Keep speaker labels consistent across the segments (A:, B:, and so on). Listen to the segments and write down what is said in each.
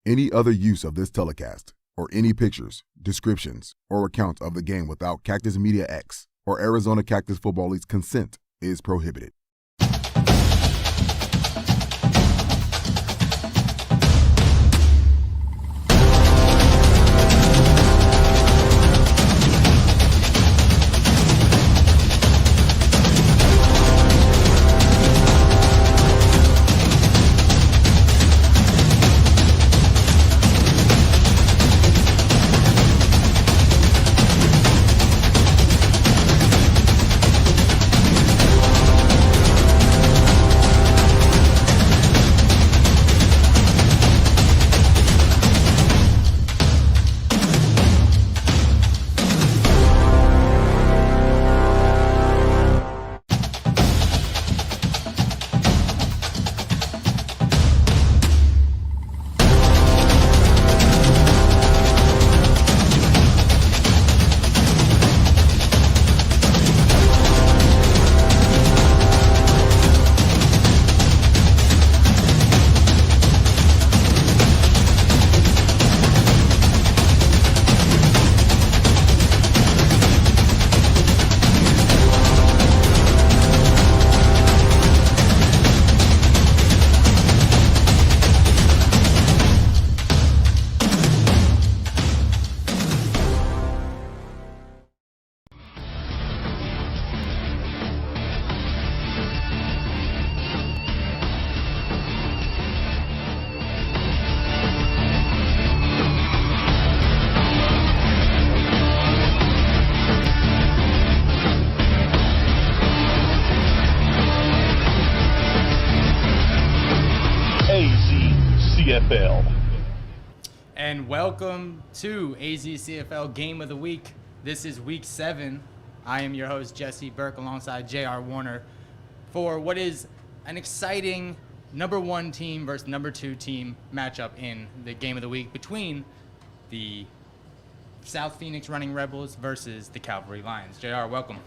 A: Any other use of this telecast, or any pictures, descriptions, or accounts of the game without Cactus Media X or Arizona Cactus Football League's consent is prohibited.
B: AzCFL.
C: And welcome to AzCFL Game of the Week. This is Week 7. I am your host, Jesse Burke, alongside J.R. Warner, for what is an exciting number 1 team versus number 2 team matchup in the Game of the Week between the South Phoenix Running Rebels versus the Cavalry Lions. J.R., welcome.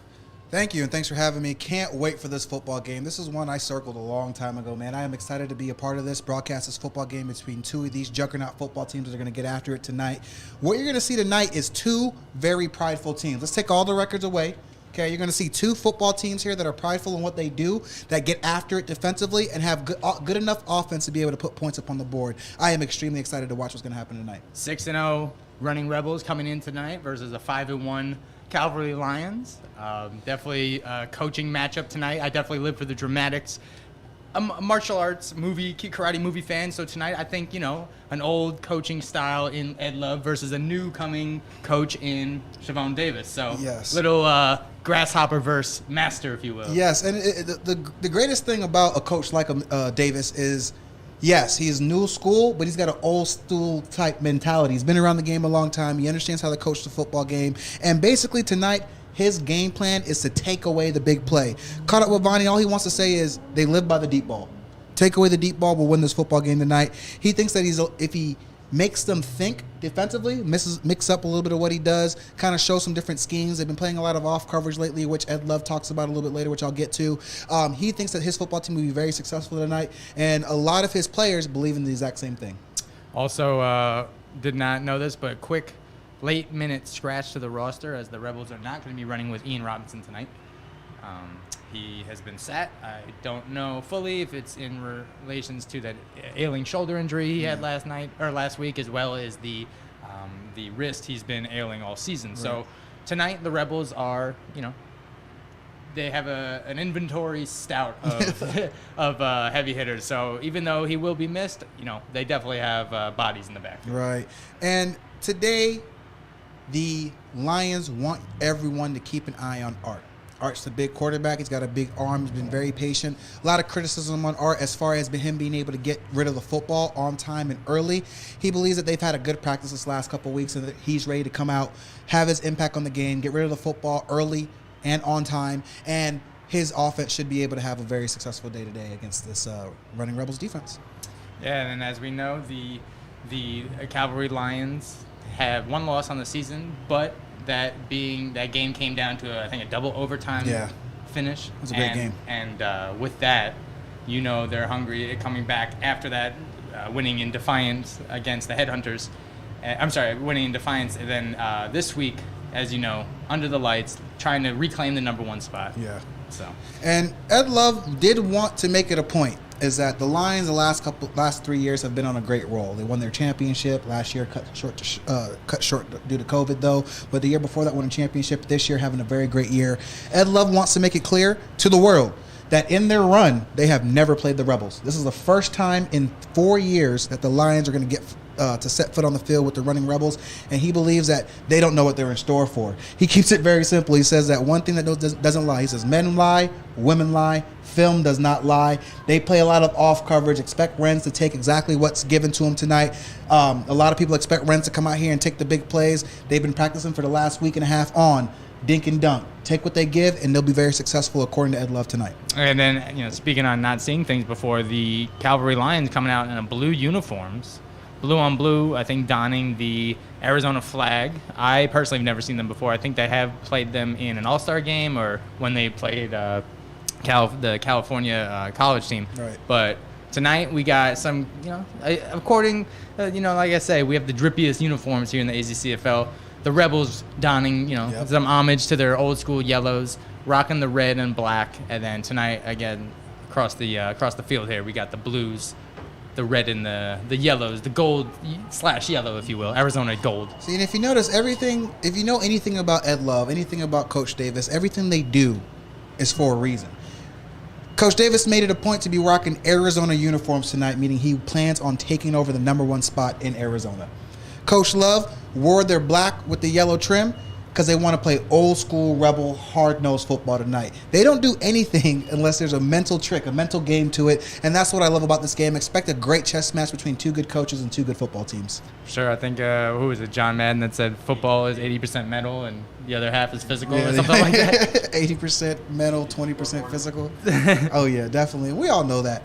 D: Thank you, and thanks for having me. Can't wait for this football game. This is one I circled a long time ago, man. I am excited to be a part of this, broadcast this football game between two of these juggernaut football teams that are going to get after it tonight. What you're going to see tonight is two very prideful teams. Let's take all the records away. Okay, you're going to see two football teams here that are prideful in what they do, that get after it defensively, and have good enough offense to be able to put points up on the board. I am extremely excited to watch what's going to happen tonight.
C: 6-0 Running Rebels coming in tonight versus a 5-1 Cavalry Lions. Definitely a coaching matchup tonight. I definitely live for the dramatics. I'm a martial arts movie, karate movie fan, so tonight I think, an old coaching style in Ed Love versus a new coming coach in Siobhan Davis. So
D: yes.
C: Little grasshopper versus master, if you will.
D: Yes, and the greatest thing about a coach like Davis is, yes, he is new school, but he's got an old school type mentality. He's been around the game a long time. He understands how to coach the football game. And basically tonight, his game plan is to take away the big play. Caught up with Vonnie, all he wants to say is they live by the deep ball. Take away the deep ball, we'll win this football game tonight. He thinks that if he makes them think defensively, mix up a little bit of what he does, kind of show some different schemes. They've been playing a lot of off coverage lately, which Ed Love talks about a little bit later, which I'll get to. He thinks that his football team will be very successful tonight, and a lot of his players believe in the exact same thing.
C: Also, did not know this, but quick late-minute scratch to the roster, as the Rebels are not going to be running with Ian Robinson tonight. He has been sat. I don't know fully if it's in relations to that ailing shoulder injury he had last week, as well as the wrist he's been ailing all season. Right. So tonight the Rebels are, they have an inventory stout of heavy hitters. So even though he will be missed, they definitely have bodies in the back.
D: Right. And today, the Lions want everyone to keep an eye on Art. Art's the big quarterback. He's got a big arm. He's been very patient. A lot of criticism on Art as far as him being able to get rid of the football on time and early. He believes that they've had a good practice this last couple of weeks and that he's ready to come out, have his impact on the game, get rid of the football early and on time, and his offense should be able to have a very successful day-to-day against this Running Rebels defense.
C: Yeah, and as we know, the Cavalry Lions have one loss on the season, but that game came down to, I think, a double overtime finish.
D: It was a great game.
C: And with that, they're hungry coming back after that winning in defiance against the Headhunters. Winning in defiance. And then this week, as you know, under the lights, trying to reclaim the number 1 spot.
D: Yeah.
C: So.
D: And Ed Love did want to make it a point is that the Lions the last 3 years have been on a great roll. They won their championship last year, cut short due to COVID though. But the year before that, won a championship. This year, having a very great year. Ed Love wants to make it clear to the world that in their run, they have never played the Rebels. This is the first time in 4 years that the Lions are going to get to set foot on the field with the running Rebels, and he believes that they don't know what they're in store for. He keeps it very simple. He says that one thing that doesn't lie. He says men lie, women lie, film does not lie. They play a lot of off coverage. Expect Renz to take exactly what's given to him tonight. A lot of people expect Renz to come out here and take the big plays. They've been practicing for the last week and a half on dink and dunk. Take what they give, and they'll be very successful according to Ed Love tonight.
C: And then, speaking on not seeing things before, the Cavalry Lions coming out in a blue uniforms. Blue on blue, I think donning the Arizona flag. I personally have never seen them before. I think they have played them in an all-star game or when they played the California college team.
D: Right.
C: But tonight we got some, according, like I say, we have the drippiest uniforms here in the AzCFL. The Rebels donning, some homage to their old school yellows, rocking the red and black. And then tonight, again, across the field here, we got the blues, the red and the yellows, the gold / yellow, if you will, Arizona gold.
D: See, and if you notice if you know anything about Ed Love, anything about Coach Davis, everything they do is for a reason. Coach Davis made it a point to be rocking Arizona uniforms tonight, meaning he plans on taking over the number 1 spot in Arizona. Coach Love wore their black with the yellow trim because they want to play old school Rebel hard-nosed football tonight. They don't do anything unless there's a mental trick, a mental game to it, and that's what I love about this game. Expect a great chess match between 2 good coaches and 2 good football teams.
C: Sure, I think, who was it, John Madden that said football is 80% mental and the other half is physical or something like that?
D: 80% mental, 20% physical. Oh, yeah, definitely. We all know that.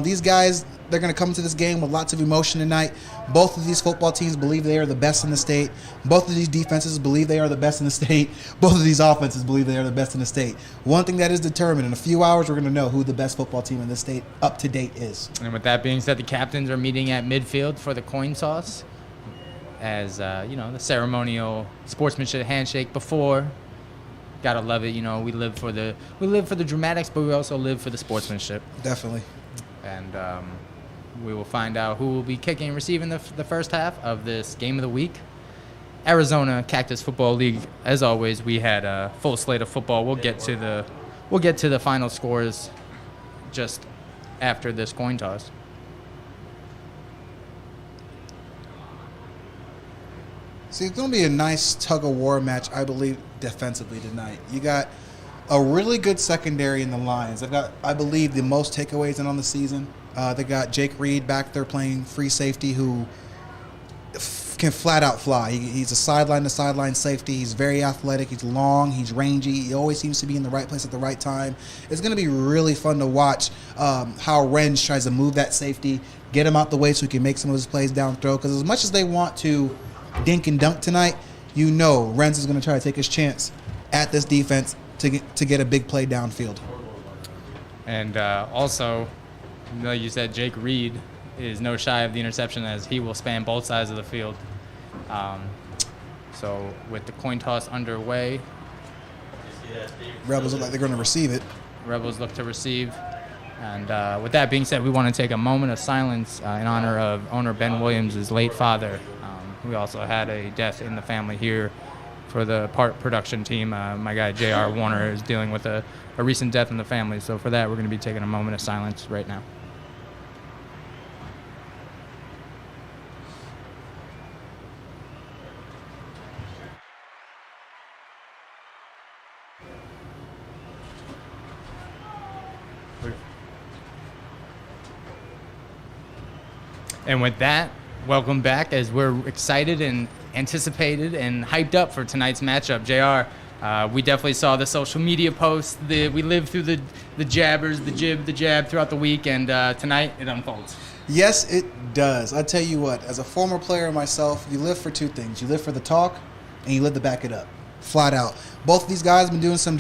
D: These guys, they're going to come to this game with lots of emotion tonight. Both of these football teams believe they are the best in the state. Both of these defenses believe they are the best in the state. Both of these offenses believe they are the best in the state. One thing that is determined, in a few hours, we're going to know who the best football team in the state up to date is.
C: And with that being said, the captains are meeting at midfield for the coin toss. As, the ceremonial sportsmanship handshake before. Gotta love it. We live for the dramatics, but we also live for the sportsmanship.
D: Definitely.
C: And we will find out who will be kicking and receiving the first half of this game of the week. Arizona Cactus Football League. As always, we had a full slate of football. We'll get to the final scores just after this coin toss.
D: See, it's going to be a nice tug-of-war match, I believe, defensively tonight. You got a really good secondary in the Lions. They've got, I believe, the most takeaways in on the season. They got Jake Reed back there playing free safety who can flat-out fly. He's a sideline-to-sideline safety. He's very athletic. He's long. He's rangy. He always seems to be in the right place at the right time. It's going to be really fun to watch how Renz tries to move that safety, get him out the way so he can make some of his plays down throw. Because as much as they want to dink and dunk tonight, Renz is going to try to take his chance at this defense to get a big play downfield.
C: And also, like you said, Jake Reed is no shy of the interception as he will span both sides of the field. So with the coin toss underway,
D: Rebels look like they're going to receive it.
C: Rebels look to receive. And with that being said, we want to take a moment of silence in honor of owner Ben Williams' late father. We also had a death in the family here for the production team. My guy, J.R. Warner, is dealing with a recent death in the family. So for that, we're going to be taking a moment of silence right now. And with that, welcome back as we're excited and anticipated and hyped up for tonight's matchup. JR, we definitely saw the social media posts. We lived through the jabbers, the jib, the jab throughout the week, and tonight it unfolds.
D: Yes, it does. I tell you what, as a former player myself, you live for 2 things. You live for the talk, and you live to back it up. flat out. Both of these guys have been doing some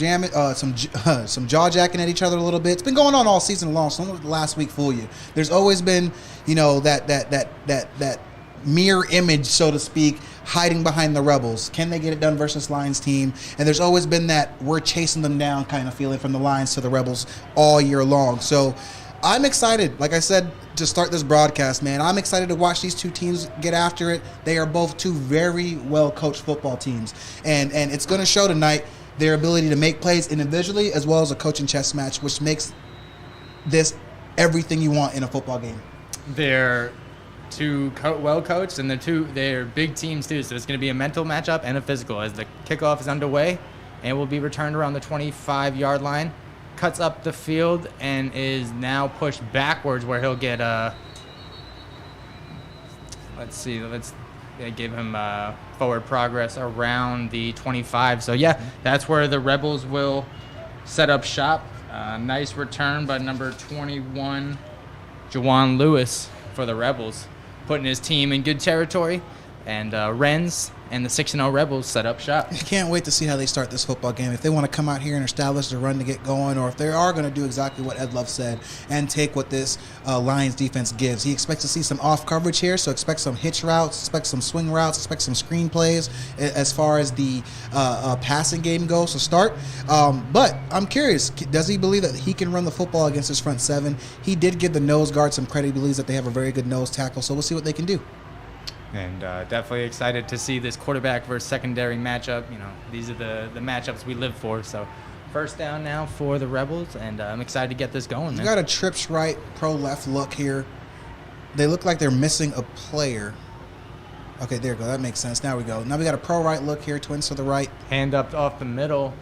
D: some jaw jacking at each other a little bit. It's been going on all season long. So don't let the last week fool you. There's always been, that mirror image, so to speak, hiding behind the Rebels. Can they get it done versus Lions team? And there's always been that we're chasing them down kind of feeling from the Lions to the Rebels all year long. So I'm excited, like I said, to start this broadcast, man. I'm excited to watch these two teams get after it. They are both two very well-coached football teams. And it's going to show tonight their ability to make plays individually as well as a coaching chess match, which makes this everything you want in a football game.
C: They're two well-coached, and they're big teams, too. So it's going to be a mental matchup and a physical as the kickoff is underway and will be returned around the 25-yard line. Cuts up the field and is now pushed backwards where he'll get they give him forward progress around the 25. So yeah, that's where the Rebels will set up shop. Nice return by number 21 Jawan Lewis for the Rebels, putting his team in good territory, and Renz and the 6-0 Rebels set up shop.
D: I can't wait to see how they start this football game. If they want to come out here and establish the run to get going, or if they are going to do exactly what Ed Love said and take what this Lions defense gives. He expects to see some off coverage here, so expect some hitch routes, expect some swing routes, expect some screen plays as far as the passing game goes to start. But I'm curious, does he believe that he can run the football against his front seven? He did give the nose guard some credit. He believes that they have a very good nose tackle, so we'll see what they can do.
C: And definitely excited to see this quarterback versus secondary matchup. These are the matchups we live for. So first down now for the Rebels, and I'm excited to get this going.
D: You got a trips right, pro left look here. They look like they're missing a player. Okay, there you go. That makes sense. Now we go. Now we got a pro right look here, twins to the right.
C: Hand up off the middle.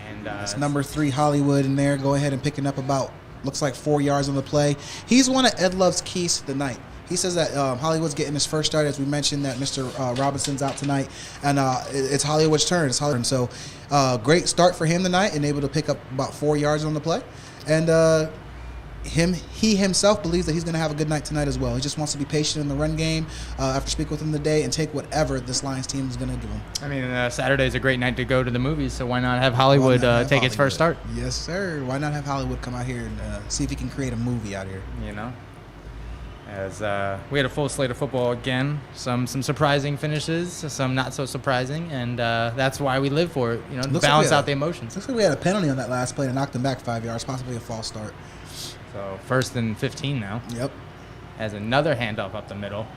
C: And
D: it's number 3, Hollywood, in there. Go ahead and picking up about, looks like 4 yards on the play. He's one of Ed Love's keys to the night. He says that Hollywood's getting his first start, as we mentioned, that Mr. Robinson's out tonight, and it's Hollywood's turn. So great start for him tonight, and able to pick up about 4 yards on the play. And he himself believes that he's going to have a good night tonight as well. He just wants to be patient in the run game after speaking with him today and take whatever this Lions team is going to give him.
C: I mean, Saturday's a great night to go to the movies, so why not have Hollywood take its first start?
D: Yes, sir. Why not have Hollywood come out here and see if he can create a movie out here?
C: As we had a full slate of football again, some surprising finishes, some not so surprising, and that's why we live for it, to balance out the emotions.
D: Looks like we had a penalty on that last play to knock them back 5 yards, possibly a false start.
C: So 1st and 15 now.
D: Yep.
C: As another handoff up the middle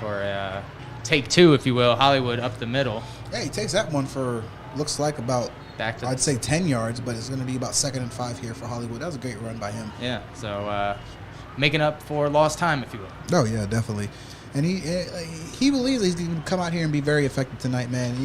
C: for take 2, if you will. Hollywood up the middle.
D: Yeah, he takes that one for, looks like about, I'd say 10 yards, but it's going to be about 2nd and 5 here for Hollywood. That was a great run by him.
C: Yeah, so making up for lost time, if you will.
D: Oh, yeah, definitely. And he believes he's going to come out here and be very effective tonight, man.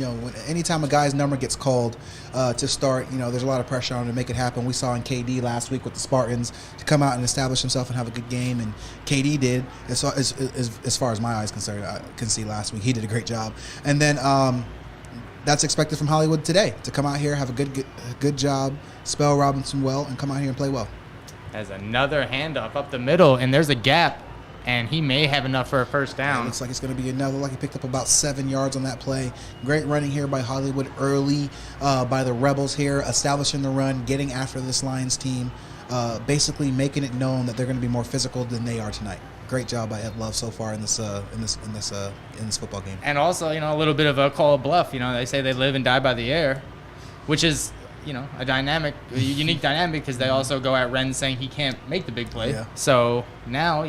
D: Anytime a guy's number gets called to start, there's a lot of pressure on him to make it happen. We saw in KD last week with the Spartans to come out and establish himself and have a good game, and KD did, as far as my eyes concerned. I can see last week he did a great job. And then that's expected from Hollywood today, to come out here, have a good job, spell Robinson well, and come out here and play well.
C: As another handoff up the middle, and there's a gap, and he may have enough for a first down.
D: It looks like it's going to be another. Like he picked up about 7 yards on that play. Great running here by Hollywood early by the Rebels here, establishing the run, getting after this Lions team, basically making it known that they're going to be more physical than they are tonight. Great job by Ed Love so far in this football game.
C: And also, a little bit of a call of bluff. They say they live and die by the air, which is a unique dynamic, because they also go at Ren saying he can't make the big play.
D: Yeah.
C: So now,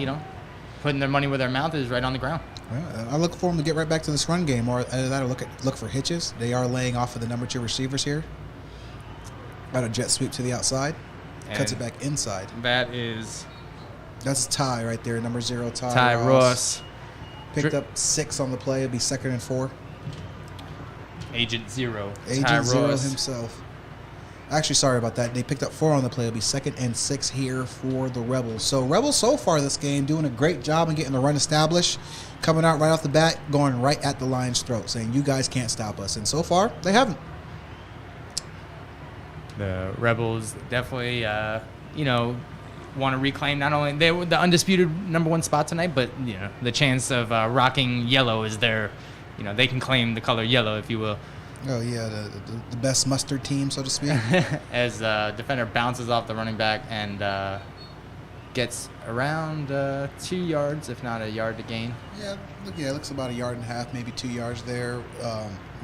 C: putting their money where their mouth is, right on the ground.
D: Yeah, I look for them to get right back to this run game, or either that or look for hitches. They are laying off of the number 2 receivers here. Got a jet sweep to the outside.
C: And
D: cuts it back inside.
C: That's
D: Ty right there, number 0,
C: Ty Ross.
D: Picked up 6 on the play. It'll be 2nd and 4.
C: Agent Zero
D: himself. Actually, sorry about that. They picked up 4 on the play. It'll be 2nd and 6 here for the Rebels. So Rebels so far this game doing a great job in getting the run established, coming out right off the bat, going right at the Lions' throat, saying you guys can't stop us. And so far, they haven't.
C: The Rebels definitely, want to reclaim not only the undisputed number 1 spot tonight, but the chance of rocking yellow is their they can claim the color yellow, if you will.
D: Oh, yeah, the best mustard team, so to speak.
C: As defender bounces off the running back and gets around 2 yards, if not a yard to gain.
D: Yeah, it looks about a yard and a half, maybe 2 yards there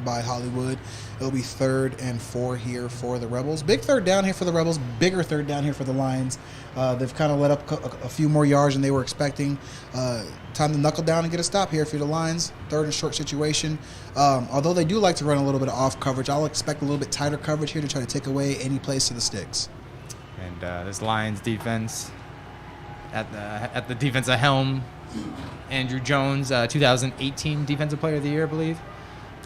D: by Hollywood. It'll be 3rd and 4 here for the Rebels. Big third down here for the Rebels, bigger third down here for the Lions. They've kind of let up a few more yards than they were expecting. Time to knuckle down and get a stop here for the Lions. 3rd and short situation. Although they do like to run a little bit of off coverage, I'll expect a little bit tighter coverage here to try to take away any place to the sticks.
C: And this Lions defense at the defensive helm, Andrew Jones, 2018 Defensive Player of the Year, I believe.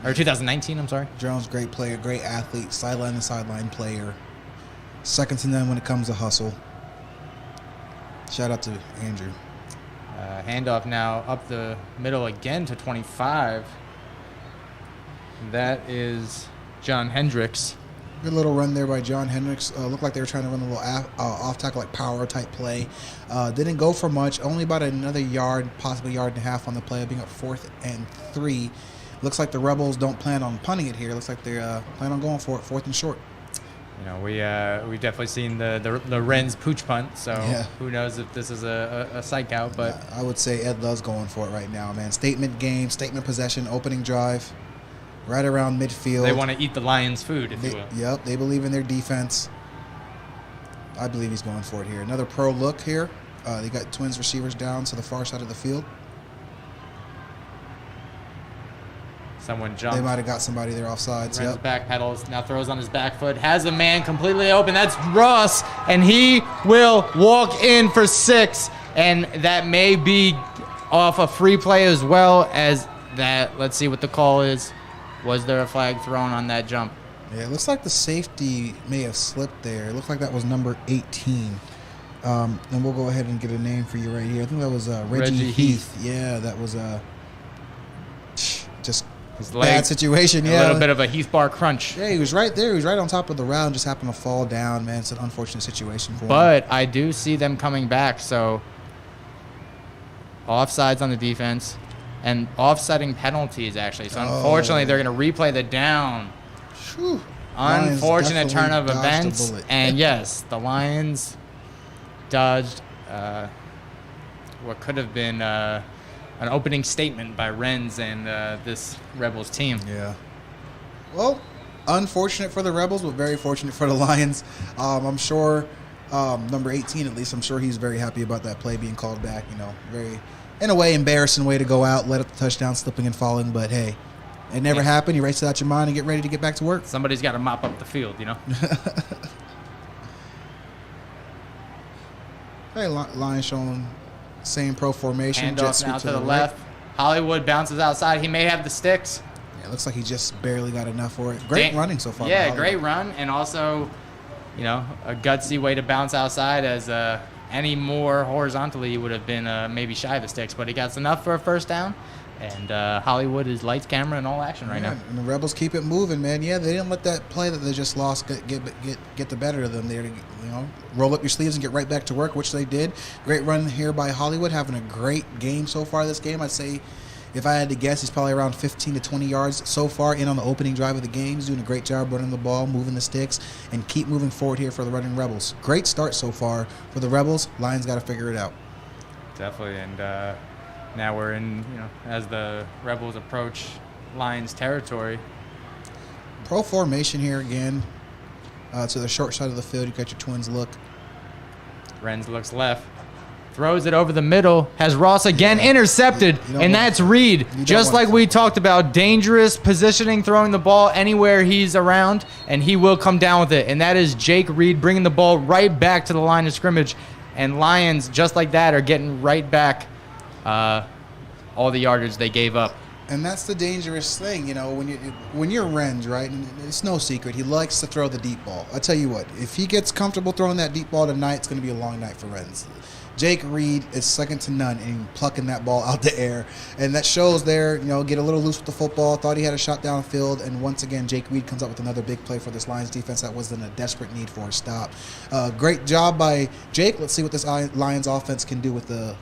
C: Or 2019, I'm sorry.
D: Jones, great player, great athlete, sideline to sideline player. Second to none when it comes to hustle. Shout out to Andrew.
C: Handoff now up the middle again to 25. That is John Hendricks.
D: Good little run there by John Hendricks. Looked like they were trying to run a little off tackle, like power type play. Didn't go for much. Only about another yard, possibly yard and a half on the play, being up 4th and 3. Looks like the Rebels don't plan on punting it here. Looks like they plan on going for it, 4th and short.
C: We've definitely seen the Wren's pooch punt, so
D: yeah.
C: Who knows if this is a psych out, but
D: I would say Ed loves going for it right now, man. Statement game, statement possession, opening drive, right around midfield.
C: They want to eat the Lions' food, if you will.
D: Yep, they believe in their defense. I believe he's going for it here. Another pro look here. They got Twins receivers down to the far side of the field.
C: Someone jumped.
D: They might have got somebody there offsides.
C: Wren's back pedals, now throws on his back foot, has a man completely open. That's Ross, and he will walk in for 6, and that may be off a free play as well as that. Let's see what the call is. Was there a flag thrown on that jump?
D: Yeah, it looks like the safety may have slipped there. It looked like that was number 18. And we'll go ahead and get a name for you right here. I think that was Reggie Heath. Yeah, that was just bad situation.
C: A little bit of a Heath bar crunch.
D: Yeah, he was right there. He was right on top of the round. Just happened to fall down, man. It's an unfortunate situation for him.
C: But I do see them coming back. So offsides on the defense and offsetting penalties, actually. So unfortunately, they're going to replay the down.
D: Whew.
C: Unfortunate turn of
D: Lions
C: events. And yes, the Lions dodged what could have been an opening statement by Wren's and this Rebels team.
D: Yeah. Well, unfortunate for the Rebels, but very fortunate for the Lions. I'm sure number 18, at least, I'm sure he's very happy about that play being called back. Very, in a way, embarrassing way to go out, let up the touchdown, slipping and falling. But, hey, it never happened. You erase it out your mind and get ready to get back to work.
C: Somebody's got to mop up the field,
D: Hey, Lions showing same pro formation.
C: Handoff now to the left. Hollywood bounces outside. He may have the sticks.
D: Yeah, it looks like he just barely got enough for it. Great running so far.
C: Yeah, great run. And also, a gutsy way to bounce outside, as any more horizontally would have been maybe shy of the sticks. But he got enough for a first down. And Hollywood is lights, camera, and all action right now.
D: And the Rebels keep it moving, man. Yeah, they didn't let that play that they just lost get the better of them there. To roll up your sleeves and get right back to work, which they did. Great run here by Hollywood, having a great game so far this game. I'd say, if I had to guess, he's probably around 15 to 20 yards so far in on the opening drive of the game. He's doing a great job running the ball, moving the sticks, and keep moving forward here for the running Rebels. Great start so far for the Rebels. Lions got to figure it out.
C: Definitely, and now we're in, as the Rebels approach Lions territory.
D: Pro formation here again. To the short side of the field, you got your Twins look.
C: Wren's looks left. Throws it over the middle. Has Ross again intercepted. And that's Reed. Just like we talked about, dangerous positioning, throwing the ball anywhere he's around, and he will come down with it. And that is Jake Reed bringing the ball right back to the line of scrimmage. And Lions, just like that, are getting right back all the yardage they gave up.
D: And that's the dangerous thing, when you're Wren's, right? And it's no secret, he likes to throw the deep ball. I tell you what, if he gets comfortable throwing that deep ball tonight, it's going to be a long night for Wren's. Jake Reed is second to none in plucking that ball out the air, and that shows there. Get a little loose with the football. Thought he had a shot downfield, and once again, Jake Reed comes up with another big play for this Lions defense that was in a desperate need for a stop. Great job by Jake. Let's see what this Lions offense can do with the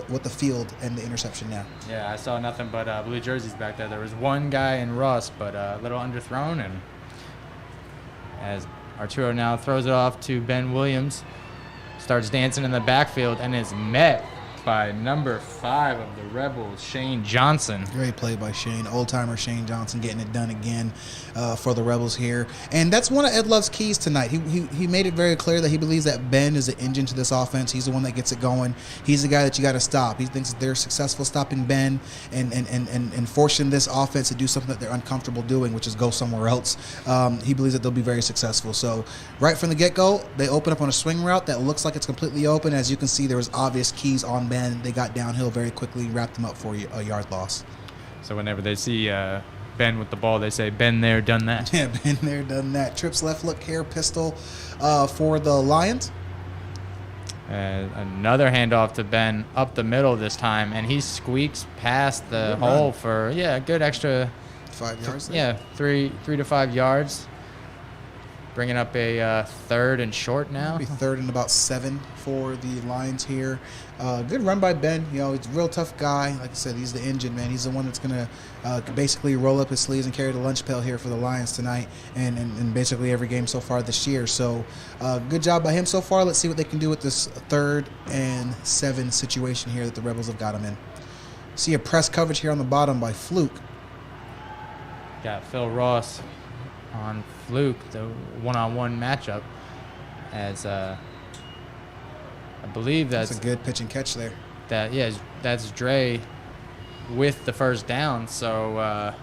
D: with the field and the interception now.
C: Yeah, I saw nothing but blue jerseys back there. There was one guy in Russ, but a little underthrown. And as Arturo now throws it off to Ben Williams, starts dancing in the backfield and is met by number 5 of the Rebels, Shane Johnson.
D: Great play by Shane. Old-timer Shane Johnson getting it done again for the Rebels here. And that's one of Ed Love's keys tonight. He made it very clear that he believes that Ben is the engine to this offense. He's the one that gets it going. He's the guy that you got to stop. He thinks that they're successful stopping Ben and forcing this offense to do something that they're uncomfortable doing, which is go somewhere else. He believes that they'll be very successful. So right from the get-go, they open up on a swing route that looks like it's completely open. As you can see, there was obvious keys on Ben. They got downhill very quickly, wrapped him up for a yard loss.
C: So whenever they see Ben with the ball, they say, "Been there, done that."
D: Yeah, been there, done that. Trips left look here, pistol for the Lions.
C: Another handoff to Ben up the middle this time, and he squeaks past the hole for a good extra
D: 5 yards.
C: Yeah, 3 to 5 yards. Bringing up a 3rd and short now.
D: Be 3rd and about 7 for the Lions here. Good run by Ben. You know, he's a real tough guy. Like I said, he's the engine, man. He's the one that's going to basically roll up his sleeves and carry the lunch pail here for the Lions tonight and basically every game so far this year. So good job by him so far. Let's see what they can do with this 3rd and 7 situation here that the Rebels have got him in. See a press coverage here on the bottom by Fluke.
C: Got Phil Ross on Fluke, the one-on-one matchup, as I believe that's
D: a good pitch and catch there.
C: That's Dre with the first down. So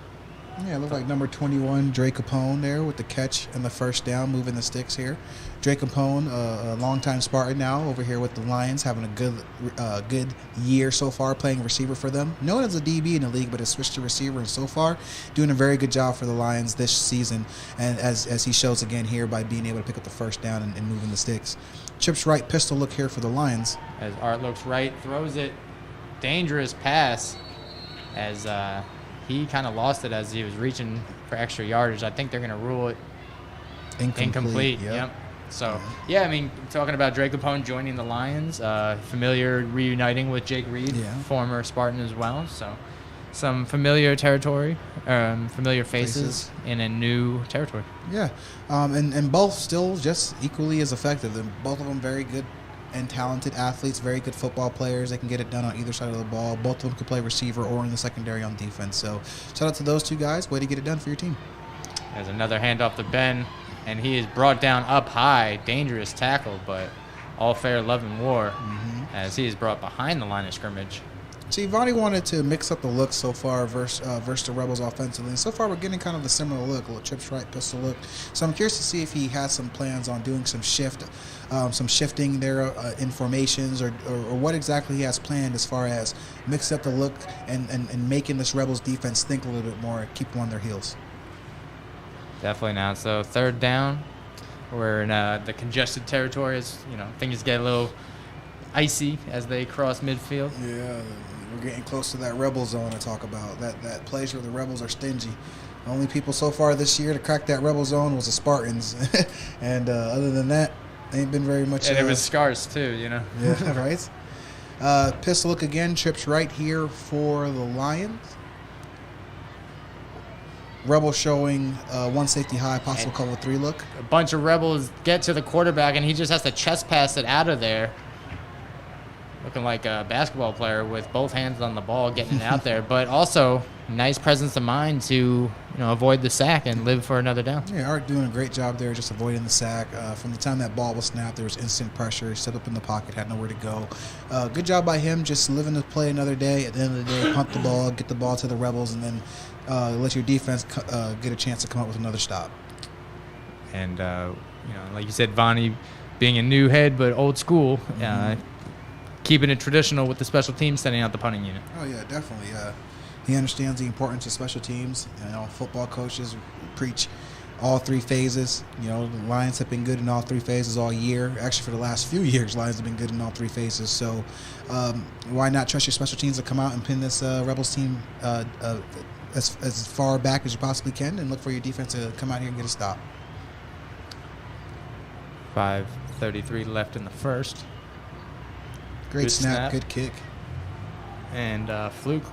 D: it looked like number 21, Dre Capone there with the catch and the first down, moving the sticks here. Dre Capone, a longtime Spartan now over here with the Lions, having a good year so far, playing receiver for them. Known as a DB in the league, but has switched to receiver, and so far doing a very good job for the Lions this season, and as he shows again here by being able to pick up the first down and moving the sticks. Chips right, pistol look here for the Lions.
C: As Art looks right, throws it, dangerous pass, as he kind of lost it as he was reaching for extra yardage. I think they're going to rule it incomplete. Yep. So, I mean, talking about Drake Capone joining the Lions, familiar reuniting with Jake Reed, former Spartan as well. So, some familiar territory, familiar faces in a new territory. Yeah,
D: and both still just equally as effective. And both of them very good and talented athletes, very good football players. They can get it done on either side of the ball. Both of them can play receiver or in the secondary on defense. So, shout out to those two guys. Way to get it done for your team.
C: There's another handoff to Ben. And he is brought down up high, dangerous tackle, but all fair love and war as he is brought behind the line of scrimmage.
D: See, Vonnie wanted to mix up the looks so far versus the Rebels offensively. And so far, we're getting kind of a similar look, a little trips right, pistol look. So I'm curious to see if he has some plans on doing some shifting there in formations or what exactly he has planned as far as mix up the look and making this Rebels defense think a little bit more, keep them on their heels.
C: Definitely not. So 3rd down, we're in the congested territory. Things get a little icy as they cross midfield.
D: Yeah, we're getting close to that Rebel zone I talk about. That place where the Rebels are stingy. The only people so far this year to crack that Rebel zone was the Spartans, and other than that, ain't been very much.
C: And it was scarce too,
D: Yeah, right. Pistol look again. Trips right here for the Lions. Rebel showing one safety high, possible cover 3 look.
C: A bunch of Rebels get to the quarterback, and he just has to chest pass it out of there. Looking like a basketball player with both hands on the ball, getting it out there. But also, nice presence of mind to avoid the sack and live for another down.
D: Yeah, Art doing a great job there, just avoiding the sack. From the time that ball was snapped, there was instant pressure. He set up in the pocket, had nowhere to go. Good job by him, just living to play another day. At the end of the day, punt the ball, get the ball to the Rebels, and then let your defense get a chance to come up with another stop.
C: And, like you said, Vonnie being a new head but old school, keeping it traditional with the special teams sending out the punting unit.
D: Oh, yeah, definitely. He understands the importance of special teams. Football coaches preach all 3 phases. The Lions have been good in all 3 phases all year. Actually, for the last few years, Lions have been good in all 3 phases. So why not trust your special teams to come out and pin this Rebels team as far back as you possibly can and look for your defense to come out here and get a stop.
C: 5:33 left in the first.
D: Great snap, good kick.
C: And Fluke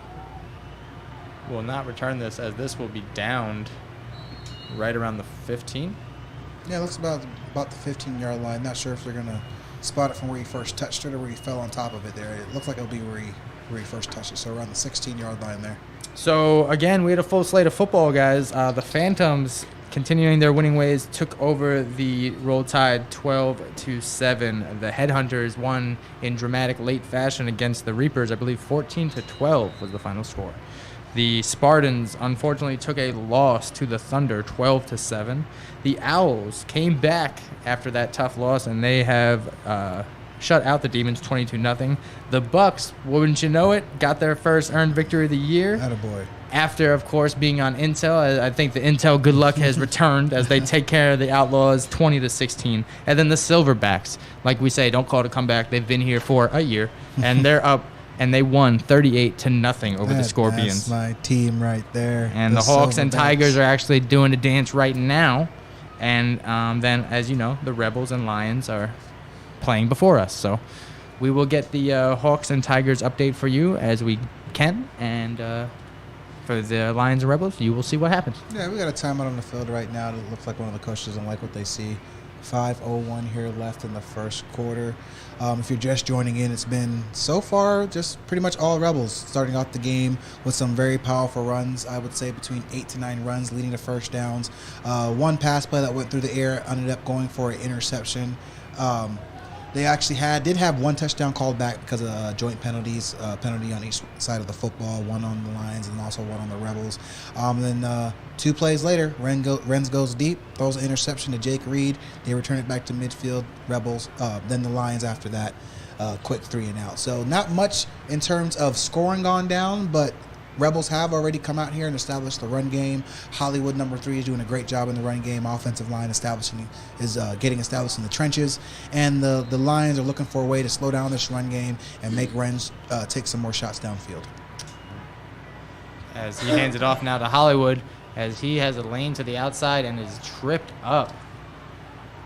C: will not return this, as this will be downed right around the 15.
D: Yeah, it looks about the 15-yard line. Not sure if they're going to spot it from where he first touched it or where he fell on top of it there. It looks like it'll be where he first touched it, so around the 16-yard line there.
C: So, again, we had a full slate of football, guys. The Phantoms, continuing their winning ways, took over the Roll Tide 12-7. The Headhunters won in dramatic late fashion against the Reapers. I believe 14-12 was the final score. The Spartans, unfortunately, took a loss to the Thunder, 12-7. The Owls came back after that tough loss, and they have shut out the Demons, 22-0. The Bucks, wouldn't you know it, got their first earned victory of the year.
D: Attaboy.
C: After, of course, being on Intel. I think the Intel good luck has returned as they take care of the Outlaws, 20-16. And then the Silverbacks, like we say, don't call it a comeback. They've been here for a year, and they're up. And they won 38-0 over the Scorpions.
D: That's my team right there.
C: And the Hawks and Tigers are actually doing a dance right now. And then, as you know, the Rebels and Lions are playing before us. So we will get the Hawks and Tigers update for you as we can. And for the Lions and Rebels, you will see what happens.
D: Yeah, we got a timeout on the field right now. It looks like one of the coaches doesn't like what they see. 5:01 here left in the first quarter. If you're just joining in, it's been so far just pretty much all Rebels starting off the game with some very powerful runs. I would say between 8 to 9 runs leading to first downs. One pass play that went through the air ended up going for an interception. They actually did have one touchdown called back because of joint penalties, penalty on each side of the football, one on the Lions and also one on the Rebels. Then 2 plays later, Renz goes deep, throws an interception to Jake Reed. They return it back to midfield, Rebels. Then the Lions after that, quick 3 and out. So not much in terms of scoring gone down, but Rebels have already come out here and established the run game. Hollywood, number 3, is doing a great job in the run game. Offensive line is getting established in the trenches. And the Lions are looking for a way to slow down this run game and make Renz take some more shots downfield.
C: As he hands it off now to Hollywood, as he has a lane to the outside and is tripped up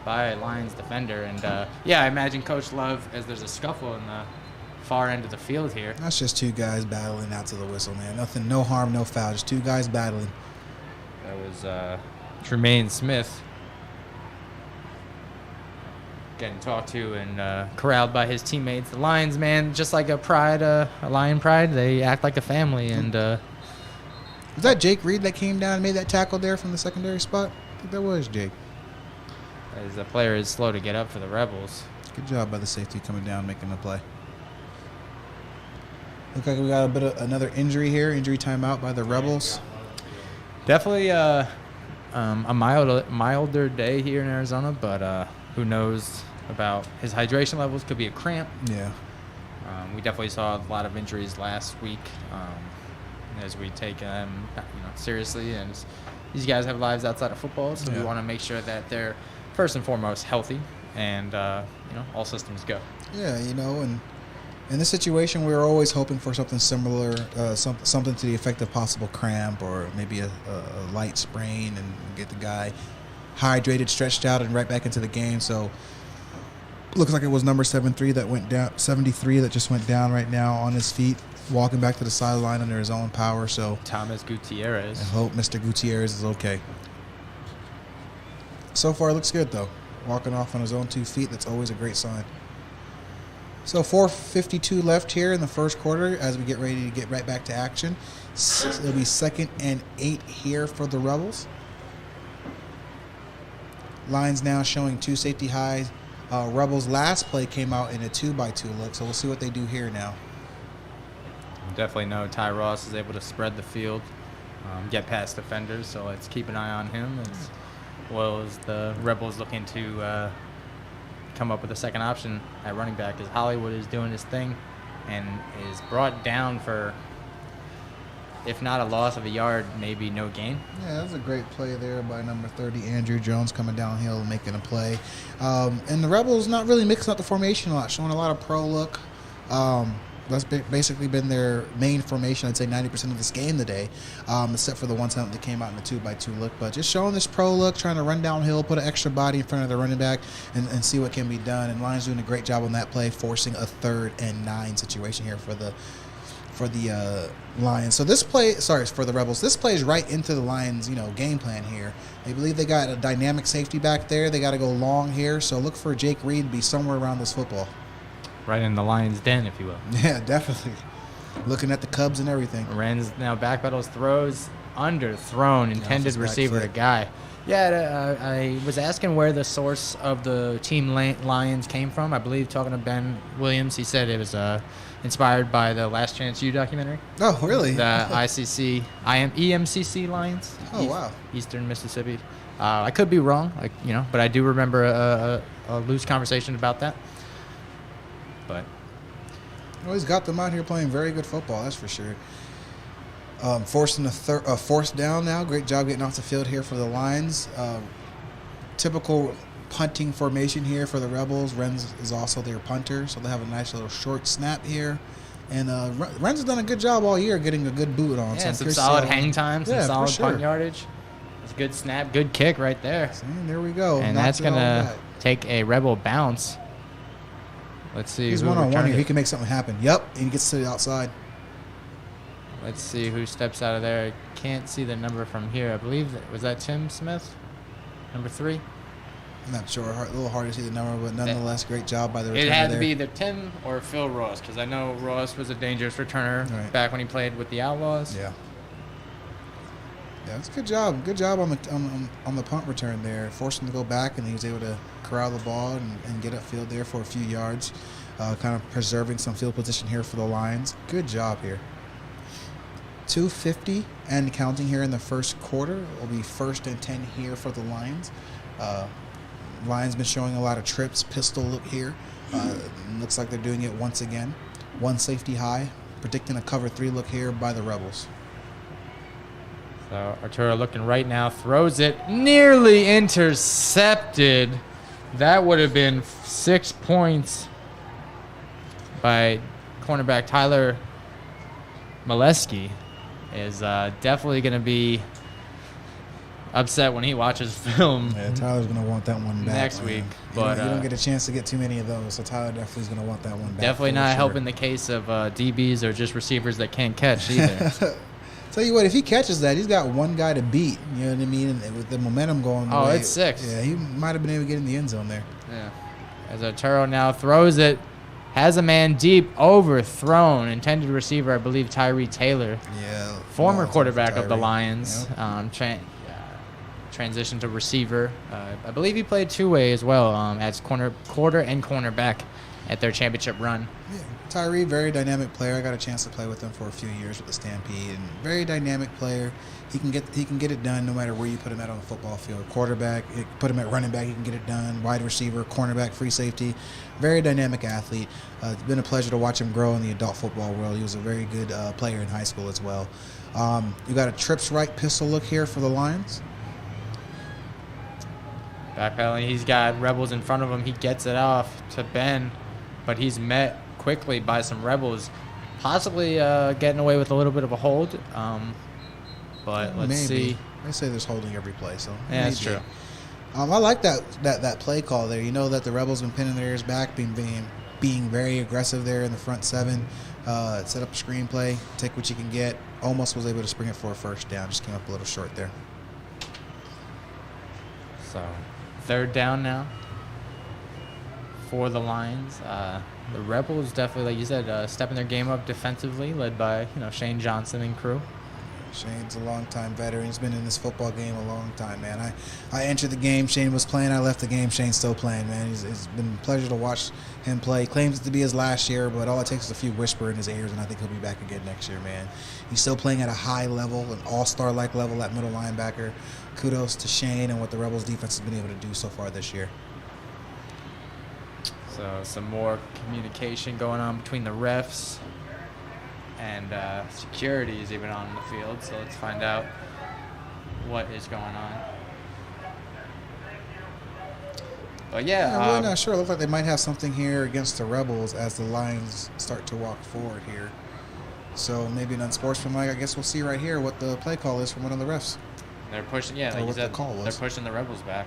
C: by a Lions defender. And, I imagine Coach Love, as there's a scuffle in the far end of the field here.
D: That's just 2 guys battling out to the whistle, man. Nothing, no harm, no foul. Just 2 guys battling.
C: That was Tremaine Smith getting talked to and corralled by his teammates. The Lions, man, just like a Lion pride, they act like a family. And
D: was that Jake Reed that came down and made that tackle there from the secondary spot? I think that was Jake.
C: As the player is slow to get up for the Rebels.
D: Good job by the safety coming down, making the play. Look like we got a bit of another injury here. Injury timeout by the Rebels.
C: Definitely a milder day here in Arizona, but who knows about his hydration levels. Could be a cramp.
D: Yeah.
C: We definitely saw a lot of injuries last week as we take them seriously. And these guys have lives outside of football, so we want to make sure that they're first and foremost healthy and, all systems go.
D: Yeah, and in this situation, we were always hoping for something similar, something to the effect of possible cramp or maybe a light sprain and get the guy hydrated, stretched out, and right back into the game. So looks like it was number 73 that went down, 73 that just went down right now on his feet, walking back to the sideline under his own power. So
C: Thomas Gutierrez.
D: I hope Mr. Gutierrez is okay. So far, it looks good, though. Walking off on his own 2 feet, that's always a great sign. So 4:52 left here in the first quarter as we get ready to get right back to action. It'll be 2nd and 8 here for the Rebels. Lions now showing 2 safety highs. Rebels' last play came out in a 2-by-2 look, so we'll see what they do here now.
C: Definitely know Ty Ross is able to spread the field, get past defenders, so let's keep an eye on him as well as the Rebels looking to come up with a second option at running back as Hollywood is doing his thing and is brought down for, if not a loss of a yard, maybe no gain. Yeah,
D: that was a great play there by number 30, Andrew Jones, coming downhill and making a play. And the Rebels not really mixing up the formation a lot, showing a lot of pro look. That's basically been their main formation, I'd say 90% of this game today, except for the one time that came out in the 2-by-2 look. But just showing this pro look, trying to run downhill, put an extra body in front of the running back, and see what can be done. And Lions doing a great job on that play, forcing a 3rd and 9 situation here for for the Lions. So for the Rebels. This plays right into the Lions, game plan here. They believe they got a dynamic safety back there. They got to go long here. So look for Jake Reed to be somewhere around this football.
C: Right in the Lions' den, if you will.
D: Yeah, definitely. Looking at the Cubs and everything.
C: Wren's now backpedals, throws underthrown, intended receiver to Guy. Yeah, I was asking where the source of the Team Lions came from. I believe talking to Ben Williams, he said it was inspired by the Last Chance U documentary.
D: Oh, really?
C: The EMCC Lions.
D: Oh, wow.
C: Eastern Mississippi. I could be wrong, but I do remember a loose conversation about that. But
D: well, he's got them out here playing very good football, that's for sure. Forcing a fourth down now. Great job getting off the field here for the Lions. Typical punting formation here for the Rebels. Renz is also their punter, so they have a nice little short snap here. And Renz has done a good job all year getting a good boot on.
C: Yeah, some solid hang time, some solid punt yardage. It's a good snap, good kick right there.
D: And there we go.
C: And that's going to take a Rebel bounce. Let's see.
D: He's one-on-one here. He can make something happen. Yep, and he gets to the outside.
C: Let's see who steps out of there. I can't see the number from here. I believe was that Tim Smith, number 3.
D: I'm not sure. A little hard to see the number, but nonetheless, great job by the returner.
C: It had to be either Tim or Phil Ross, because I know Ross was a dangerous returner back when he played with the Outlaws.
D: Yeah. Yeah, it's a good job. Good job on the punt return there. Forced him to go back, and he was able to corral the ball and get upfield there for a few yards, kind of preserving some field position here for the Lions. Good job here. 2:50 and counting here in the first quarter. It will be 1st and 10 here for the Lions. Lions been showing a lot of trips, pistol look here. Looks like they're doing it once again. One safety high, predicting a cover 3 look here by the Rebels.
C: So Arturo looking right now, throws it, nearly intercepted. That would have been 6 points by cornerback Tyler Molesky. Is definitely going to be upset when he watches film.
D: Yeah, Tyler's going to want that one back
C: next week.
D: But you don't get a chance to get too many of those, so Tyler definitely is going to want that one back.
C: Definitely not helping the case of DBs or just receivers that can't catch either.
D: Tell you what, if he catches that, he's got one guy to beat. You know what I mean? And with the momentum going the way,
C: it's 6.
D: Yeah, he might have been able to get in the end zone there.
C: Yeah. As Arturo now throws it, has a man deep, overthrown. Intended receiver, I believe, Tyree Taylor.
D: Yeah.
C: Former quarterback of the Lions. Yep. Transitioned to receiver. I believe he played two-way as well as quarter and cornerback at their championship run.
D: Yeah. Tyree, very dynamic player. I got a chance to play with him for a few years with the Stampede, and very dynamic player. He can get it done no matter where you put him at on the football field. Quarterback, put him at running back, he can get it done. Wide receiver, cornerback, free safety. Very dynamic athlete. It's been a pleasure to watch him grow in the adult football world. He was a very good player in high school as well. You got a trips right pistol look here for the Lions.
C: Backpedaling, he's got Rebels in front of him. He gets it off to Ben, but he's met quickly by some Rebels, possibly getting away with a little bit of a hold. But let's see.
D: I say there's holding every play, so
C: yeah, that's true.
D: I like that play call there. You know that the Rebels been pinning their ears back, being very aggressive there in the front 7. Set up a screen play, take what you can get. Almost was able to spring it for a first down. Just came up a little short there.
C: So 3rd down now for the Lions. The Rebels definitely, like you said, stepping their game up defensively, led by Shane Johnson and crew.
D: Shane's a long-time veteran. He's been in this football game a long time, man. I entered the game. Shane was playing. I left the game. Shane's still playing, man. It's been a pleasure to watch him play. Claims it to be his last year, but all it takes is a few whisper in his ears, and I think he'll be back again next year, man. He's still playing at a high level, an all-star-like level at middle linebacker. Kudos to Shane and what the Rebels defense has been able to do so far this year.
C: So some more communication going on between the refs and security is even on the field. So let's find out what is going on. But yeah,
D: I'm really not sure. It looks like they might have something here against the Rebels as the Lions start to walk forward here. So maybe an unsportsmanlike. I guess we'll see right here what the play call is from one of the refs.
C: They're pushing, yeah, like
D: what the call was.
C: They're pushing the Rebels back.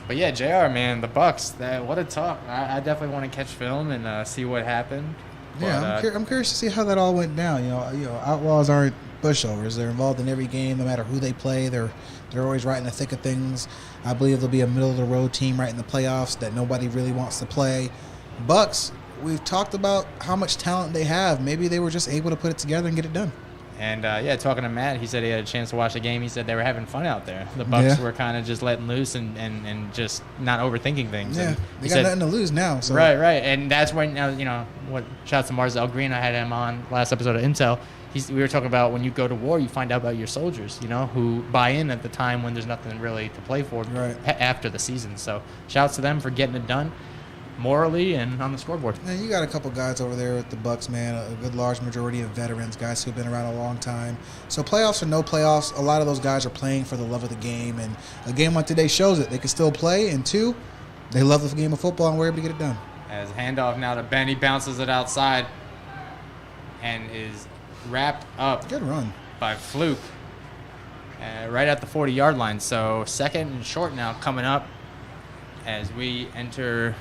C: But yeah, JR, man, the Bucks. What a talk. I definitely want to catch film and see what happened.
D: Yeah, I'm curious to see how that all went down. Outlaws aren't pushovers. They're involved in every game, no matter who they play. They're always right in the thick of things. I believe they'll be a middle of the road team right in the playoffs that nobody really wants to play. Bucks, we've talked about how much talent they have. Maybe they were just able to put it together and get it done.
C: And, talking to Matt, he said he had a chance to watch the game. He said they were having fun out there. The Bucks were kind of just letting loose and just not overthinking things.
D: Yeah,
C: and
D: they got nothing to lose now. So.
C: Right. And that's when, shouts to Marzell Green. I had him on last episode of Intel. We were talking about when you go to war, you find out about your soldiers, who buy in at the time when there's nothing really to play for after the season. So shouts to them for getting it done morally and on the scoreboard.
D: Man, you got a couple guys over there with the Bucks, man. A good large majority of veterans, guys who've been around a long time. So playoffs or no playoffs, a lot of those guys are playing for the love of the game. And a game like today shows it. They can still play. And two, they love the game of football and we're able to get it done.
C: As handoff now to Ben, he bounces it outside and is wrapped up.
D: Good run
C: by Fluke right at the 40-yard line. So second and short now coming up as we enter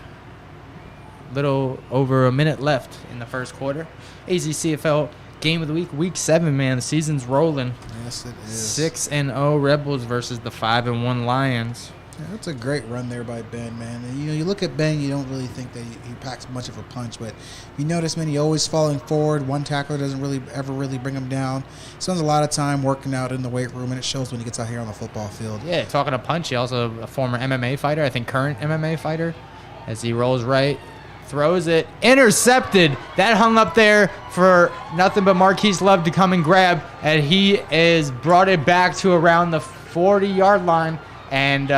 C: little over a minute left in the first quarter. AzCFL game of the week, week 7, man. The season's rolling.
D: Yes, it is.
C: 6-0 Rebels versus the 5-1 Lions.
D: Yeah, that's a great run there by Ben, man. You look at Ben, you don't really think that he packs much of a punch, but you notice, man, he always falling forward. One tackler doesn't ever bring him down. Spends a lot of time working out in the weight room, and it shows when he gets out here on the football field.
C: Yeah, talking to punch, he also a former MMA fighter, I think current MMA fighter, as he rolls right, throws it, intercepted. That hung up there for nothing but Marquise Love to come and grab, and he is brought it back to around the 40-yard line. And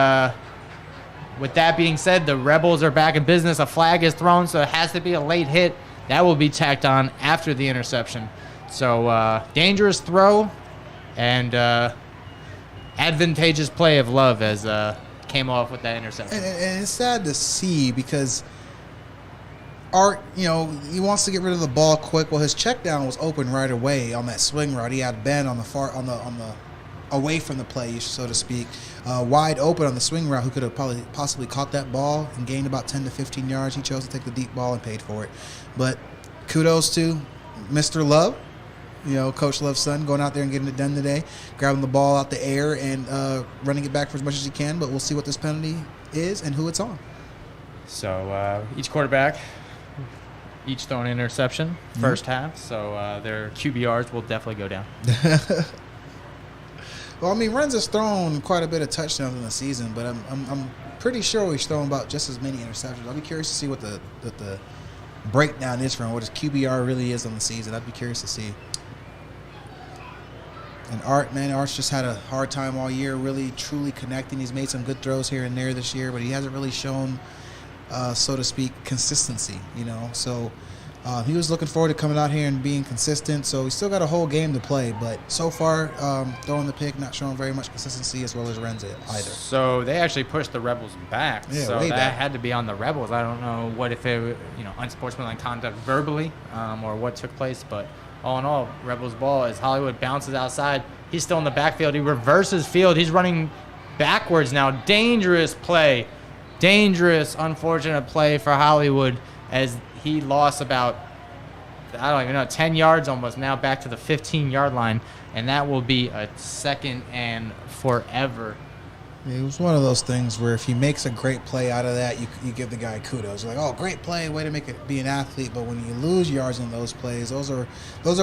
C: with that being said, the Rebels are back in business. A flag is thrown, so it has to be a late hit. That will be tacked on after the interception. So dangerous throw and advantageous play of Love as came off with that interception.
D: And it's sad to see because Art, he wants to get rid of the ball quick. Well, his check down was open right away on that swing route. He had Ben on the away from the play, so to speak, wide open on the swing route, who could have possibly caught that ball and gained about 10 to 15 yards. He chose to take the deep ball and paid for it. But kudos to Mr. Love, Coach Love's son, going out there and getting it done today, grabbing the ball out the air and running it back for as much as he can. But we'll see what this penalty is and who it's on.
C: So each quarterback, each throwing an interception first half. So their QBRs will definitely go down.
D: Well, Renz thrown quite a bit of touchdowns in the season, but I'm pretty sure he's thrown about just as many interceptions. I'll be curious to see what the breakdown is for him, what his QBR really is on the season. I'd be curious to see. And Art's just had a hard time all year really truly connecting. He's made some good throws here and there this year, but he hasn't really shown, so to speak, consistency, So he was looking forward to coming out here and being consistent, so he's still got a whole game to play. But so far, throwing the pick, not showing very much consistency as well as Renza either.
C: So they actually pushed the Rebels back.
D: Yeah,
C: so
D: way
C: that
D: back.
C: had to be on the Rebels. I don't know what if it, unsportsmanlike conduct verbally, or what took place. But all in all, Rebels ball as Hollywood bounces outside. He's still in the backfield. He reverses field. He's running backwards now. Dangerous play. Dangerous, unfortunate play for Hollywood as he lost about, 10 yards almost, now back to the 15-yard line, and that will be a second and forever.
D: It was one of those things where if he makes a great play out of that, you give the guy kudos. You're like, oh, great play, way to make it be an athlete. But when you lose yards in those plays, those are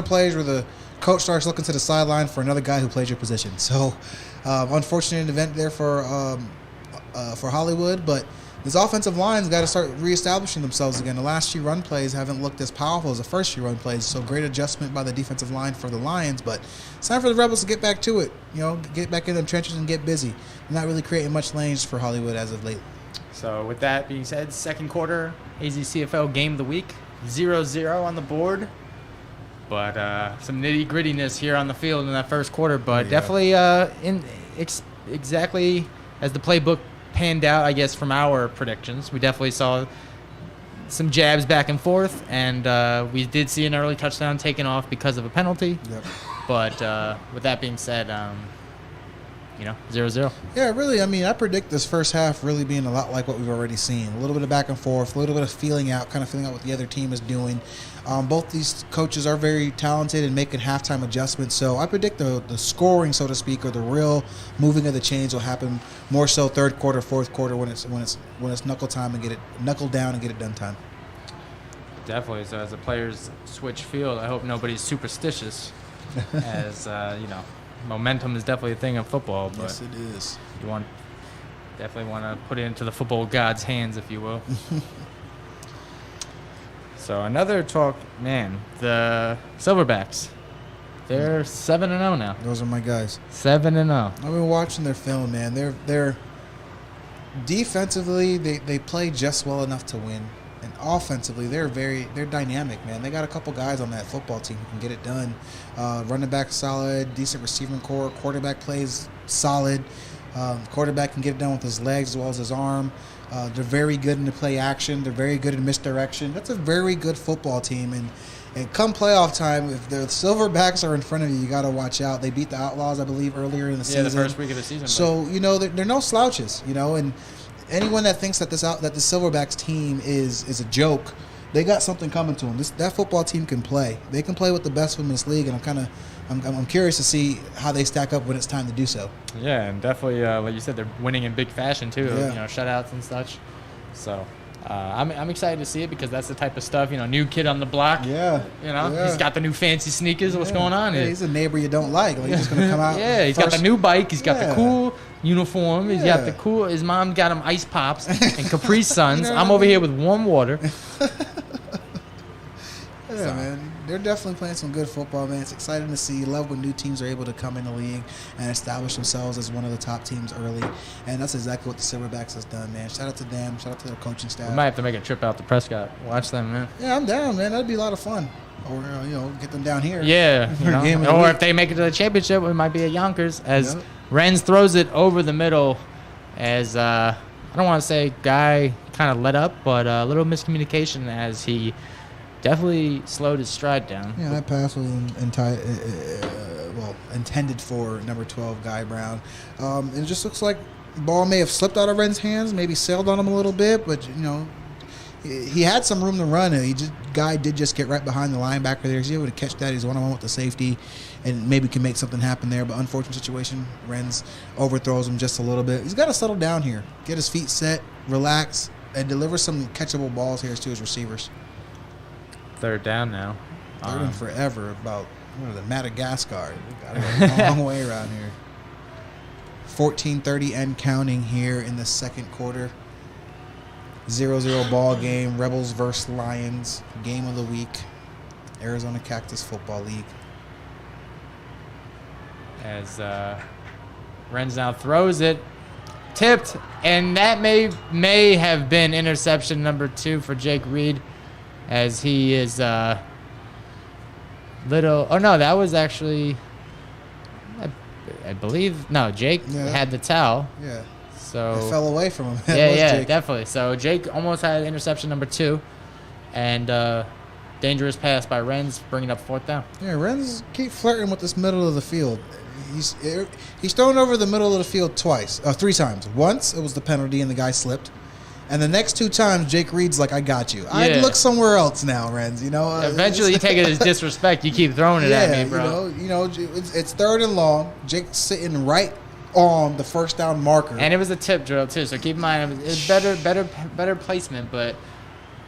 D: plays where the coach starts looking to the sideline for another guy who plays your position. So, unfortunate event there for Hollywood, but this offensive line's got to start reestablishing themselves again. The last few run plays haven't looked as powerful as the first few run plays, so great adjustment by the defensive line for the Lions, but it's time for the Rebels to get back to it, get back in them trenches and get busy. They're not really creating much lanes for Hollywood as of late.
C: So with that being said, second quarter, AzCFL game of the week, 0-0 on the board, but some nitty-grittiness here on the field in that first quarter, but definitely exactly as the playbook panned out, I guess, from our predictions. We definitely saw some jabs back and forth, and we did see an early touchdown taken off because of a penalty.
D: Yep.
C: But with that being said, 0-0.
D: Yeah, really. I mean, I predict this first half really being a lot like what we've already seen. A little bit of back and forth, a little bit of feeling out what the other team is doing. Both these coaches are very talented in making halftime adjustments. So I predict the scoring, so to speak, or the real moving of the chains will happen more so third quarter, fourth quarter when it's knuckle time and knuckle down and get it done time.
C: Definitely. So as the players switch field, I hope nobody's superstitious. As momentum is definitely a thing in football. But
D: yes, it is.
C: You definitely want to put it into the football god's hands, if you will. So another talk, man. The Silverbacks, they're 7-0 now.
D: Those are my guys.
C: 7-0.
D: I've been watching their film, man. They're defensively they play just well enough to win. And offensively, they're dynamic, man. They got a couple guys on that football team who can get it done. Running back solid, decent receiving core. Quarterback plays solid. Quarterback can get it done with his legs as well as his arm. They're very good in the play action. They're very good in misdirection. That's a very good football team. And come playoff time, if the Silverbacks are in front of you, you got to watch out. They beat the Outlaws, I believe, earlier in the season.
C: Yeah, the first week of the season.
D: So, they're no slouches, and anyone that thinks that the Silverbacks team is a joke, they got something coming to them. That football team can play. They can play with the best of them in this league, and I'm curious to see how they stack up when it's time to do so.
C: Yeah, and definitely, like you said, they're winning in big fashion too.
D: Yeah.
C: Shutouts and such. So I'm excited to see it because that's the type of stuff. New kid on the block.
D: Yeah.
C: He's got the new fancy sneakers. What's going on here?
D: He's a neighbor you don't like. He's just gonna come out.
C: Yeah, he's got the new bike. He's got the cool uniform. He's got the cool. His mom got him ice pops and Capri Suns. I'm over here with warm water.
D: Man, they're definitely playing some good football, man. It's exciting to see. Love when new teams are able to come in the league and establish themselves as one of the top teams early, and that's exactly what the Silverbacks has done, man. Shout out to them. Shout out to their coaching staff.
C: We might have to make a trip out to Prescott. Watch them, man.
D: Yeah, I'm down, man. That'd be a lot of fun. Or get them down here.
C: Yeah, or if they make it to the championship, it might be at Yonkers. As Renz throws it over the middle, as I don't want to say guy kind of let up, but a little miscommunication as he definitely slowed his stride down.
D: Yeah, that pass was intended for number 12, Guy Brown. It just looks like the ball may have slipped out of Ren's hands, maybe sailed on him a little bit, but, he had some room to run. Guy did just get right behind the linebacker there. He's able to catch that. He's one-on-one with the safety and maybe can make something happen there. But unfortunate situation, Renz overthrows him just a little bit. He's got to settle down here, get his feet set, relax, and deliver some catchable balls here to his receivers.
C: Third down now.
D: Third and forever about Madagascar. We got to go a long way around here. 14:30 and counting here in the second quarter. 0-0 ball game. Rebels versus Lions. Game of the week. Arizona Cactus Football League.
C: As Renz now throws it. Tipped. And that may have been interception number 2 for Jake Reed. As he is that was actually, I believe, no, Jake had the towel.
D: Yeah.
C: So
D: it fell away from him.
C: Yeah, definitely. So Jake almost had interception number 2, and dangerous pass by Renz, bringing up 4th down.
D: Yeah, Renz keep flirting with this middle of the field. He's thrown over the middle of the field 3 times. Once it was the penalty and the guy slipped. And the next 2 times, Jake Reed's like, I got you. I'd look somewhere else now, Renz.
C: Eventually, you take it as disrespect. You keep throwing it at me, bro.
D: It's 3rd and long. Jake's sitting right on the first down marker.
C: And it was a tip drill, too. So keep in mind, it's better placement. But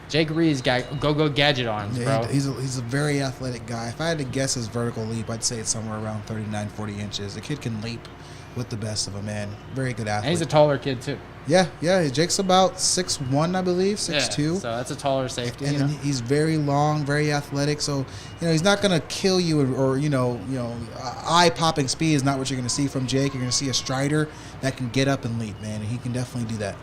C: Jake Reed's got go gadget arms, bro.
D: He's a very athletic guy. If I had to guess his vertical leap, I'd say it's somewhere around 39, 40 inches. The kid can leap with the best of them, man. Very good athlete.
C: And he's a taller kid, too.
D: Yeah. Jake's about 6'1", I believe, 6'2".
C: Yeah, so that's a taller safety.
D: And he's very long, very athletic. So, he's not going to kill you or eye-popping speed is not what you're going to see from Jake. You're going to see a strider that can get up and leap, man. And he can definitely do that.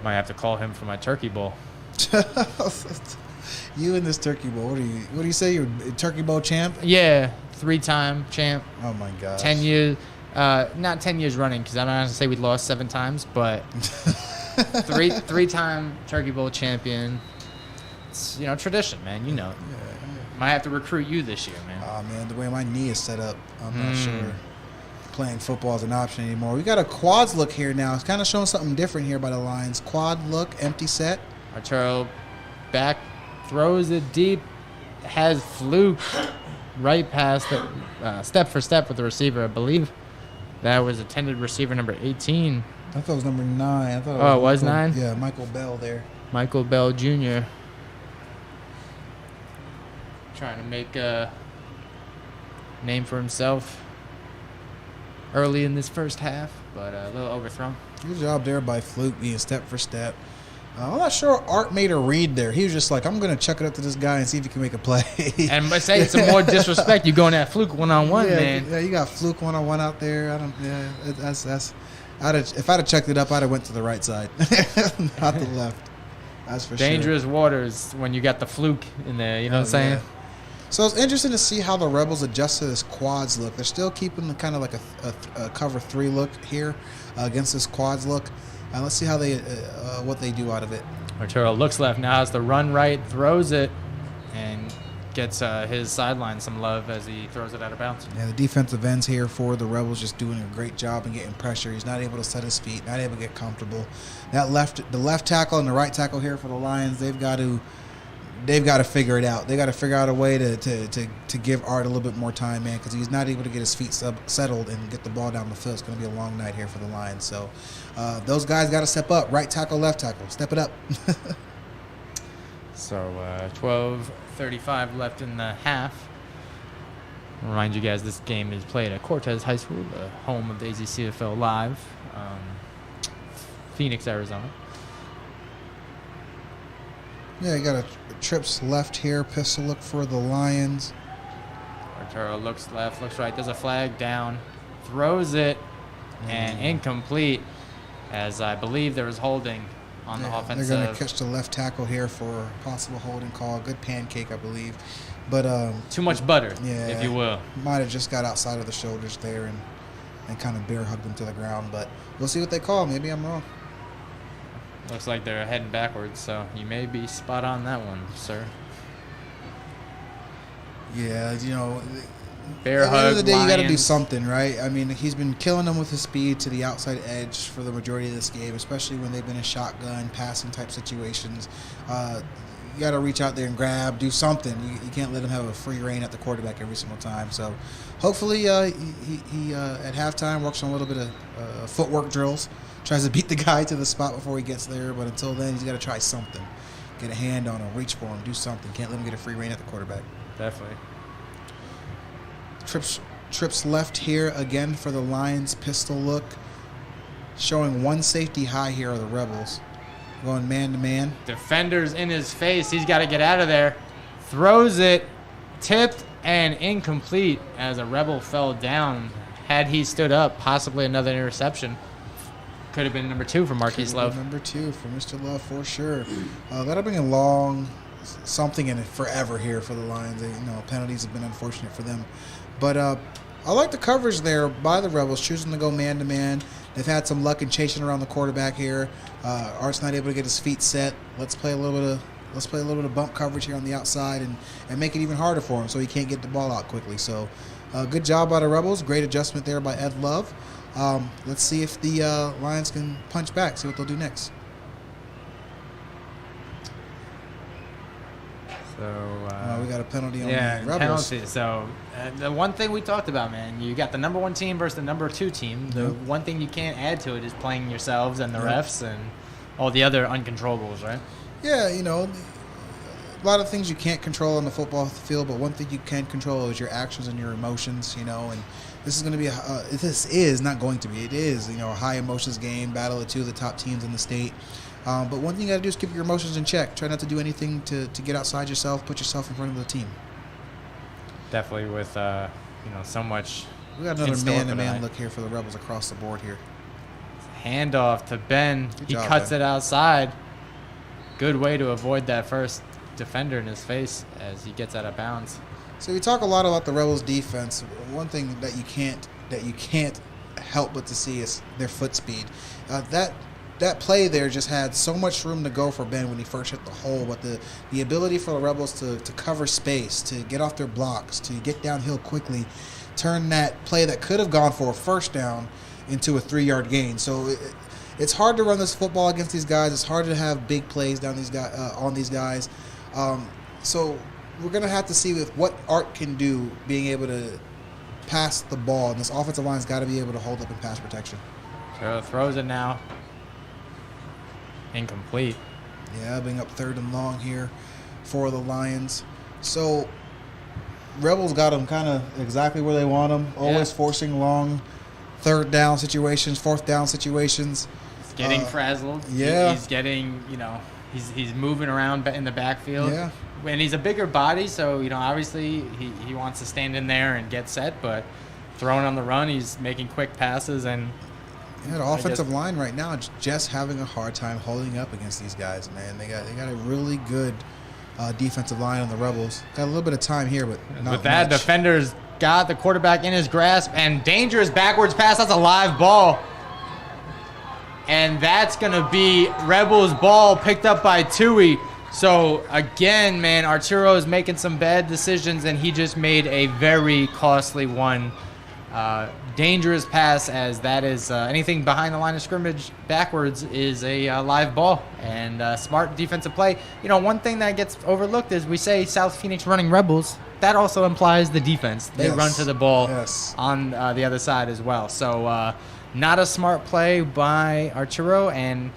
C: Might have to call him for my turkey bowl.
D: You and this turkey bowl. What do you say? You're a turkey bowl champ?
C: Yeah, 3-time champ.
D: Oh, my gosh.
C: 10 years. Not 10 years running, because I'm not going to say we lost 7 times, but three-time Turkey Bowl champion. It's, tradition, man. Yeah. Might have to recruit you this year, man.
D: Oh, man, the way my knee is set up, I'm not sure. playing football as an option anymore. We got a quads look here now. It's kind of showing something different here by the Lions. Quad look, empty set.
C: Arturo back, throws it deep, has Fluke right past it, step for step with the receiver. I believe that was intended receiver number 18.
D: I thought it was number 9. I thought
C: It was 9?
D: Yeah, Michael Bell there.
C: Michael Bell Jr. trying to make a name for himself early in this first half, but a little overthrown.
D: Good job there by Fluke being step for step. I'm not sure Art made a read there. He was just like, I'm going to chuck it up to this guy and see if he can make a play.
C: And by saying some more disrespect, you going at Fluke one-on-one, man.
D: Yeah, you got Fluke one-on-one out there. That's if I'd have checked it up, I'd have went to the right side, not the left. That's for
C: Dangerous waters when you got the Fluke in there, you know what I'm saying?
D: Yeah. So it's interesting to see how the Rebels adjust to this quads look. They're still keeping the kind of like a cover 3 look here against this quads look. And let's see how they what they do out of it.
C: Arturo looks left now, has the run right, throws it, and gets his sideline some love as he throws it out of bounds.
D: Yeah, the defensive ends here for the Rebels just doing a great job and getting pressure. He's not able to set his feet, not able to get comfortable. The left tackle and the right tackle here for the Lions, they've got to figure it out. They got to figure out a way to give Art a little bit more time, man, because he's not able to get his feet settled and get the ball down the field. It's going to be a long night here for the Lions. So those guys got to step up. Right tackle, left tackle, step it up.
C: So 12:35 left in the half. I'll remind you guys, this game is played at Cortez High School, the home of the AzCFL Live, Phoenix, Arizona.
D: Yeah, you got a trips left here. Pistol look for the Lions.
C: Arturo looks left, looks right. There's a flag down. Throws it, and incomplete, as I believe there was holding on the offensive.
D: They're going to catch the left tackle here for a possible holding call. Good pancake, I believe. But
C: too much butter,
D: yeah,
C: if you will.
D: Might have just got outside of the shoulders there and kind of bear hugged him to the ground. But we'll see what they call. Maybe I'm wrong.
C: Looks like they're heading backwards, so you may be spot on that one, sir.
D: Yeah,
C: bear hug,
D: at the end of the day,
C: Lions.
D: you got to do something, right? I mean, he's been killing them with his speed to the outside edge for the majority of this game, especially when they've been in shotgun, passing type situations. You got to reach out there and grab, do something. You can't let him have a free reign at the quarterback every single time. So hopefully he at halftime works on a little bit of footwork drills, tries to beat the guy to the spot before he gets there. But until then, he's got to try something. Get a hand on him, reach for him, do something. Can't let him get a free reign at the quarterback.
C: Definitely.
D: Trips left here again for the Lions. Pistol look. Showing one safety high here are the Rebels. Going man-to-man.
C: Defender's in his face. He's got to get out of there. Throws it. Tipped and incomplete as a Rebel fell down. Had he stood up, possibly another interception. Could have been number 2 for Marquise Love.
D: Number 2 for Mr. Love for sure. That'll bring a long something in it forever here for the Lions. Penalties have been unfortunate for them. But I like the coverage there by the Rebels, choosing to go man-to-man. They've had some luck in chasing around the quarterback here. Art's not able to get his feet set. Let's play a little bit of bump coverage here on the outside and make it even harder for him so he can't get the ball out quickly. So good job by the Rebels. Great adjustment there by Ed Love. Let's see if the Lions can punch back, see what they'll do next.
C: So
D: we got a penalty on the Rebels.
C: Penalty. So the one thing we talked about, man, you got the number 1 team versus the number 2 team. The one thing you can't add to it is playing yourselves and the refs and all the other uncontrollables, right?
D: Yeah, a lot of things you can't control on the football field, but one thing you can control is your actions and your emotions, and this is going to be this is not going to be. It is, a high emotions game, battle of 2 of the top teams in the state. But one thing you got to do is keep your emotions in check. Try not to do anything to get outside yourself, put yourself in front of the team.
C: Definitely with, so much.
D: We got another man-to-man look here for the Rebels across the board here.
C: Handoff to Ben.
D: Good
C: He
D: job,
C: cuts
D: Ben.
C: it outside. Good way to avoid that first defender in his face as he gets out of bounds.
D: So we talk a lot about the Rebels' defense. One thing that you can't help but to see is their foot speed. That play there just had so much room to go for Ben when he first hit the hole, but the ability for the Rebels to cover space, to get off their blocks, to get downhill quickly, turn that play that could have gone for a first down into a 3-yard gain. So it's hard to run this football against these guys. It's hard to have big plays down these guys on these guys. So we're gonna have to see with what Art can do, being able to pass the ball. And this offensive line's got to be able to hold up in pass protection.
C: So throws it now. Incomplete.
D: Yeah, being up 3rd and long here for the Lions. So Rebels got them kind of exactly where they want them. Always forcing long 3rd down situations, 4th down situations.
C: He's getting frazzled.
D: Yeah.
C: He's getting, he's moving around in the backfield.
D: Yeah.
C: And he's a bigger body, so, obviously he wants to stand in there and get set, but throwing on the run, he's making quick passes. And
D: the offensive line right now is just having a hard time holding up against these guys, man. They got a really good defensive line on the Rebels. Got a little bit of time here, but not
C: with that,
D: much.
C: defender's got the quarterback in his grasp, and dangerous backwards pass. That's a live ball. And that's going to be Rebels' ball picked up by Tui. So, again, man, Arturo is making some bad decisions, and he just made a very costly one. Dangerous pass, as that is anything behind the line of scrimmage backwards is a live ball. And smart defensive play. One thing that gets overlooked is we say South Phoenix running Rebels. That also implies the defense. They run to the ball on the other side as well. So, not a smart play by Arturo, and,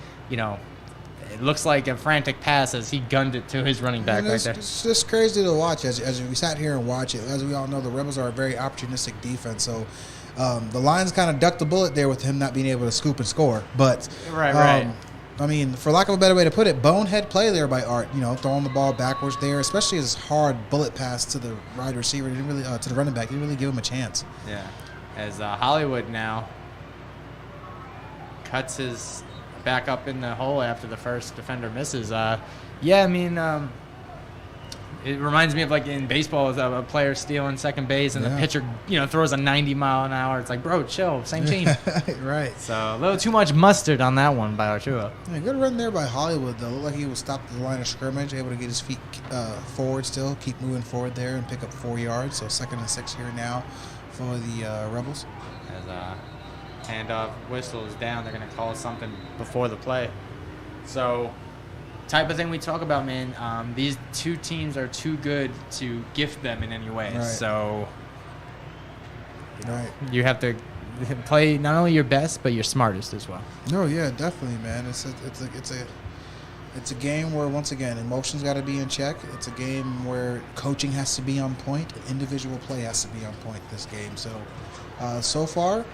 C: it looks like a frantic pass as he gunned it to his running back right there.
D: It's just crazy to watch as we sat here and watch it. As we all know, the Rebels are a very opportunistic defense. So the Lions kind of ducked the bullet there with him not being able to scoop and score. But
C: right.
D: I mean, for lack of a better way to put it, bonehead play there by Art. Throwing the ball backwards there, especially his hard bullet pass to the wide receiver. He didn't really to the running back. He didn't really give him a chance.
C: Yeah, as Hollywood now cuts his back up in the hole after the first defender misses. It reminds me of like in baseball, a player stealing second base and the pitcher, throws a 90 mile an hour. It's like, bro, chill, same team.
D: Right.
C: So a little too much mustard on that one by Arturo.
D: Yeah, good run there by Hollywood, though. Looked like he was stopped at the line of scrimmage, able to get his feet forward still, keep moving forward there and pick up 4 yards. So 2nd and 6 here now for the Rebels.
C: As handoff whistle is down, they're going to call something before the play. So type of thing we talk about, man. These two teams are too good to gift them in any way.
D: Right.
C: So you have to play not only your best but your smartest as well.
D: No, yeah, definitely, man. It's a game where, once again, emotions got to be in check. It's a game where coaching has to be on point, individual play has to be on point this game. So far,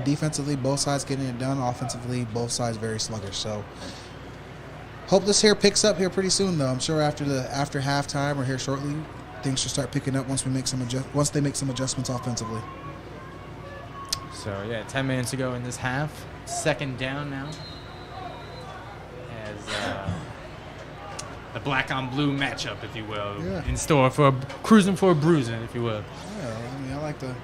D: defensively, both sides getting it done. Offensively, both sides very sluggish. So hope this here picks up here pretty soon, though. I'm sure after halftime or here shortly, things should start picking up once they make some adjustments offensively.
C: So 10 minutes ago in this half, 2nd down now. As the black on blue matchup, if you will, in store for cruising for a bruising, if you will.
D: Yeah, I mean, I like the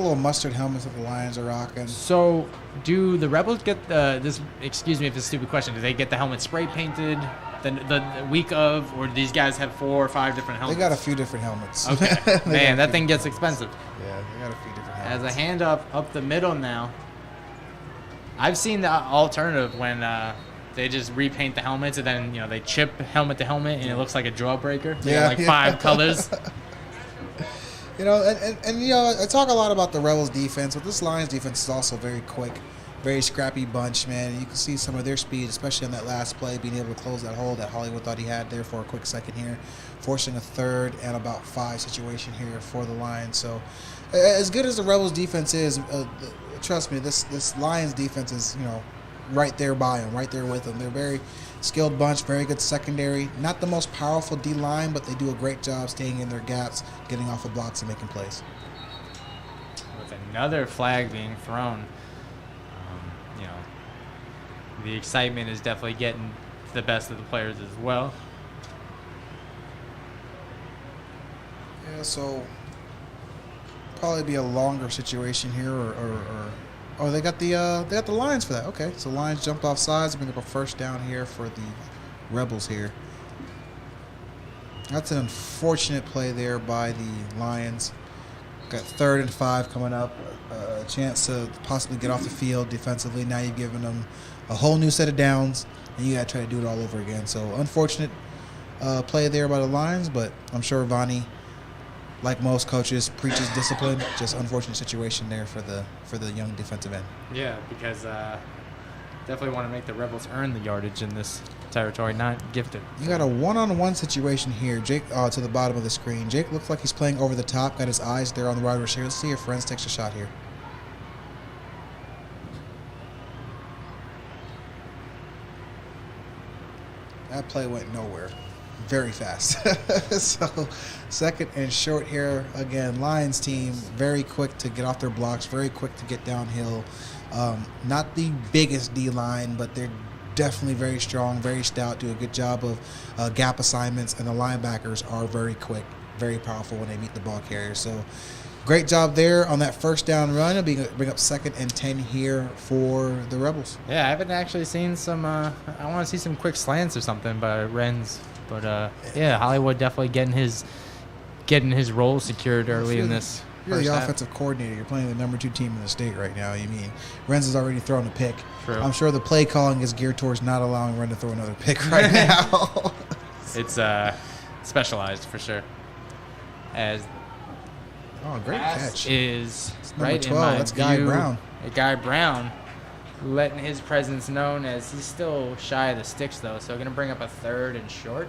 D: little mustard helmets that the Lions are rocking.
C: So, do the Rebels get this? Excuse me if it's a stupid question. Do they get the helmet spray painted the week of, or do these guys have 4 or 5 different helmets?
D: They got a few different helmets.
C: Okay, man, that thing gets expensive.
D: Yeah, they got a few different helmets.
C: As a hand up the middle now. I've seen the alternative when they just repaint the helmets and then they chip helmet to helmet and it looks like a jawbreaker. They got 5 colors.
D: And I talk a lot about the Rebels defense, but this Lions defense is also very quick, very scrappy bunch, man. You can see some of their speed, especially on that last play, being able to close that hole that Hollywood thought he had there for a quick second here, forcing a 3rd and about 5 situation here for the Lions. So as good as the Rebels defense is, trust me, this Lions defense is, right there by them, right there with them. They're a very skilled bunch, very good secondary. Not the most powerful D-line, but they do a great job staying in their gaps, getting off of blocks and making plays.
C: With another flag being thrown, the excitement is definitely getting the best of the players as well.
D: Yeah, so probably be a longer situation here, or they got the Lions for that. Okay, so Lions jumped off sides, bring up a 1st down here for the Rebels here. That's an unfortunate play there by the Lions. Got 3rd and 5 coming up. A chance to possibly get off the field defensively. Now you've given them a whole new set of downs, and you got to try to do it all over again. So unfortunate play there by the Lions, but I'm sure Vonnie, like most coaches, preaches discipline. Just unfortunate situation there for the young defensive end.
C: Yeah, because definitely want to make the Rebels earn the yardage in this territory, not gift it.
D: You got a one-on-one situation here. Jake to the bottom of the screen. Jake looks like he's playing over the top. Got his eyes there on the wide receiver. Let's see if Friends takes a shot here. That play went nowhere. Very fast. So 2nd and short here. Again, Lions team very quick to get off their blocks, very quick to get downhill. Not the biggest D-line, but they're definitely very strong, very stout, do a good job of gap assignments, and the linebackers are very quick, very powerful when they meet the ball carrier. So great job there on that first down run. It'll bring up 2nd and 10 here for the Rebels.
C: Yeah, I haven't actually seen some I want to see some quick slants or something by Renz. But yeah, Hollywood definitely getting his role secured early in this.
D: You're the offensive coordinator. You're playing the number 2 team in the state right now. You mean Renz has already thrown a pick.
C: True.
D: I'm sure the play calling is geared towards not allowing Ren to throw another pick right now.
C: It's specialized for sure. As
D: great catch.
C: Is
D: number
C: right
D: 12.
C: in my
D: That's
C: view,
D: Guy Brown.
C: Guy Brown letting his presence known, as he's still shy of the sticks though. So going to bring up a 3rd and short.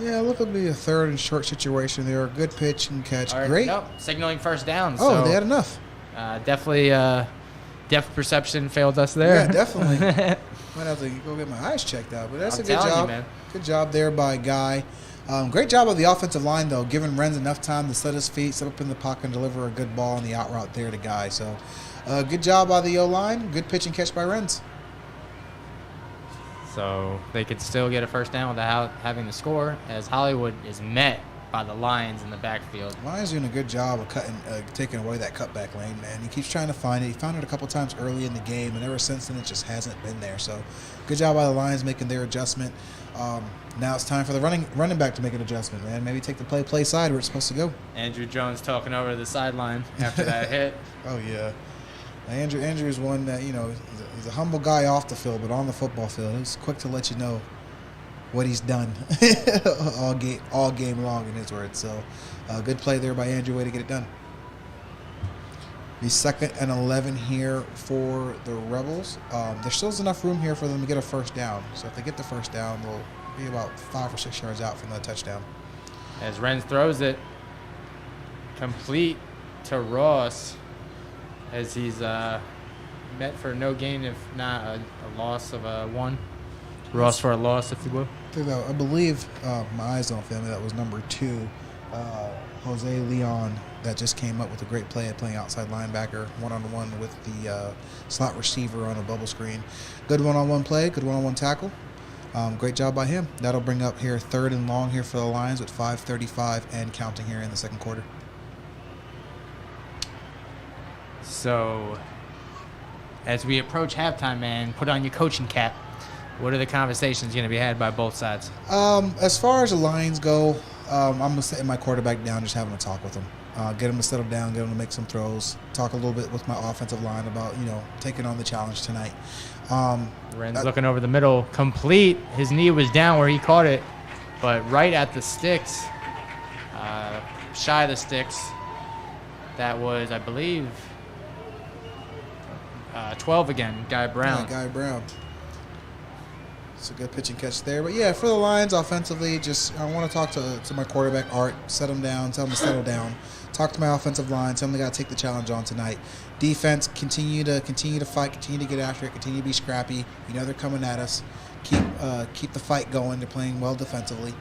D: Yeah, look, it'll be a 3rd and short situation there. A good pitch and catch.
C: Right,
D: Great.
C: Nope, signaling first down.
D: Oh,
C: so,
D: they had enough.
C: Definitely depth perception failed us there.
D: Yeah, definitely. Might have to go get my eyes checked out, but that's
C: I'm
D: a good job.
C: you, man.
D: Good job there by Guy. Great job of the offensive line, though, giving Renz enough time to set his feet, set up in the pocket, and deliver a good ball on the out route there to Guy. So good job by the O-line. Good pitch and catch by Renz.
C: So they could still get a first down without having to score, as Hollywood is met by the Lions in the backfield.
D: Lions doing a good job of taking away that cutback lane, man. He keeps trying to find it. He found it a couple times early in the game, and ever since then it just hasn't been there. So good job by the Lions making their adjustment. Now it's time for the running back to make an adjustment, man. Maybe take the play side where it's supposed to go.
C: Andrew Jones talking over the sideline after that hit.
D: Oh, yeah. Andrew is one that, he's a humble guy off the field, but on the football field, he's quick to let you know what he's done all game long, in his words. So good play there by Andrew, way to get it done. The 2nd and 11 here for the Rebels. There still is enough room here for them to get a first down. So if they get the first down, they'll be about 5 or 6 yards out from the touchdown.
C: As Renz throws it complete to Ross, as he's met for no gain, if not a loss of a 1. Ross for a loss, if you will.
D: I believe, my eyes don't fail me, that was number 2, Jose Leon, that just came up with a great play at playing outside linebacker, one-on-one with the slot receiver on a bubble screen. Good one-on-one play, good one-on-one tackle. Great job by him. That'll bring up here 3rd and long here for the Lions with 5:35 and counting here in the second quarter.
C: So, as we approach halftime, man, put on your coaching cap. What are the conversations going to be had by both sides?
D: As far as the Lions go, I'm going to sit my quarterback down, just having a talk with him. Get him to settle down, get him to make some throws, talk a little bit with my offensive line about, taking on the challenge tonight.
C: Ren's looking over the middle, complete. His knee was down where he caught it, but right at the sticks, shy of the sticks. That was, I believe, 12 again, Guy Brown.
D: Yeah, Guy Brown. It's a good pitch and catch there. But, yeah, for the Lions offensively, I want to talk to my quarterback, Art, set him down, tell him to settle down. Talk to my offensive line, tell them they got to take the challenge on tonight. Defense, continue to fight, continue to get after it, continue to be scrappy. They're coming at us. Keep the fight going. They're playing well defensively.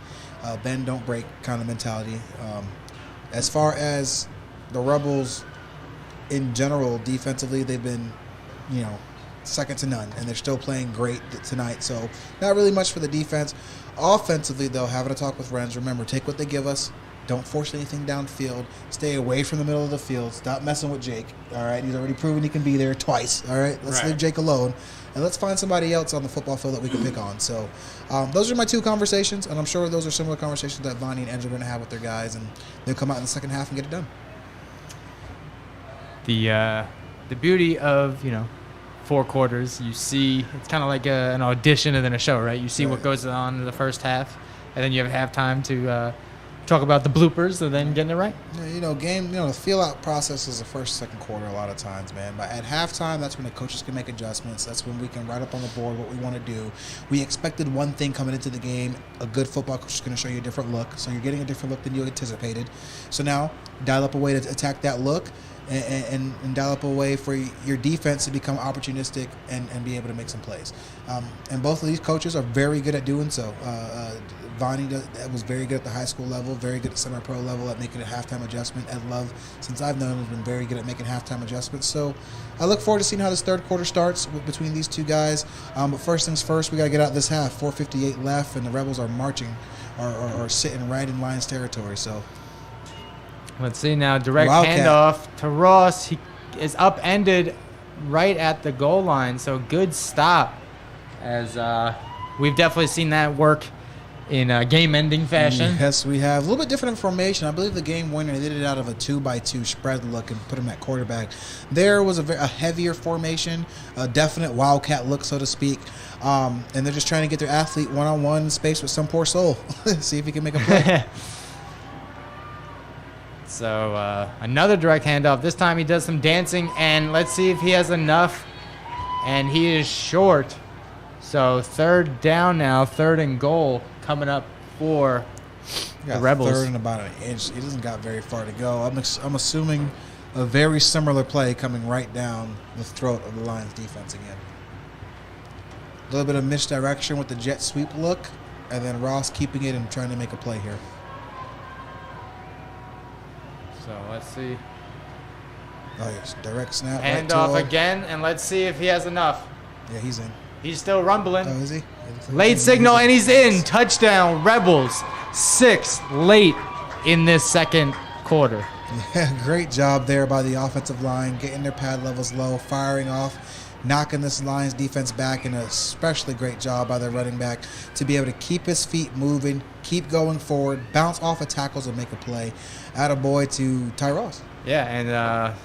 D: Bend, don't break kind of mentality. As far as the Rebels in general, defensively, they've been, second to none, and they're still playing great tonight. So not really much for the defense. Offensively, though, having a talk with Renz. Remember, take what they give us. Don't force anything downfield. Stay away from the middle of the field. Stop messing with Jake. All right, he's already proven he can be there twice. All right, let's leave Jake alone, and let's find somebody else on the football field that we can pick on. So, those are my two conversations, and I'm sure those are similar conversations that Vonnie and Edge are going to have with their guys, and they'll come out in the second half and get it done.
C: The beauty of 4 quarters, you see, it's kind of like an audition and then a show, right? You see what goes on in the first half, and then you have halftime to talk about the bloopers and then getting it right.
D: Yeah, the feel-out process is the first, second quarter a lot of times, man. But at halftime, that's when the coaches can make adjustments. That's when we can write up on the board what we want to do. We expected one thing coming into the game. A good football coach is going to show you a different look. So you're getting a different look than you anticipated. So now, dial up a way to attack that look and dial up a way for your defense to become opportunistic and be able to make some plays. And both of these coaches are very good at doing so. Vonnie was very good at the high school level, very good at semi-pro level at making a halftime adjustment. Ed Love, since I've known him, has been very good at making halftime adjustments. So I look forward to seeing how this third quarter starts between these two guys. But first things first, we got to get out this half. 4:58 left, and the Rebels are marching or sitting right in Lions territory. So
C: let's see now. Direct handoff to Ross. He is upended right at the goal line. So good stop, as we've definitely seen that work in game-ending fashion.
D: Yes, we have. A little bit different information. I believe the game winner, they did it out of a 2-by-2 spread look and put him at quarterback. There was a heavier formation, a definite wildcat look, so to speak. And they're just trying to get their athlete one-on-one space with some poor soul. See if he can make a play.
C: So another direct handoff. This time he does some dancing, and let's see if he has enough. And he is short. So third down now, 3rd and goal coming up for the Rebels.
D: 3rd and about an inch. He doesn't got very far to go. I'm assuming a very similar play coming right down the throat of the Lions defense again. A little bit of misdirection with the jet sweep look, and then Ross keeping it and trying to make a play here.
C: So let's see.
D: Oh, yes, direct snap.
C: Handoff again, and let's see if he has enough.
D: Yeah, he's in.
C: He's still rumbling.
D: Oh, is he?
C: Late signal, and he's in. Touchdown, Rebels. 6th late in this second quarter.
D: Yeah, great job there by the offensive line, getting their pad levels low, firing off, knocking this Lions defense back, and an especially great job by their running back to be able to keep his feet moving, keep going forward, bounce off of tackles and make a play. Attaboy to Ty Ross.
C: Yeah, and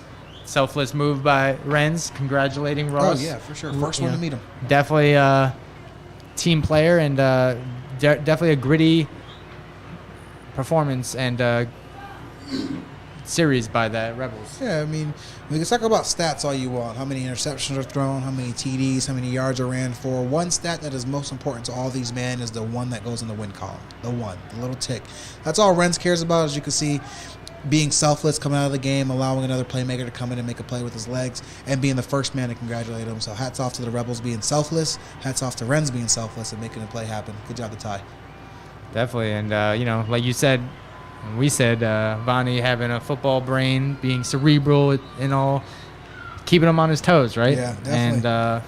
C: selfless move by Renz, congratulating Ross.
D: Oh, yeah, for sure. First one to meet him.
C: Definitely a team player and definitely a gritty performance and series by the Rebels.
D: Yeah, I mean, we can talk about stats all you want. How many interceptions are thrown, how many TDs, how many yards are ran for. One stat that is most important to all these men is the one that goes in the win column. The one, the little tick. That's all Renz cares about, as you can see. Being selfless, coming out of the game, allowing another playmaker to come in and make a play with his legs, and being the first man to congratulate him. So hats off to the Rebels being selfless. Hats off to Renz being selfless and making a play happen. Good job to Ty.
C: Definitely. And, like you said, we said, Vonnie having a football brain, being cerebral and all, keeping him on his toes, right?
D: Yeah, definitely.
C: And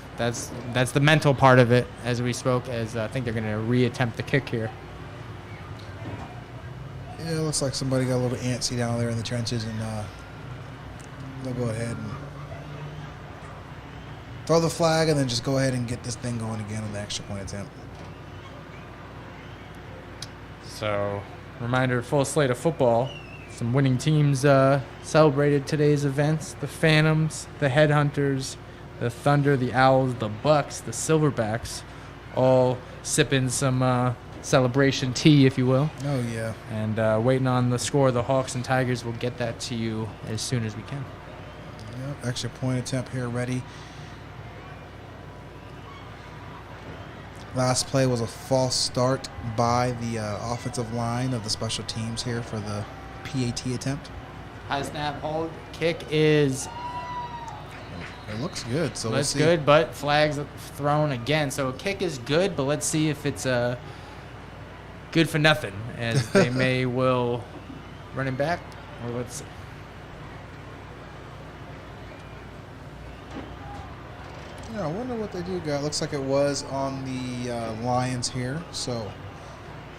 C: that's the mental part of it, as we spoke, as I think they're going to reattempt the kick here.
D: Yeah, it looks like somebody got a little antsy down there in the trenches, and they'll go ahead and throw the flag and then just go ahead and get this thing going again on the extra point attempt.
C: So, reminder, full slate of football. Some winning teams celebrated today's events. The Phantoms, the Headhunters, the Thunder, the Owls, the Bucks, the Silverbacks, all sipping some celebration tea, if you will.
D: Oh, yeah.
C: And waiting on the score of the Hawks and Tigers. We'll get that to you as soon as we can.
D: Yep, extra point attempt here ready. Last play was a false start by the offensive line of the special teams here for the PAT attempt.
C: High snap, hold, kick is...
D: It looks good. So
C: looks good, but flags thrown again. So a kick is good, but let's see if it's good for nothing, as they may will run it back. Or let's see.
D: Yeah, I wonder what they do got. Looks like it was on the Lions here. So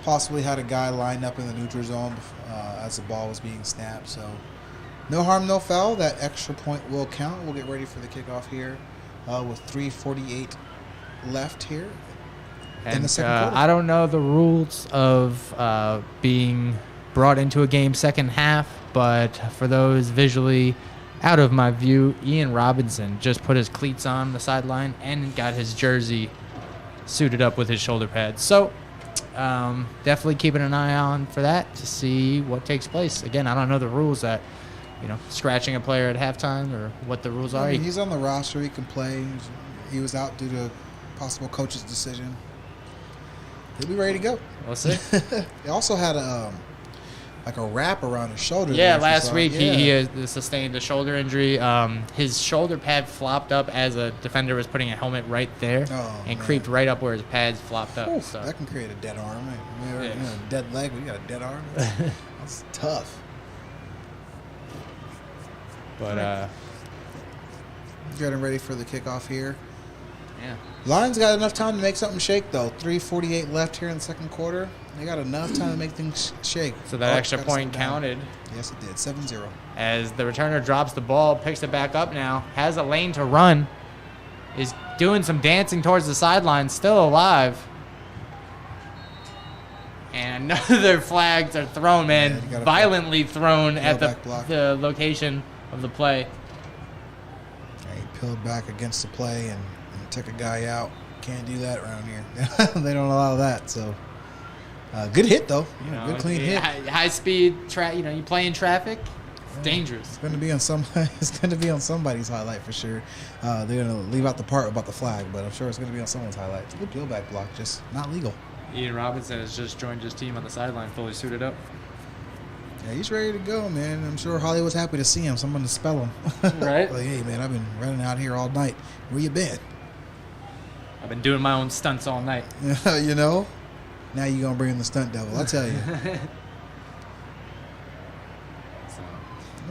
D: possibly had a guy lined up in the neutral zone as the ball was being snapped. So no harm, no foul. That extra point will count. We'll get ready for the kickoff here with 3:48 left here in the second quarter.
C: I don't know the rules of being brought into a game second half, but for those visually out of my view, Ian Robinson just put his cleats on the sideline and got his jersey suited up with his shoulder pads. So definitely keeping an eye on for that to see what takes place. Again, I don't know the rules that, scratching a player at halftime or what the rules are.
D: He's on the roster. He can play. He was out due to possible coach's decision. He'll be ready to go.
C: We'll see.
D: He also had a wrap around his shoulder.
C: Yeah, last week he sustained a shoulder injury. His shoulder pad flopped up as a defender was putting a helmet right there and creeped right up where his pads flopped up.
D: Oof, so that can create a dead arm. A dead leg, but you got a dead arm. That's tough.
C: But
D: getting ready for the kickoff here.
C: Yeah.
D: Lions got enough time to make something shake, though. 3:48 left here in the second quarter. They got enough time to make things shake.
C: So that extra point counted.
D: Yes, it did. 7-0.
C: As the returner drops the ball, picks it back up now, has a lane to run, is doing some dancing towards the sideline, still alive. And another flags are thrown, man, violently thrown at the location of the play.
D: Yeah, he peeled back against the play and took a guy out. Can't do that around here. They don't allow that, so... good hit, though. Good, clean hit.
C: High speed, you play in traffic. It's dangerous. It's
D: going to be on It's going to be on somebody's highlight for sure. They're going to leave out the part about the flag, but I'm sure it's going to be on someone's highlight. It's a good peel back block, just not legal.
C: Ian Robinson has just joined his team on the sideline, fully suited up.
D: Yeah, he's ready to go, man. I'm sure Hollywood's happy to see him. Someone to spell him.
C: Right.
D: Like, hey, man, I've been running out here all night. Where you been?
C: I've been doing my own stunts all night.
D: Now you're going to bring in the stunt devil, I tell you.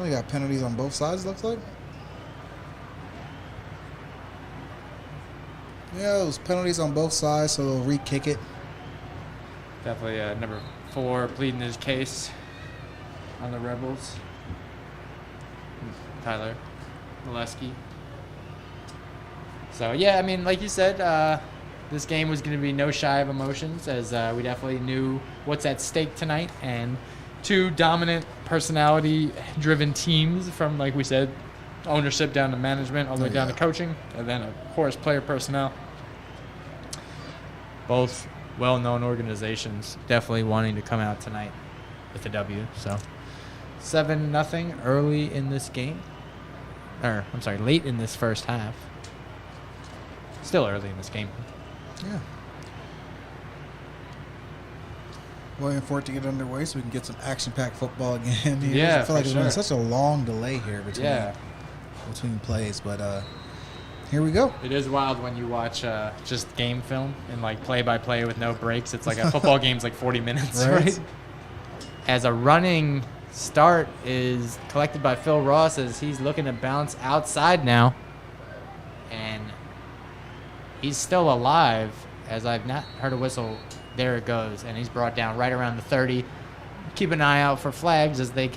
D: We got penalties on both sides, looks like. Yeah, those penalties on both sides, so they'll re-kick it.
C: Definitely number 4 pleading his case on the Rebels. Tyler Molesky. So, yeah, I mean, like you said, this game was going to be no shy of emotions, as we definitely knew what's at stake tonight. And 2 dominant, personality-driven teams from, like we said, ownership down to management, all the way down to coaching, and then, of course, player personnel. Both well-known organizations definitely wanting to come out tonight with a W. So 7-0 early in this game. Or, I'm sorry, late in this first half. Still early in this game.
D: Yeah. Waiting for it to get underway so we can get some action-packed football again.
C: Yeah,
D: I feel like it's been such a long delay here between plays, but here we go.
C: It is wild when you watch just game film and like play-by-play with no breaks. It's like a football game's like 40 minutes, right? As a running start is collected by Phil Ross as he's looking to bounce outside now. And he's still alive, as I've not heard a whistle. There it goes, and he's brought down right around the 30. Keep an eye out for flags, as they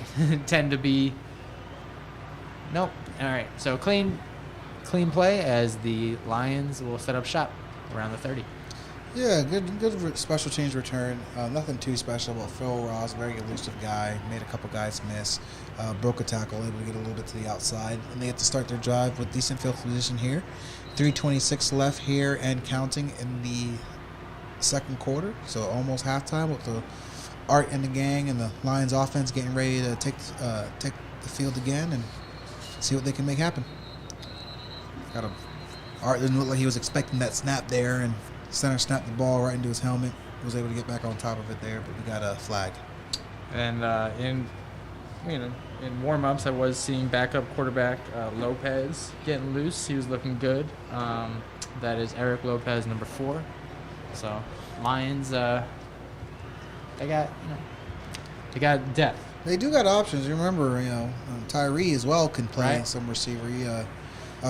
C: tend to be. Nope. All right, so clean play as the Lions will set up shop around the 30.
D: Yeah, good special change return. Nothing too special, but Phil Ross, very elusive guy, made a couple guys miss, broke a tackle, able to get a little bit to the outside, and they get to start their drive with decent field position here. 3:26 left here and counting in the second quarter, so almost halftime with the Art and the gang and the Lions offense getting ready to take the field again and see what they can make happen. Art didn't look like he was expecting that snap there, and center snapped the ball right into his helmet. Was able to get back on top of it there, but we got a flag.
C: And in warm-ups, I was seeing backup quarterback Lopez getting loose. He was looking good. That is Eric Lopez, number 4. So Lions, they got depth.
D: They do got options. You remember, Tyree as well can play some receiver.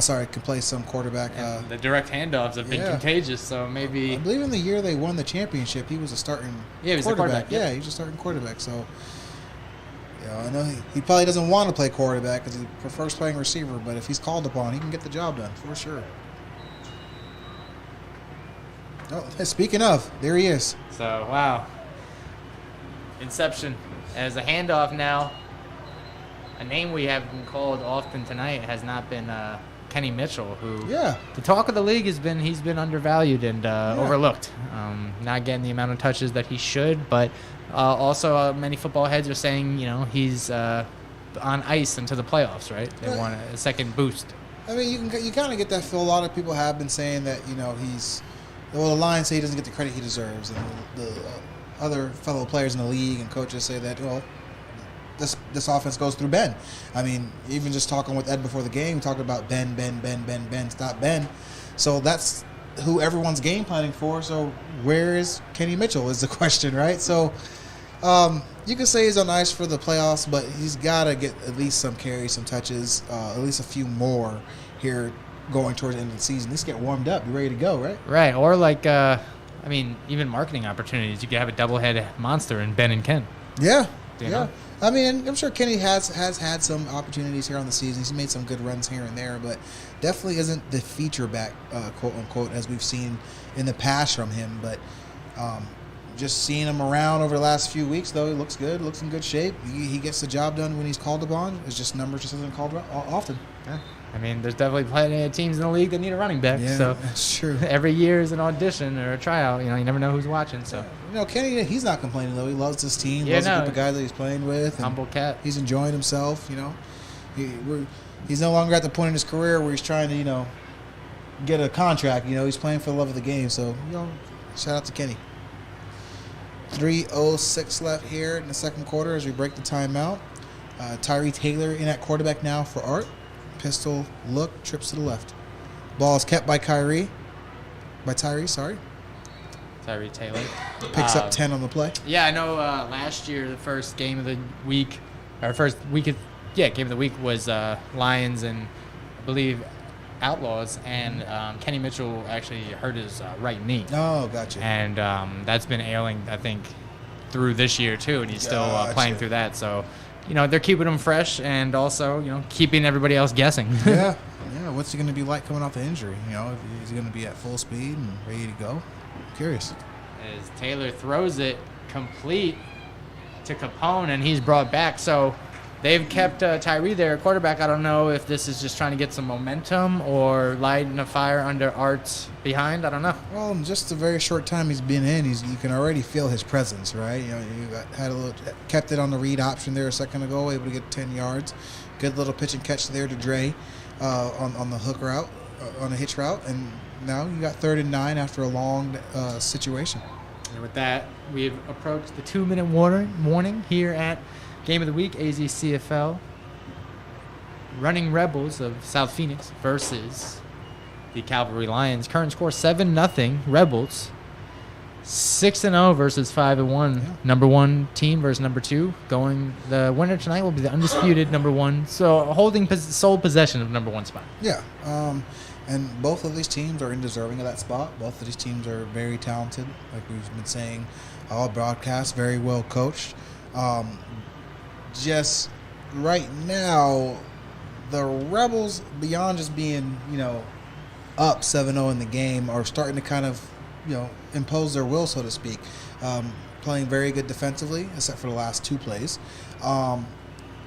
D: Can play some quarterback.
C: And the direct handoffs have been contagious, so maybe...
D: I believe in the year they won the championship, he was a starting
C: he was a quarterback.
D: Yeah, he was a starting quarterback. So, I know he probably doesn't want to play quarterback because he prefers playing receiver, but if he's called upon, he can get the job done, for sure. Oh, speaking of, there he is.
C: So, wow. Inception. As a handoff now, a name we have been called often tonight has not been Kenny Mitchell, who the talk of the league he's been undervalued and overlooked. Not getting the amount of touches that he should, but also many football heads are saying, he's on ice into the playoffs, right? They want a second boost.
D: I mean, you kind of get that feel. A lot of people have been saying that, he's... Well, the Lions say he doesn't get the credit he deserves, and the other fellow players in the league and coaches say that, this offense goes through Ben. I mean, even just talking with Ed before the game, talking about Ben, stop Ben. So that's who everyone's game planning for. So where is Kenny Mitchell is the question, right? So you can say he's on ice for the playoffs, but he's got to get at least some carries, some touches, at least a few more here going towards the end of the season. Let's get warmed up. Be ready to go, right?
C: Right. Or even marketing opportunities. You could have a doublehead monster in Ben and Ken.
D: Yeah.
C: You know?
D: I mean, I'm sure Kenny has had some opportunities here on the season. He's made some good runs here and there, but definitely isn't the feature back, quote unquote, as we've seen in the past from him. But just seeing him around over the last few weeks, though, he looks good, looks in good shape. He gets the job done when he's called upon. It's just numbers just isn't called often.
C: Yeah. I mean, there's definitely plenty of teams in the league that need a running back.
D: Yeah,
C: so
D: that's true.
C: Every year is an audition or a tryout. You never know who's watching. So
D: Kenny, he's not complaining though. He loves his team. Loves the group of guys that he's playing with.
C: Humble cat.
D: He's enjoying himself. He's no longer at the point in his career where he's trying to get a contract. He's playing for the love of the game. So shout out to Kenny. 3:06 left here in the second quarter as we break the timeout. Tyree Taylor in at quarterback now for Art. Pistol look, trips to the left. Ball is kept by Tyree, sorry.
C: Tyree Taylor.
D: Picks up 10 on the play.
C: Yeah, I know last year the first game of the week, game of the week was Lions and I believe Outlaws, and Kenny Mitchell actually hurt his right knee.
D: Oh, gotcha.
C: And that's been ailing, I think, through this year too, and he's still playing through that, so... they're keeping him fresh and also, keeping everybody else guessing.
D: Yeah. What's he going to be like coming off the injury? Is he going to be at full speed and ready to go? I'm curious.
C: As Taylor throws it complete to Capone, and he's brought back. So they've kept Tyree there at quarterback. I don't know if this is just trying to get some momentum or lighting a fire under Art's behind. I don't know.
D: Well, in just a very short time he's been in, you can already feel his presence, right? Kept it on the read option there a second ago, able to get 10 yards. Good little pitch and catch there to Dre on the hook route, on a hitch route, and now you got 3rd and 9 after a long situation.
C: And with that, we've approached the 2-minute warning here at Game of the Week, AzCFL. Running Rebels of South Phoenix versus the Cavalry Lions. Current score 7-0 Rebels. 6-0 versus 5-1.
D: Yeah.
C: Number 1 team versus number 2. The winner tonight will be the undisputed number 1. So holding sole possession of number 1 spot.
D: Yeah. And both of these teams are deserving of that spot. Both of these teams are very talented, like we've been saying all broadcast, very well coached. Just right now, the Rebels, beyond just being, up 7-0 in the game, are starting to kind of, impose their will, so to speak. Playing very good defensively, except for the last 2 plays.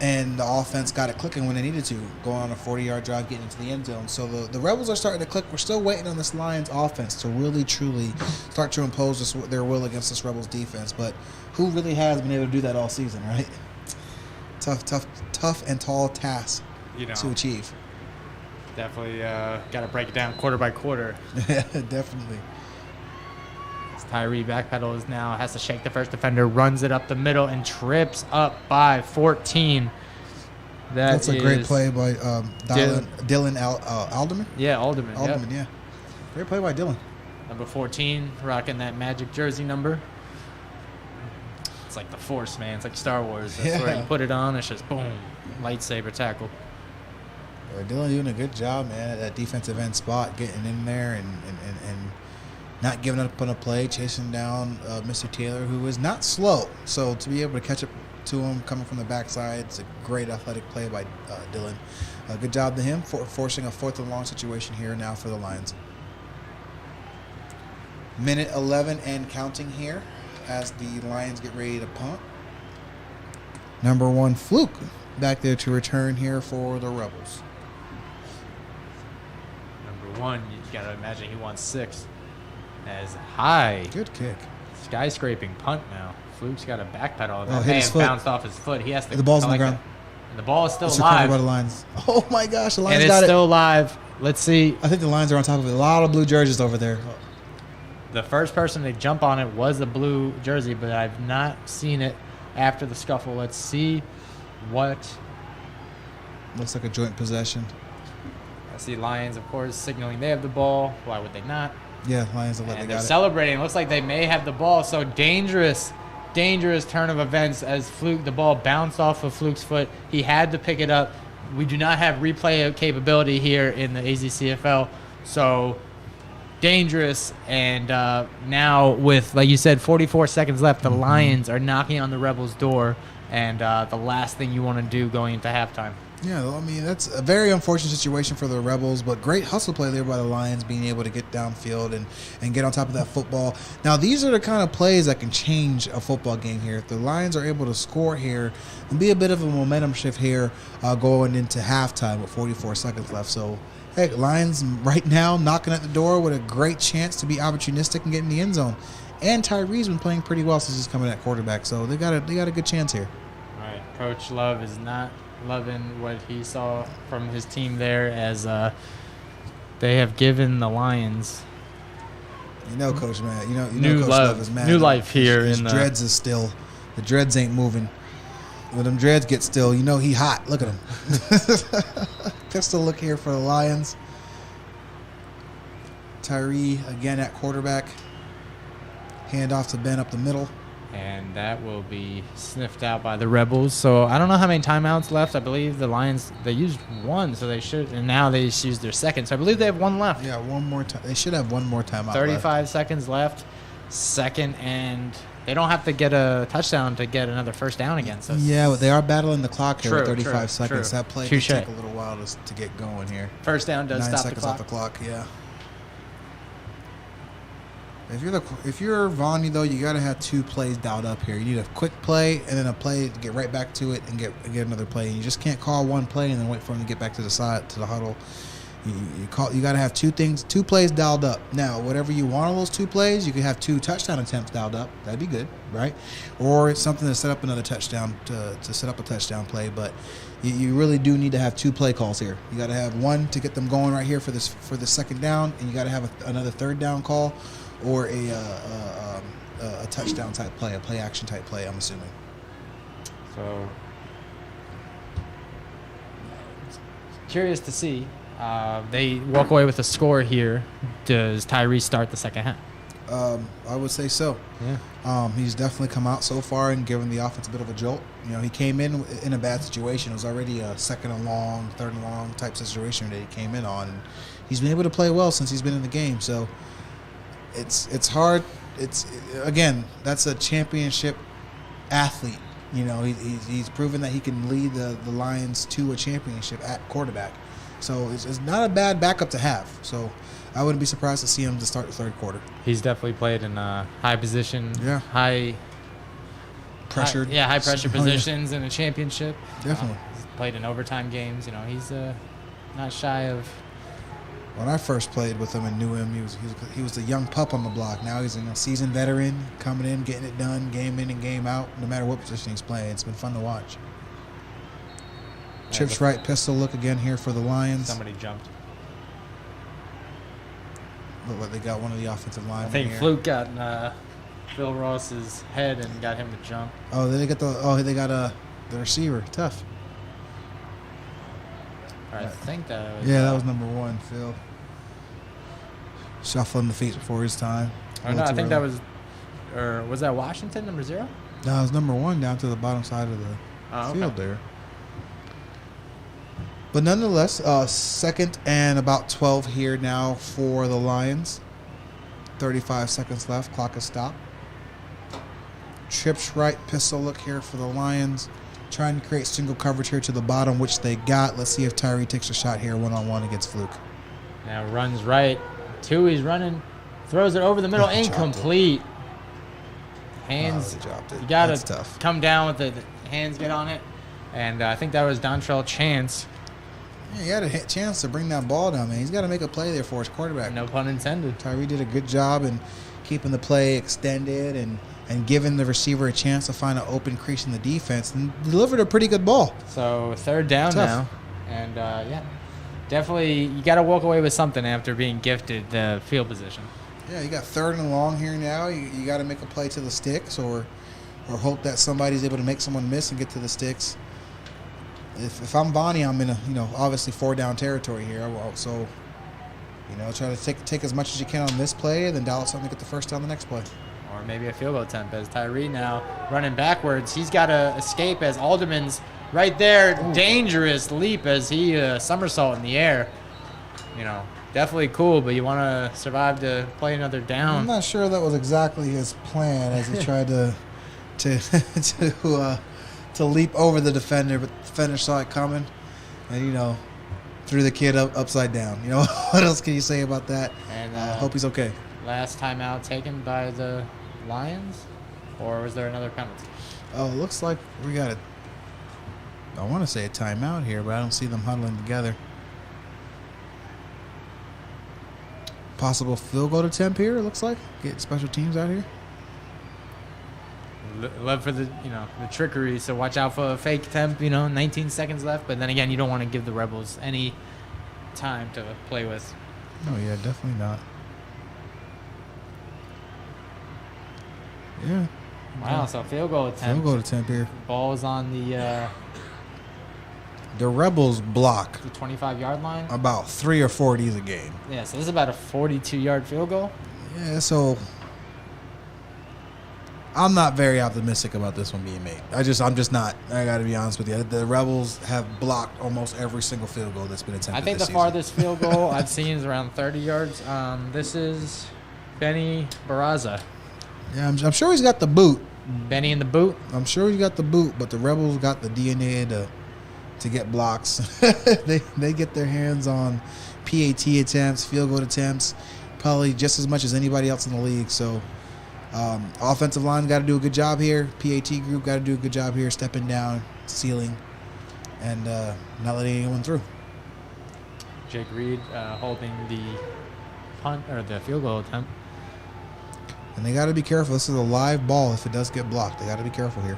D: And the offense got it clicking when they needed to, going on a 40-yard drive, getting into the end zone. So the Rebels are starting to click. We're still waiting on this Lions offense to really, truly start to impose their will against this Rebels defense. But who really has been able to do that all season, right? Tough and tall task to achieve.
C: Definitely got to break it down quarter by quarter.
D: Yeah, definitely.
C: Tyree backpedals now, has to shake the first defender, runs it up the middle, and trips up by 14.
D: That's a great play by Dylan Alderman.
C: Yeah, Alderman,
D: yeah. Great play by Dylan.
C: Number 14, rocking that magic jersey number. It's like the Force, man. It's like Star Wars. That's where you put it on. It's just boom, lightsaber tackle.
D: Dylan doing a good job, man, at that defensive end spot, getting in there and not giving up on a play, chasing down Mr. Taylor, who is not slow. So to be able to catch up to him coming from the backside, it's a great athletic play by Dylan. Good job to him for forcing a 4th and long situation here now for the Lions. Minute 11 and counting here as the Lions get ready to punt. Number 1, Fluke, back there to return here for the Rebels.
C: Number 1, you got to imagine he wants 6. As high.
D: Good kick.
C: Skyscraping punt now. Fluke's got a backpedal. That
D: hit
C: may
D: his
C: have
D: foot.
C: bounced off his foot. He has to.
D: The ball's on the ground.
C: And the ball is still
D: It's recovered
C: alive.
D: by the Lions. Oh my gosh, the Lions
C: And
D: got
C: it's
D: it.
C: still alive. Let's see.
D: I think the Lions are on top of it. A lot of blue jerseys over there.
C: The first person to jump on it was the blue jersey, but I've not seen it after the scuffle. Let's see what.
D: Looks like a joint possession.
C: I see Lions, of course, signaling they have the ball. Why would they not?
D: Yeah, Lions look like they
C: And they're
D: got it.
C: celebrating. It looks like they may have the ball. So dangerous turn of events as the ball bounced off of Fluke's foot. He had to pick it up. We do not have replay capability here in the AzCFL. So dangerous. And now with, like you said, 44 seconds left, the Lions are knocking on the Rebels' door. And the last thing you want to do going into halftime.
D: Yeah, I mean, that's a very unfortunate situation for the Rebels, but great hustle play there by the Lions, being able to get downfield and get on top of that football. Now, these are the kind of plays that can change a football game here. If the Lions are able to score here and be a bit of a momentum shift here going into halftime with 44 seconds left. So, hey, Lions right now knocking at the door with a great chance to be opportunistic and get in the end zone. And Tyree's been playing pretty well since he's coming at quarterback, so they got a good chance here.
C: All right, Coach Love is not loving what he saw from his team there as they have given the Lions
D: You know, Coach, man. You know,
C: new
D: Coach
C: love,
D: is mad.
C: new life here
D: His
C: in the
D: dreads is still. The dreads ain't moving. When them dreads get still, you know he hot. Look at him. Pistol look here for the Lions. Tyree again at quarterback. Hand off to Ben up the middle.
C: and that will be sniffed out by the Rebels. So I don't know how many timeouts left. I believe the Lions, they used one, so they should, and now they just used their second. So I believe they have one left.
D: Yeah, one more time. They should have one more timeout
C: 35 seconds left. Second, and they don't have to get a touchdown to get another first down again. So
D: yeah, but they are battling the clock here
C: True,
D: with 35
C: true,
D: seconds.
C: true.
D: That play
C: Touche.
D: can take a little while to get going here.
C: first down does
D: 9
C: stop
D: seconds
C: the clock.
D: off the clock, yeah. If you're Vonnie though, you gotta have two plays dialed up here. You need a quick play and then a play to get right back to it and get another play. And you just can't call one play and then wait for him to get back to the side to the huddle. You gotta have two plays dialed up. Now, whatever you want on those two plays, you could have 2 touchdown attempts dialed up. That'd be good, right? Or it's something to set up another touchdown to set up a touchdown play. But you really do need to have 2 play calls here. You got to have one to get them going right here for the second down, and you got to have another third down call, or a touchdown type play, a play action type play. I'm assuming.
C: So curious to see. They walk away with a score here. Does Tyree start the second half?
D: I would say so.
C: Yeah.
D: He's definitely come out so far and given the offense a bit of a jolt. You know, he came in a bad situation. It was already a second and long, third and long type situation that he came in on, and he's been able to play well since he's been in the game. So it's hard. Again, that's a championship athlete. You know, he's proven that he can lead the Lions to a championship at quarterback. So it's not a bad backup to have. So I wouldn't be surprised to see him to start the third quarter.
C: He's definitely played in a high position, high
D: pressure
C: positions in a championship.
D: Definitely.
C: He's played in overtime games. You know, he's not shy of.
D: When I first played with him and knew him, he was the young pup on the block. Now he's a seasoned veteran, coming in, getting it done, game in and game out, no matter what position he's playing. It's been fun to watch. Trips right, pistol look again here for the Lions.
C: Somebody jumped.
D: Look like they got one of the offensive linemen
C: I think
D: here.
C: Fluke got Phil Ross's head and got him to jump.
D: Oh, they got the receiver. Tough.
C: I think that was.
D: Yeah, that was number 1, Phil. Shuffling the feet before his time.
C: Oh, no, I think that was. Or was that Washington, number 0?
D: No, it was number 1 down to the bottom side of the field there. But nonetheless, second and about 12 here now for the Lions. 35 seconds left. Clock is stopped. Trips right, pistol look here for the Lions. Trying to create single coverage here to the bottom, which they got. Let's see if Tyree takes a shot here one-on-one against Fluke.
B: Now runs right. Two, he's running. Throws it over the middle. Incomplete. Hands. You got to come down with the hands, get on it. And I think that was Dontrell Chance.
D: Yeah, he had a chance to bring that ball down, man. He's got to make a play there for his quarterback.
B: No pun intended.
D: Tyree did a good job in keeping the play extended and giving the receiver a chance to find an open crease in the defense and delivered a pretty good ball.
B: So third down now. And, definitely you got to walk away with something after being gifted the field position. Yeah,
D: you got third and long here now. You got to make a play to the sticks or hope that somebody's able to make someone miss and get to the sticks. If I'm Bonnie, I'm in obviously 4-down territory here. So, try to take as much as you can on this play and then dial it something to get the first down the next play.
B: Or maybe a field goal attempt as Tyree now running backwards. He's got to escape as Alderman's right there. Ooh. Dangerous leap as he somersault in the air. Definitely cool, but you want to survive to play another down.
D: I'm not sure that was exactly his plan as he tried to leap over the defender, but the defender saw it coming and, threw the kid upside down. What else can you say about that? And hope he's okay.
B: Last timeout taken by the Lions, or was there another penalty?
D: Oh, it looks like we got I want to say a timeout here, but I don't see them huddling together. Possible field goal attempt here, it looks like. Get special teams out here.
B: Love for the trickery, so watch out for a fake attempt, 19 seconds left, but then again, you don't want to give the Rebels any time to play with.
D: Oh, yeah, definitely not. Yeah.
B: Wow, so field goal attempt.
D: Field goal attempt here.
B: Ball is on
D: the Rebels block.
B: The 25-yard line?
D: About 3 or 4 of these a game.
B: Yeah, so this is about a 42-yard field goal?
D: Yeah, so I'm not very optimistic about this one being made. I'm just not. I got to be honest with you. The Rebels have blocked almost every single field goal that's been attempted.
B: I think the farthest field goal I've seen is around 30 yards. This is Benny Barraza.
D: Yeah, I'm sure he's got the boot.
B: Benny in the boot?
D: I'm sure he's got the boot, but the Rebels got the DNA to get blocks. They get their hands on PAT attempts, field goal attempts, probably just as much as anybody else in the league. So offensive line got to do a good job here. PAT group got to do a good job here, stepping down, sealing, and not letting anyone through.
B: Jake Reed holding the punt or the field goal attempt.
D: And they got to be careful. This is a live ball. If it does get blocked, they got to be careful here.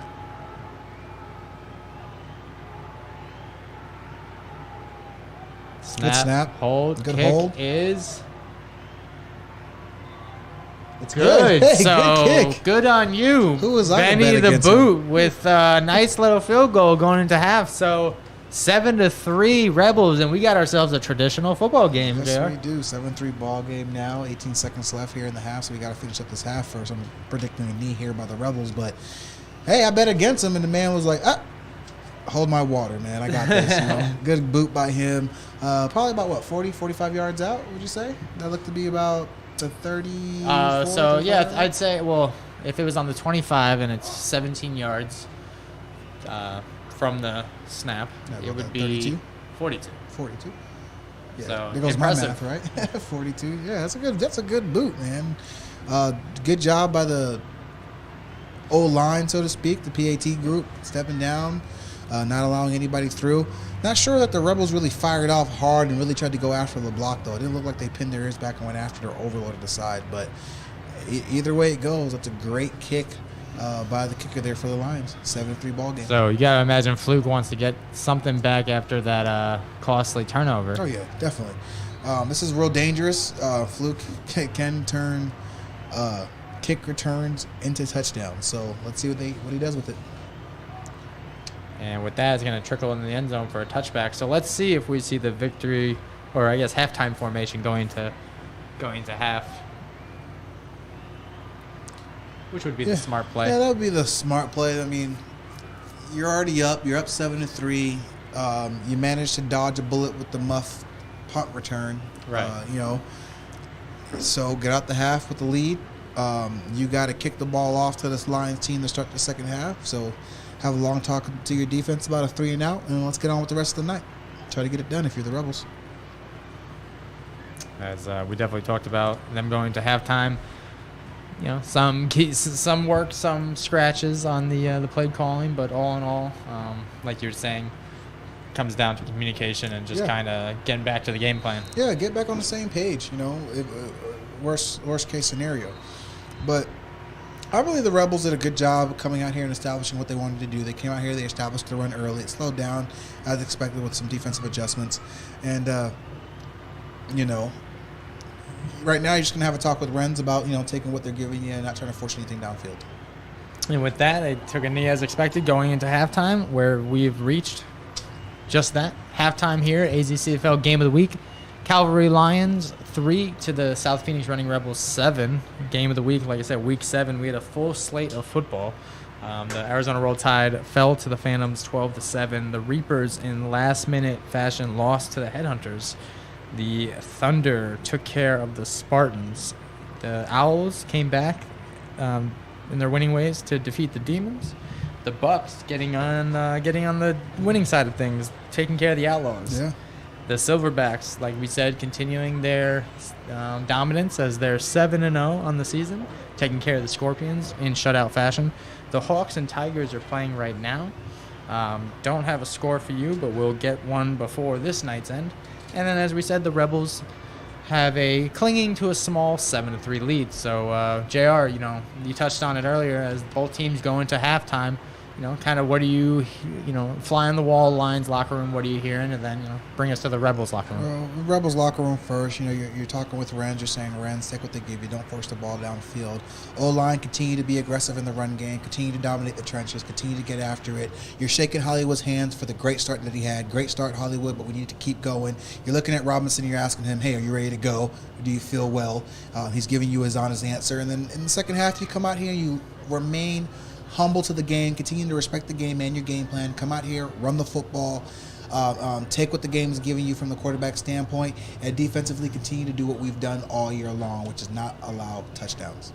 B: Snap,
D: good snap.
B: Hold.
D: Good
B: kick
D: hold.
B: Is
D: it's
B: good.
D: Hey,
B: so
D: good kick.
B: Good on you.
D: Who was
B: Benny the boot with a nice little field goal going into half. So 7-3 Rebels, and we got ourselves a traditional football game.
D: Yes,
B: JR.
D: we do. 7-3 ball game now. 18 seconds left here in the half, so we got to finish up this half first. I'm predicting a knee here by the Rebels, but hey, I bet against him, and the man was like, hold my water, man. I got this. Good boot by him. Probably about, 40, 45 yards out, would you say? That looked to be about the 30.
B: So, yeah, I'd say, well, if it was on the 25 and it's 17 yards from the snap, it would be
D: 32?
B: 42.
D: 42. Yeah,
B: so
D: there goes
B: impressive.
D: my math, right? 42. Yeah, that's a good boot, man. Good job by the O-line, so to speak, the PAT group, stepping down, not allowing anybody through. Not sure that the Rebels really fired off hard and really tried to go after the block, though. It didn't look like they pinned their ears back and went after it or overloaded the side. But either way it goes, that's a great kick by the kicker there for the Lions. 7-3 ball game.
B: So you got to imagine Fluke wants to get something back after that costly turnover.
D: Oh, yeah, definitely. This is real dangerous. Fluke can turn kick returns into touchdowns. So let's see what he does with it.
B: And with that, it's going to trickle into the end zone for a touchback. So let's see if we see the victory, or I guess halftime formation going to half, which would be the smart play.
D: Yeah, that would be the smart play. I mean, you're already up. You're up 7-3. You managed to dodge a bullet with the muff punt return.
B: Right.
D: So get out the half with the lead. You got to kick the ball off to this Lions team to start the second half. So have a long talk to your defense about a 3 and out, and let's get on with the rest of the night. Try to get it done if you're the Rebels.
B: As we definitely talked about them going to halftime. Some work, some scratches on the play calling, but all in all, like you were saying, comes down to communication and just kind of getting back to the game plan.
D: Yeah, get back on the same page. Worst case scenario, but I believe the Rebels did a good job coming out here and establishing what they wanted to do. They came out here, they established the run early. It slowed down as expected with some defensive adjustments, and right now you're just gonna have a talk with Renz about taking what they're giving you and not trying to force anything downfield.
B: And with that, they took a knee as expected going into halftime, where we've reached just that halftime here. AzCFL Game of the Week. Cavalry Lions 3 to the South Phoenix Running Rebels 7. Game of the week, like I said, week 7. We had a full slate of football. The Arizona Roll Tide fell to the Phantoms 12-7. The Reapers, in last-minute fashion, lost to the Headhunters. The Thunder took care of the Spartans. The Owls came back in their winning ways to defeat the Demons. The Bucks getting on the winning side of things, taking care of the Outlaws.
D: Yeah.
B: The Silverbacks, like we said, continuing their dominance as they're 7-0 on the season, taking care of the Scorpions in shutout fashion. The Hawks and Tigers are playing right now. Don't have a score for you, but we'll get one before this night's end. And then, as we said, the Rebels have clinging to a small 7-3 lead. So, JR, you touched on it earlier as both teams go into halftime. Kind of what do you, fly on the wall lines, locker room, what are you hearing? And then, bring us to the Rebels locker room.
D: Well, the Rebels locker room first. You're talking with Renz. You're saying, Renz, take what they give you. Don't force the ball downfield. O-line, continue to be aggressive in the run game. Continue to dominate the trenches. Continue to get after it. You're shaking Hollywood's hands for the great start that he had. Great start, Hollywood, but we need to keep going. You're looking at Robinson. You're asking him, hey, are you ready to go? Do you feel well? He's giving you his honest answer. And then in the second half, you come out here and you remain humble to the game, continue to respect the game and your game plan. Come out here, run the football, take what the game is giving you from the quarterback standpoint, and defensively continue to do what we've done all year long, which is not allow touchdowns.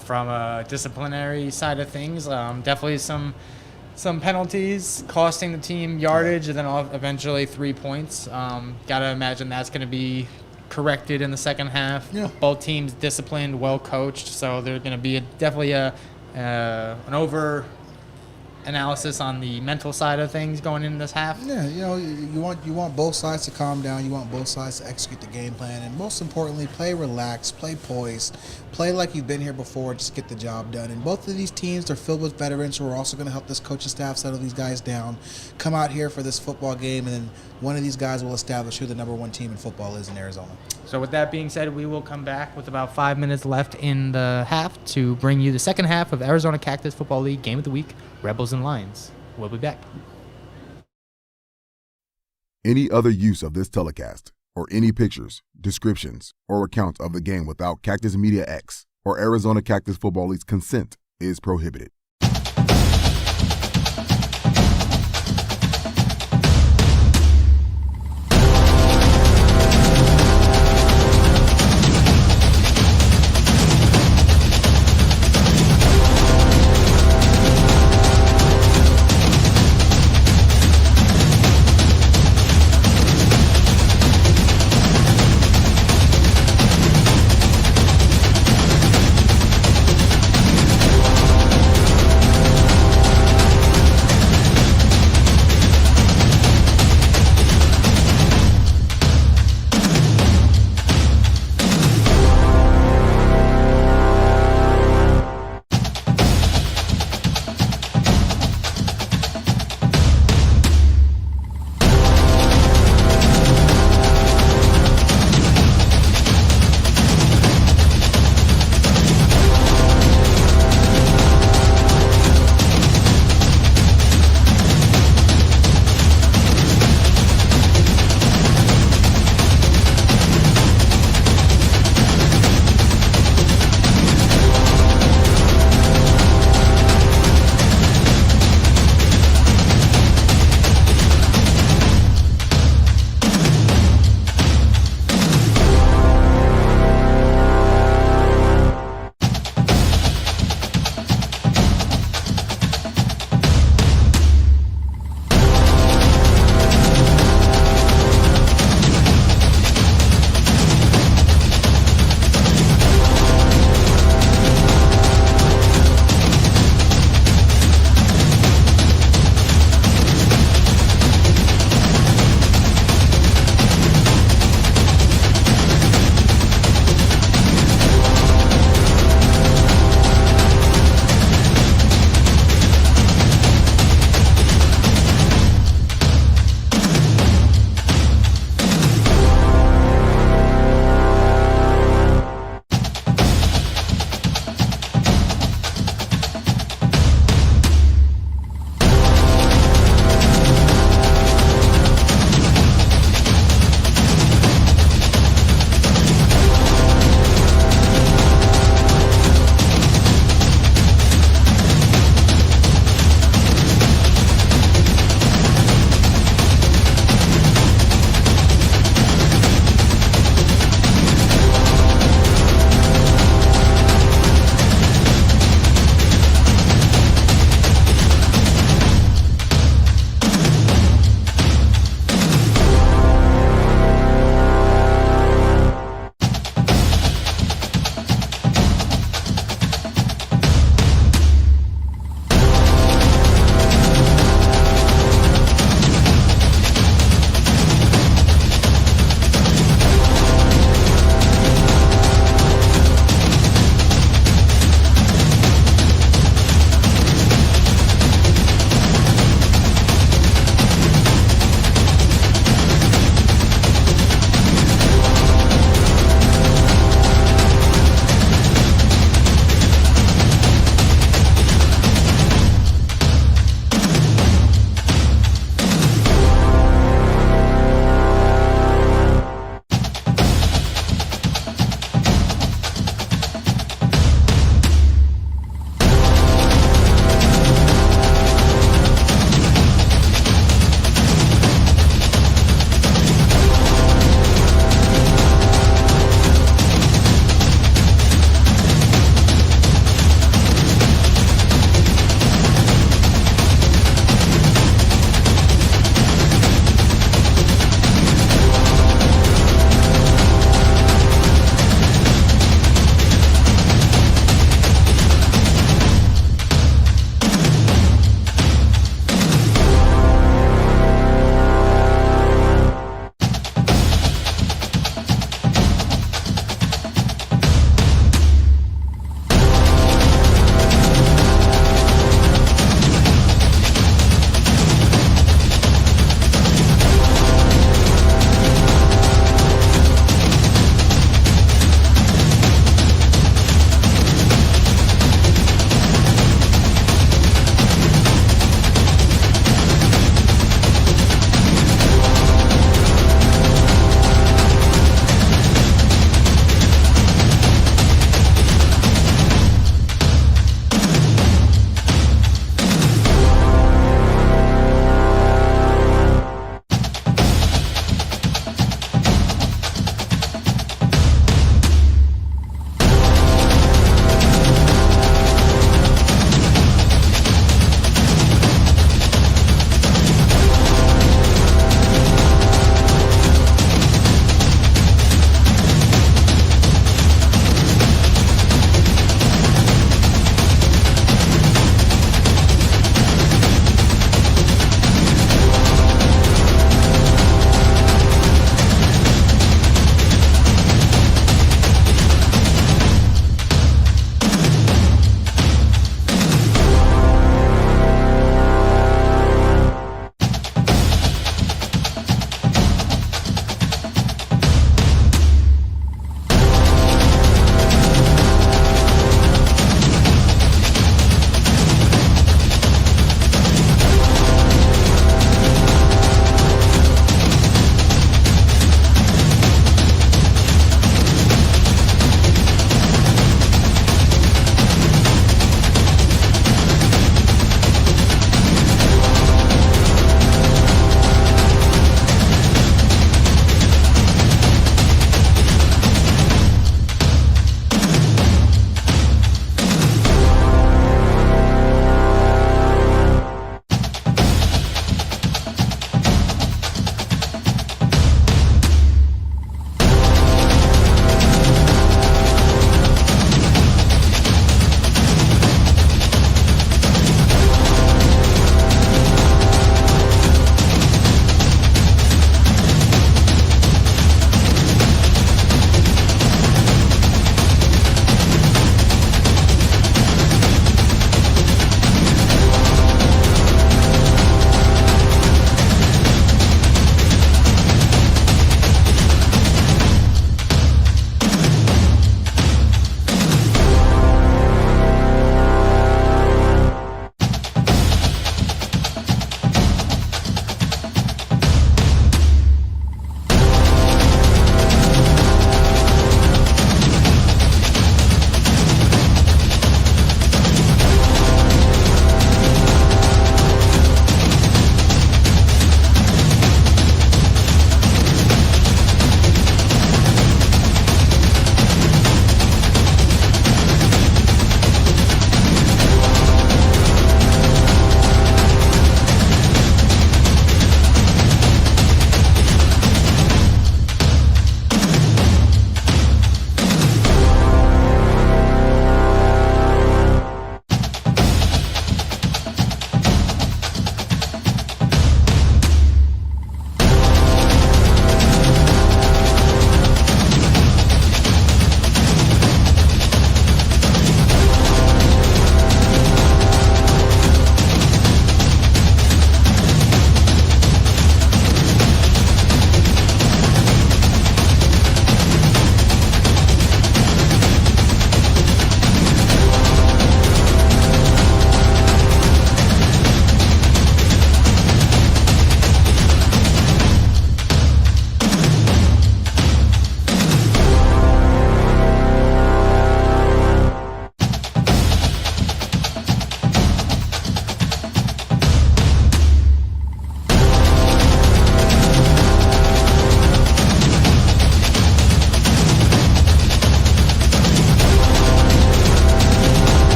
B: From a disciplinary side of things, definitely some penalties costing the team yardage, and then eventually 3 points. Got to imagine that's going to be corrected in the second half.
D: Yeah.
B: Both teams disciplined, well coached, so there's going to be definitely an over analysis on the mental side of things going into this half.
D: Yeah, you want both sides to calm down. You want both sides to execute the game plan, and most importantly, play relaxed, play poised, play like you've been here before. Just get the job done. And both of these teams are filled with veterans who are also going to help this coaching staff settle these guys down. Come out here for this football game, and then one of these guys will establish who the number one team in football is in Arizona.
B: So with that being said, we will come back with about 5 minutes left in the half to bring you the second half of Arizona Cactus Football League Game of the Week, Rebels and Lions. We'll be back.
A: Any other use of this telecast, or any pictures, descriptions, or accounts of the game without Cactus Media X or Arizona Cactus Football League's consent is prohibited.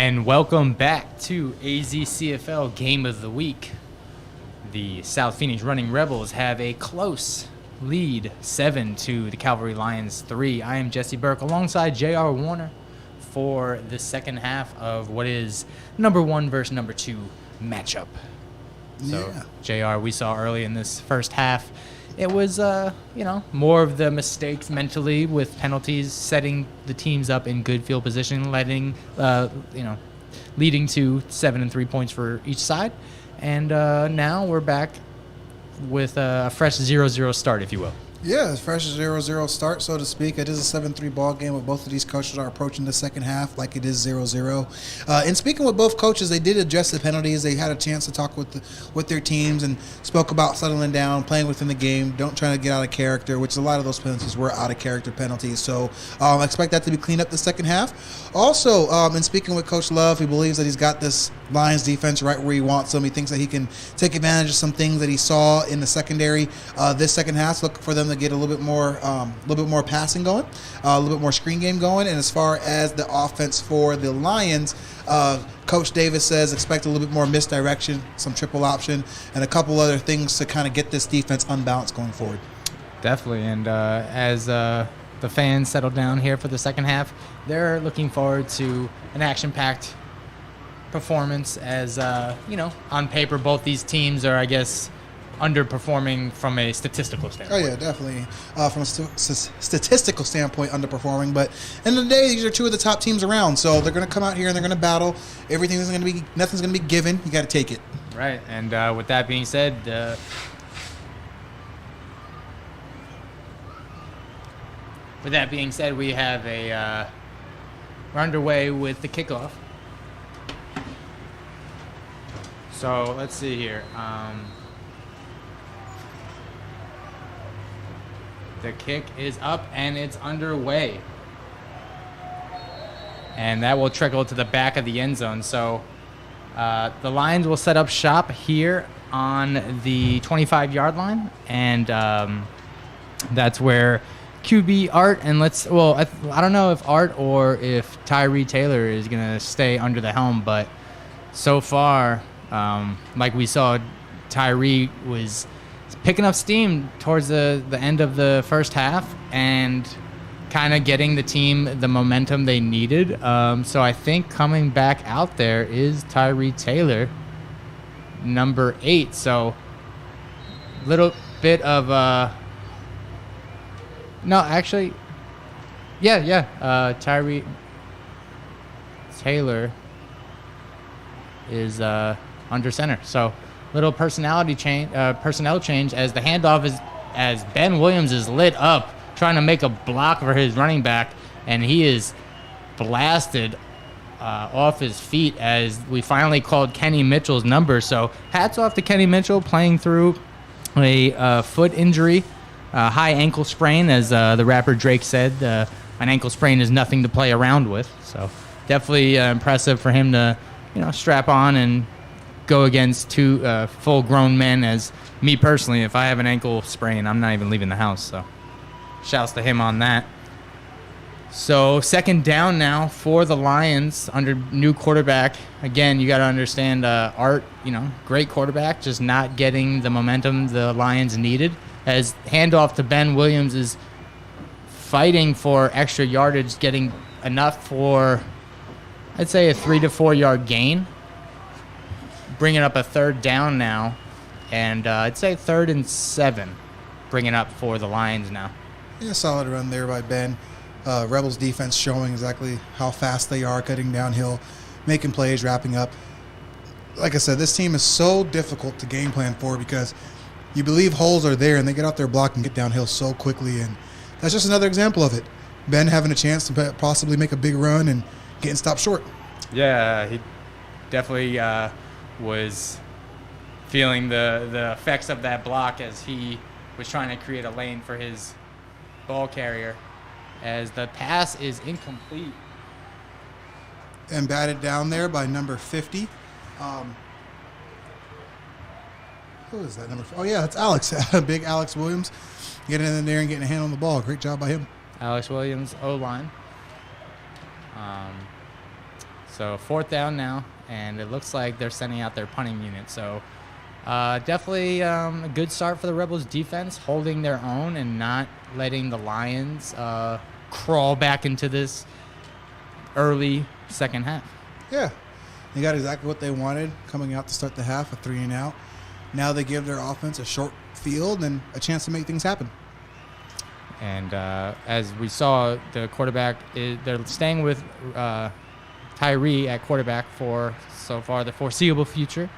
C: And welcome back to AzCFL Game of the Week. The South Phoenix Running Rebels have a close lead, 7 to the Cavalry Lions 3. I am Jesse Burke alongside J.R. Warner for the second half of what is number 1 versus number 2 matchup. So, JR, we saw early in this first half, it was, more of the mistakes mentally with penalties, setting the teams up in good field position, leading to 7 and 3 points for each side. And now we're back with a fresh 0-0 start, if you will.
D: Yeah, it's fresh 0-0 start, so to speak. It is a 7-3 ball game, but both of these coaches are approaching the second half like it is 0-0. And speaking with both coaches, they did address the penalties. They had a chance to talk with their teams and spoke about settling down, playing within the game, don't try to get out of character, which a lot of those penalties were out of character penalties. So I expect that to be cleaned up the second half. Also, in speaking with Coach Love, he believes that he's got this Lions defense right where he wants them. He thinks that he can take advantage of some things that he saw in the secondary this second half. Look for them to get a little bit more passing going, a little bit more screen game going. And as far as the offense for the Lions, Coach Davis says expect a little bit more misdirection, some triple option, and a couple other things to kind of get this defense unbalanced going forward.
C: Definitely, and as the fans settle down here for the second half, they're looking forward to an action-packed performance as, on paper, both these teams are, I guess, underperforming from a statistical standpoint.
D: Oh, yeah, definitely. From a statistical standpoint, underperforming. But end of the day, these are two of the top teams around. So they're going to come out here and they're going to battle. Nothing's going to be given. You got to take it.
C: Right. And with that being said, we have we're underway with the kickoff. So let's see here. The kick is up and it's underway. And that will trickle to the back of the end zone. So the Lions will set up shop here on the 25-yard line. And that's where QB Art and I don't know if Art or if Tyree Taylor is going to stay under the helm. But so far, like we saw, Tyree was picking up steam towards the end of the first half and kind of getting the team the momentum they needed. So I think coming back out there is Tyree Taylor, number 8. So little bit of Tyree Taylor is under center. So little personnel change as the handoff is as Ben Williams is lit up trying to make a block for his running back, and he is blasted off his feet as we finally called Kenny Mitchell's number. So hats off to Kenny Mitchell playing through a foot injury, high ankle sprain, as the rapper Drake said. An ankle sprain is nothing to play around with. So definitely impressive for him to strap on and go against two full-grown men. As me personally, if I have an ankle sprain, I'm not even leaving the house. So shouts to him on that. So second down now for the Lions under new quarterback. Again, you got to understand Art, great quarterback, just not getting the momentum the Lions needed. As handoff to Ben Williams is fighting for extra yardage, getting enough for, I'd say, a 3 to 4 yard gain. Bringing up a third down now, and I'd say 3rd and 7, bringing up for the Lions now.
D: Yeah, solid run there by Ben. Rebels defense showing exactly how fast they are, cutting downhill, making plays, wrapping up. Like I said, this team is so difficult to game plan for because you believe holes are there, and they get out their block and get downhill so quickly, and that's just another example of it. Ben having a chance to possibly make a big run and getting stopped short.
C: Yeah, he definitely was feeling the effects of that block as he was trying to create a lane for his ball carrier, as the pass is incomplete.
D: And batted down there by number 50. Who is that number? Oh, yeah, that's Alex. Big Alex Williams getting in there and getting a hand on the ball. Great job by him.
C: Alex Williams, O-line. So 4th down now, and it looks like they're sending out their punting unit. So definitely a good start for the Rebels defense, holding their own and not letting the Lions crawl back into this early second half.
D: Yeah. They got exactly what they wanted coming out to start the half, a 3-and-out. Now they give their offense a short field and a chance to make things happen.
C: And as we saw, the quarterback, they're staying with Tyree at quarterback for so far the foreseeable future,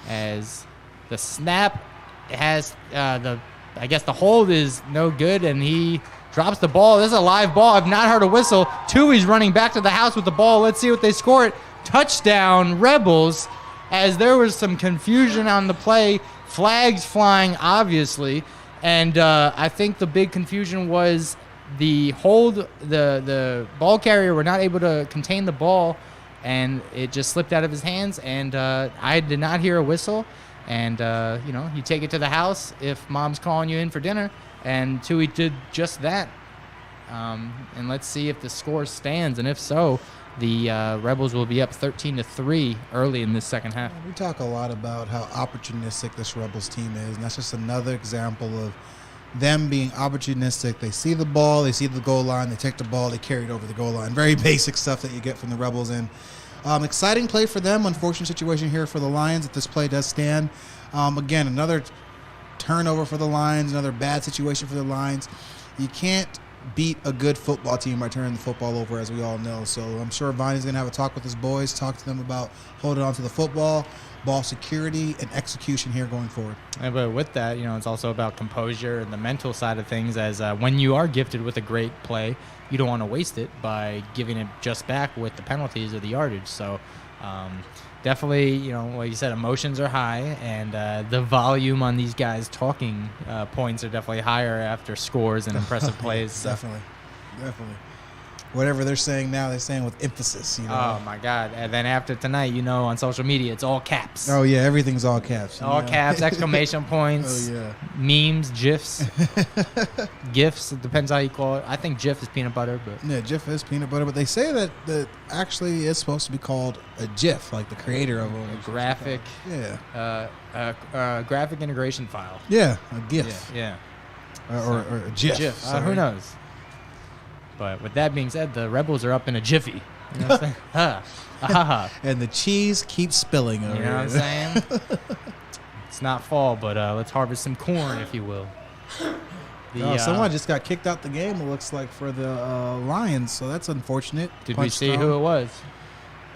C: as the snap has I guess the hold is no good, and he drops the ball. This is a live ball. I've not heard a whistle. Tui's running back to the house with the ball. Let's see what they score it. Touchdown, Rebels, as there was some confusion on the play. Flags flying, obviously. And I think the big confusion was the hold. The ball carrier were not able to contain the ball, and it just slipped out of his hands. And I did not hear a whistle. And, you take it to the house if mom's calling you in for dinner. And Tui did just that. And let's see if the score stands. And if so, the Rebels will be up 13-3 early in this second half.
D: We talk a lot about how opportunistic this Rebels team is, and that's just another example of them being opportunistic. They see the ball, they see the goal line, they take the ball, they carry it over the goal line. Very basic stuff that you get from the Rebels. And exciting play for them. Unfortunate situation here for the Lions if this play does stand. Again, another turnover for the Lions, another bad situation for the Lions. You can't beat a good football team by turning the football over, as we all know. So I'm sure Viney's going to have a talk with his boys, talk to them about holding on to the football, ball security, and execution here going forward.
C: Yeah, but with that, it's also about composure and the mental side of things, as when you are gifted with a great play, you don't want to waste it by giving it just back with the penalties or the yardage. So definitely, like you said, emotions are high, and the volume on these guys talking points are definitely higher after scores and impressive plays. So.
D: Definitely. Whatever they're saying now, they're saying with emphasis.
C: Oh, my God. And then after tonight, on social media, it's all caps.
D: Oh, yeah, everything's all caps.
C: All caps, exclamation points, memes, GIFs. GIFs, it depends how you call it. I think GIF is peanut butter. But
D: yeah, GIF is peanut butter, but they say that actually is supposed to be called a GIF, like the creator of
C: a graphic. Graphic integration file.
D: Yeah, a GIF.
C: Yeah.
D: Or a GIF.
C: Who knows? But with that being said, the Rebels are up in a jiffy. You know what I'm saying?
D: And the cheese keeps spilling over.
C: You know what I'm saying? It's not fall, but let's harvest some corn, if you will.
D: Someone just got kicked out the game, it looks like, for the Lions, so that's unfortunate.
C: Did we see who it was?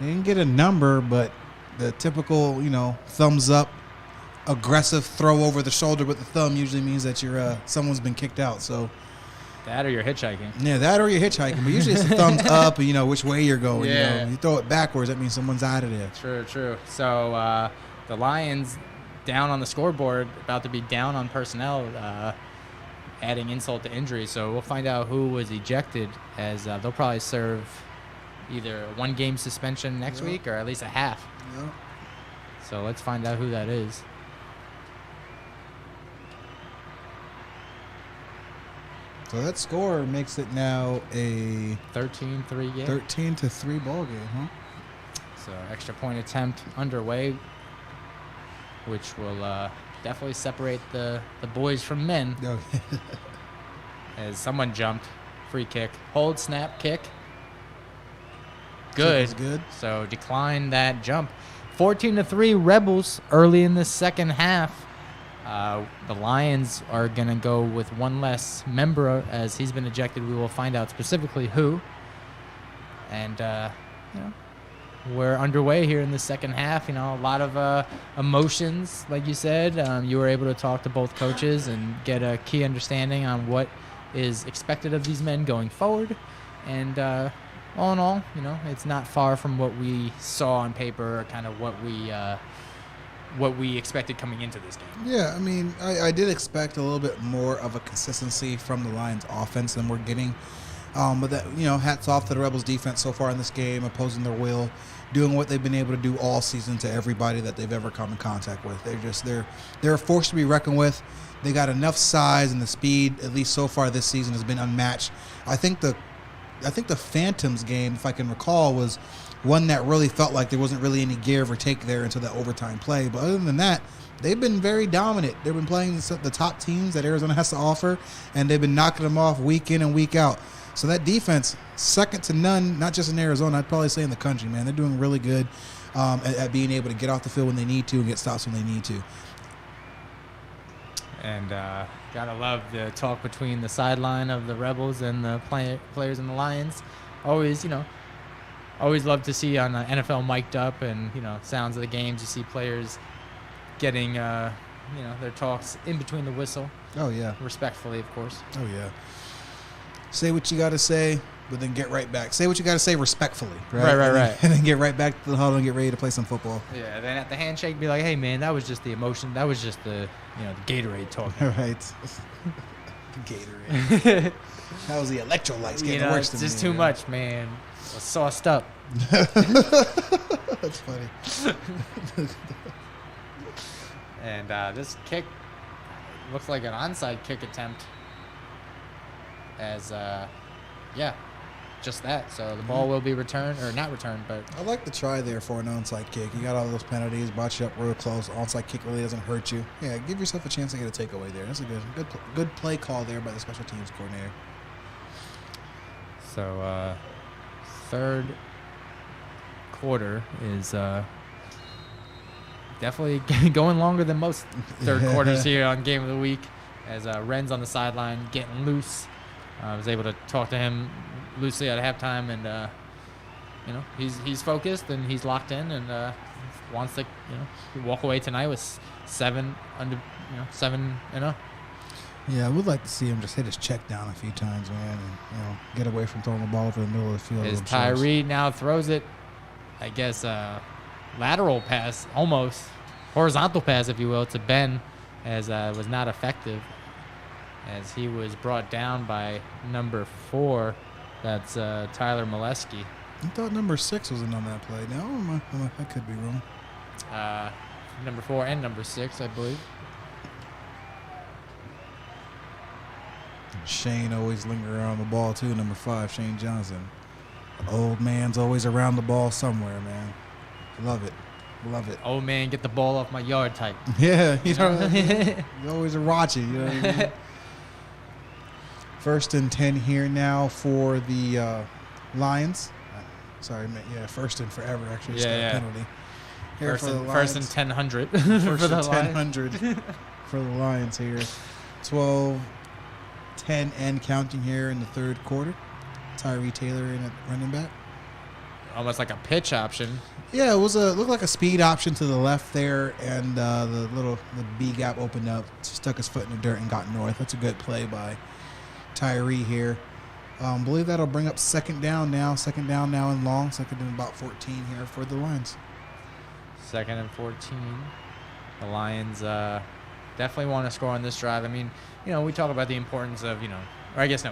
D: They didn't get a number, but the typical, thumbs up, aggressive throw over the shoulder with the thumb usually means that you're someone's been kicked out, so...
C: That or you're hitchhiking.
D: Yeah, that or you're hitchhiking. But usually it's a thumbs up, which way you're going.
C: Yeah.
D: You throw it backwards, that means someone's out of there.
C: True. So the Lions down on the scoreboard, about to be down on personnel, adding insult to injury. So we'll find out who was ejected, as they'll probably serve either a one-game suspension next week or at least a half.
D: Yeah.
C: So let's find out who that is.
D: So that score makes it now a
C: 13-3 game.
D: 13-3 ball game, huh?
C: So extra point attempt underway, which will definitely separate the boys from men. As someone jumped, free kick, hold, snap, kick. Good.
D: Good.
C: So decline that jump. 14-3 Rebels early in the second half. The Lions are going to go with one less member as he's been ejected. We will find out specifically who. And, we're underway here in the second half. A lot of emotions, like you said. You were able to talk to both coaches and get a key understanding on what is expected of these men going forward. And all in all, it's not far from what we saw on paper, or kind of what we expected coming into this game.
D: Yeah, I did expect a little bit more of a consistency from the Lions offense than we're getting. But that, hats off to the Rebels defense so far in this game, opposing their will, doing what they've been able to do all season to everybody that they've ever come in contact with. They're a force to be reckoned with. They got enough size, and the speed, at least so far this season, has been unmatched. I think the Phantoms game, if I can recall, was one that really felt like there wasn't really any give or take there until that overtime play. But other than that, they've been very dominant. They've been playing the top teams that Arizona has to offer, and they've been knocking them off week in and week out. So that defense, second to none, not just in Arizona, I'd probably say in the country, man. They're doing really good at being able to get off the field when they need to and get stops when they need to.
C: And gotta love the talk between the sideline of the Rebels and the players in the Lions. Always love to see on NFL mic'd up and, sounds of the games. You see players getting, their talks in between the whistle.
D: Oh, yeah.
C: Respectfully, of course.
D: Oh, yeah. Say what you got to say, but then get right back. Say what you got to say respectfully, right?
C: Right.
D: And then get right back to the huddle and get ready to play some football.
C: Yeah, then at the handshake, be like, hey, man, that was just the emotion. That was just the Gatorade talking.
D: Right. Gatorade. That was the electrolytes getting worse than
C: it's just too much, man. I was sauced up.
D: That's funny.
C: And this kick looks like an onside kick attempt. As, just that. So the ball will be returned, or not returned, but...
D: I like the try there for an onside kick. You got all those penalties, brought you up real close. Onside kick really doesn't hurt you. Yeah, give yourself a chance to get a takeaway there. That's a good play call there by the special teams coordinator.
C: So, third quarter is definitely going longer than most third quarters here on Game of the Week, as Ren's on the sideline getting loose. I was able to talk to him loosely at halftime, and he's focused and he's locked in, and wants to walk away tonight with 7-0.
D: Yeah, I would like to see him just hit his check down a few times, man, and get away from throwing the ball over the middle of the field.
C: As Tyree now throws it, I guess lateral pass, almost horizontal pass, if you will, to Ben, as was not effective, as he was brought down by number 4. That's Tyler Molesky.
D: I thought number 6 was in on that play. No, I could be wrong.
C: Number 4 and number 6, I believe.
D: Shane always linger around the ball too. Number 5, Shane Johnson. The old man's always around the ball somewhere, man. Love it.
C: Old man, get the ball off my yard type.
D: Yeah, you always watching. You know what I mean? 1st and 10 here now for the Lions. Sorry, yeah, 1st and forever. Actually, just got a penalty. Here
C: First and 1,000 for the
D: 1,000 for the Lions here. 12, 10 and counting here in the third quarter. Tyree Taylor in at running back.
C: Almost like a pitch option.
D: Yeah, it looked like a speed option to the left there, and the B gap opened up, stuck his foot in the dirt and got north. That's a good play by Tyree here. Believe that'll bring up second down now and long. Second and about 14 here for the Lions.
C: 2nd and 14. The Lions definitely want to score on this drive. I mean, we talk about the importance of, we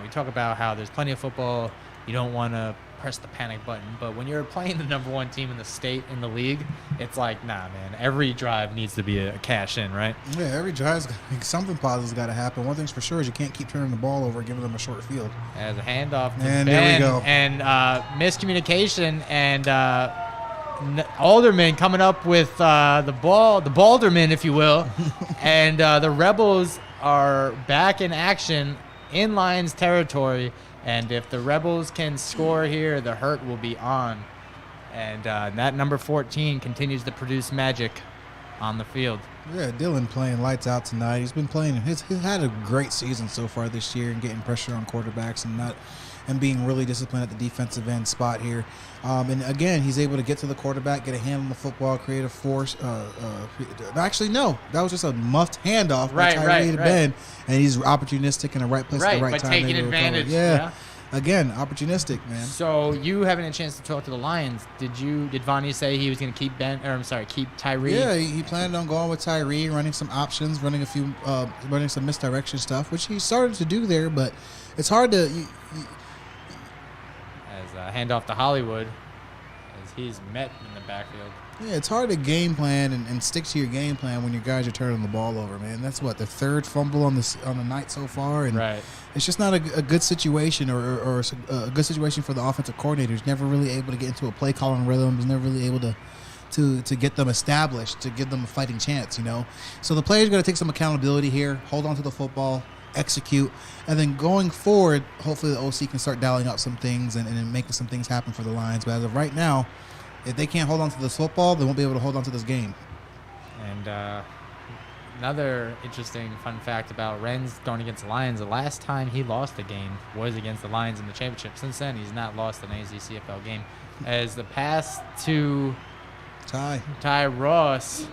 C: talk about how there's plenty of football. You don't want to press the panic button. But when you're playing the number 1 team in the state, in the league, it's like, nah, man, every drive needs to be a cash in, right? Yeah,
D: every drive's something positive's got to happen. One thing's for sure is you can't keep turning the ball over and giving them a short field.
C: As a handoff to
D: and
C: Ben,
D: there we go.
C: And miscommunication, and Alderman coming up with the ball, the Balderman, if you will. And the Rebels are back in action in Lions territory. And if the Rebels can score here, the hurt will be on. And that number 14 continues to produce magic on the field.
D: Yeah, Dylan playing lights out tonight. He's been playing. He's had a great season so far this year, and getting pressure on quarterbacks and being really disciplined at the defensive end spot here. And again, he's able to get to the quarterback, get a hand on the football, create a force. Actually, no, that was just a muffed handoff by Tyree to Ben, and he's opportunistic in the right place at the right time.
C: Taking advantage.
D: Yeah. Again, opportunistic, man.
C: So you having a chance to talk to the Lions? Did Vonnie say he was going to keep keep Tyree?
D: Yeah, he planned on going with Tyree, running some options, running some misdirection stuff, which he started to do there, but it's hard to.
C: As handoff to Hollywood,
B: as he's met in the backfield.
D: Yeah, it's hard to game plan and stick to your game plan when your guys are turning the ball over, man. That's what, the third fumble on the night so far, and
B: Right.
D: it's just not a good situation or a good situation for the offensive coordinator. He's never really able to get into a play calling rhythm. He's never really able to get them established, to give them a fighting chance, you know. So the players got to take some accountability here, hold on to the football, execute, and then going forward, hopefully the OC can start dialing up some things and making some things happen for the Lions. But as of right now, if they can't hold on to this football, they won't be able to hold on to this game.
B: And another interesting fun fact about Renz going against the Lions, the last time he lost a game was against the Lions in the championship. Since then, he's not lost an AzCFL game. As the past two, Ty Ross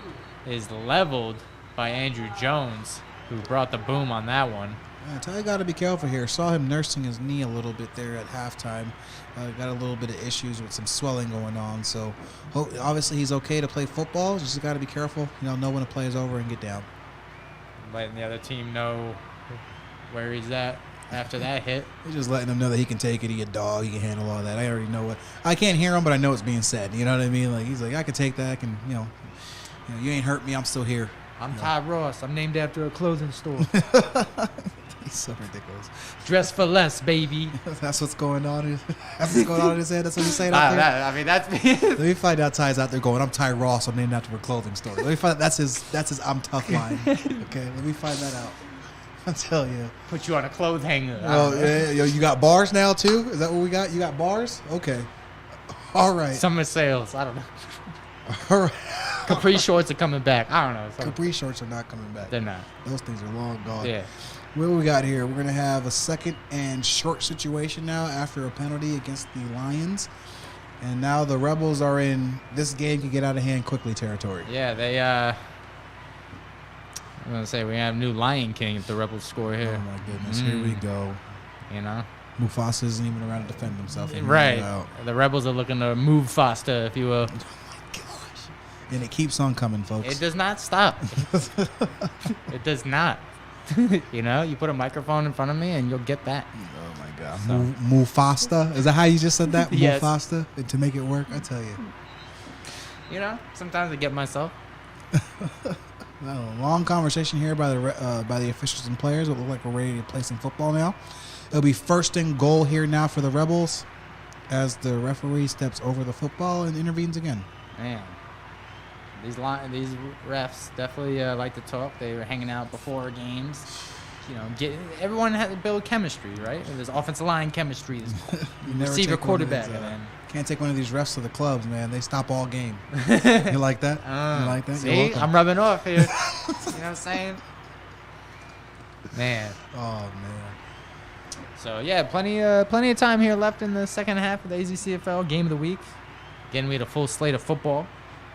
B: is leveled by Andrew Jones, who brought the boom on that one.
D: Yeah, Ty got to be careful here. Saw him nursing his knee a little bit there at halftime. Got a little bit of issues with some swelling going on. So obviously he's okay to play football. Just got to be careful. Know when the play is over and get down.
B: Letting the other team know where he's at after that hit.
D: He's just letting them know that he can take it. He a dog. He can handle all that. I already know what. I can't hear him, but I know it's being said. You know what I mean? Like he's like, I can take that. I can, you ain't hurt me. I'm still here.
B: I'm Ty Ross. I'm named after a clothing store.
D: He's so ridiculous.
B: Dress for less, baby.
D: That's what's going on. That's what's going on in his head. That's what he's saying out there.
B: I mean, that's
D: Let me find out Ty's out there going, I'm Ty Ross. I'm named after a clothing store. Let me find out. That's his I'm tough line. Okay, let me find that out. I'll tell you.
B: Put you on a clothes hanger.
D: Oh, yeah, you got bars now too? Is that what we got? You got bars? Okay. All right.
B: Summer sales. I don't know.
D: All right.
B: Capri shorts are coming back. I don't know.
D: Capri shorts are not coming back.
B: They're not.
D: Those things are long gone.
B: Yeah.
D: What do we got here? We're going to have a second and short situation now after a penalty against the Lions. And now the Rebels are in this game can get out of hand quickly territory.
B: Yeah, they I'm going to say we have new Lion King if the Rebels score here.
D: Oh, my goodness. Here we go. Mufasa isn't even around to defend himself.
B: Right. The Rebels are looking to move faster, if you will.
D: Oh, my gosh. And it keeps on coming, folks.
B: It does not stop. It does not. You put a microphone in front of me and you'll get that.
D: Oh, my God. So. Mufasa? Is that how you just said that?
B: Yes.
D: Mufasa? To make it work? I tell you.
B: Sometimes I get myself.
D: Well, long conversation here by the officials and players. It looks like we're ready to play some football now. It'll be first and goal here now for the Rebels as the referee steps over the football and intervenes again.
B: Man, these refs definitely like to talk. They were hanging out before games. Everyone had to build chemistry, right? There's offensive line chemistry, receiver, quarterback, and then.
D: Can't take one of these refs to the clubs, man. They stop all game. You like that? You like that?
B: See, I'm rubbing off here. You know what I'm saying? Man.
D: Oh, man.
B: So, yeah, plenty of time here left in the second half of the AzCFL Game of the Week. Again, we had a full slate of football.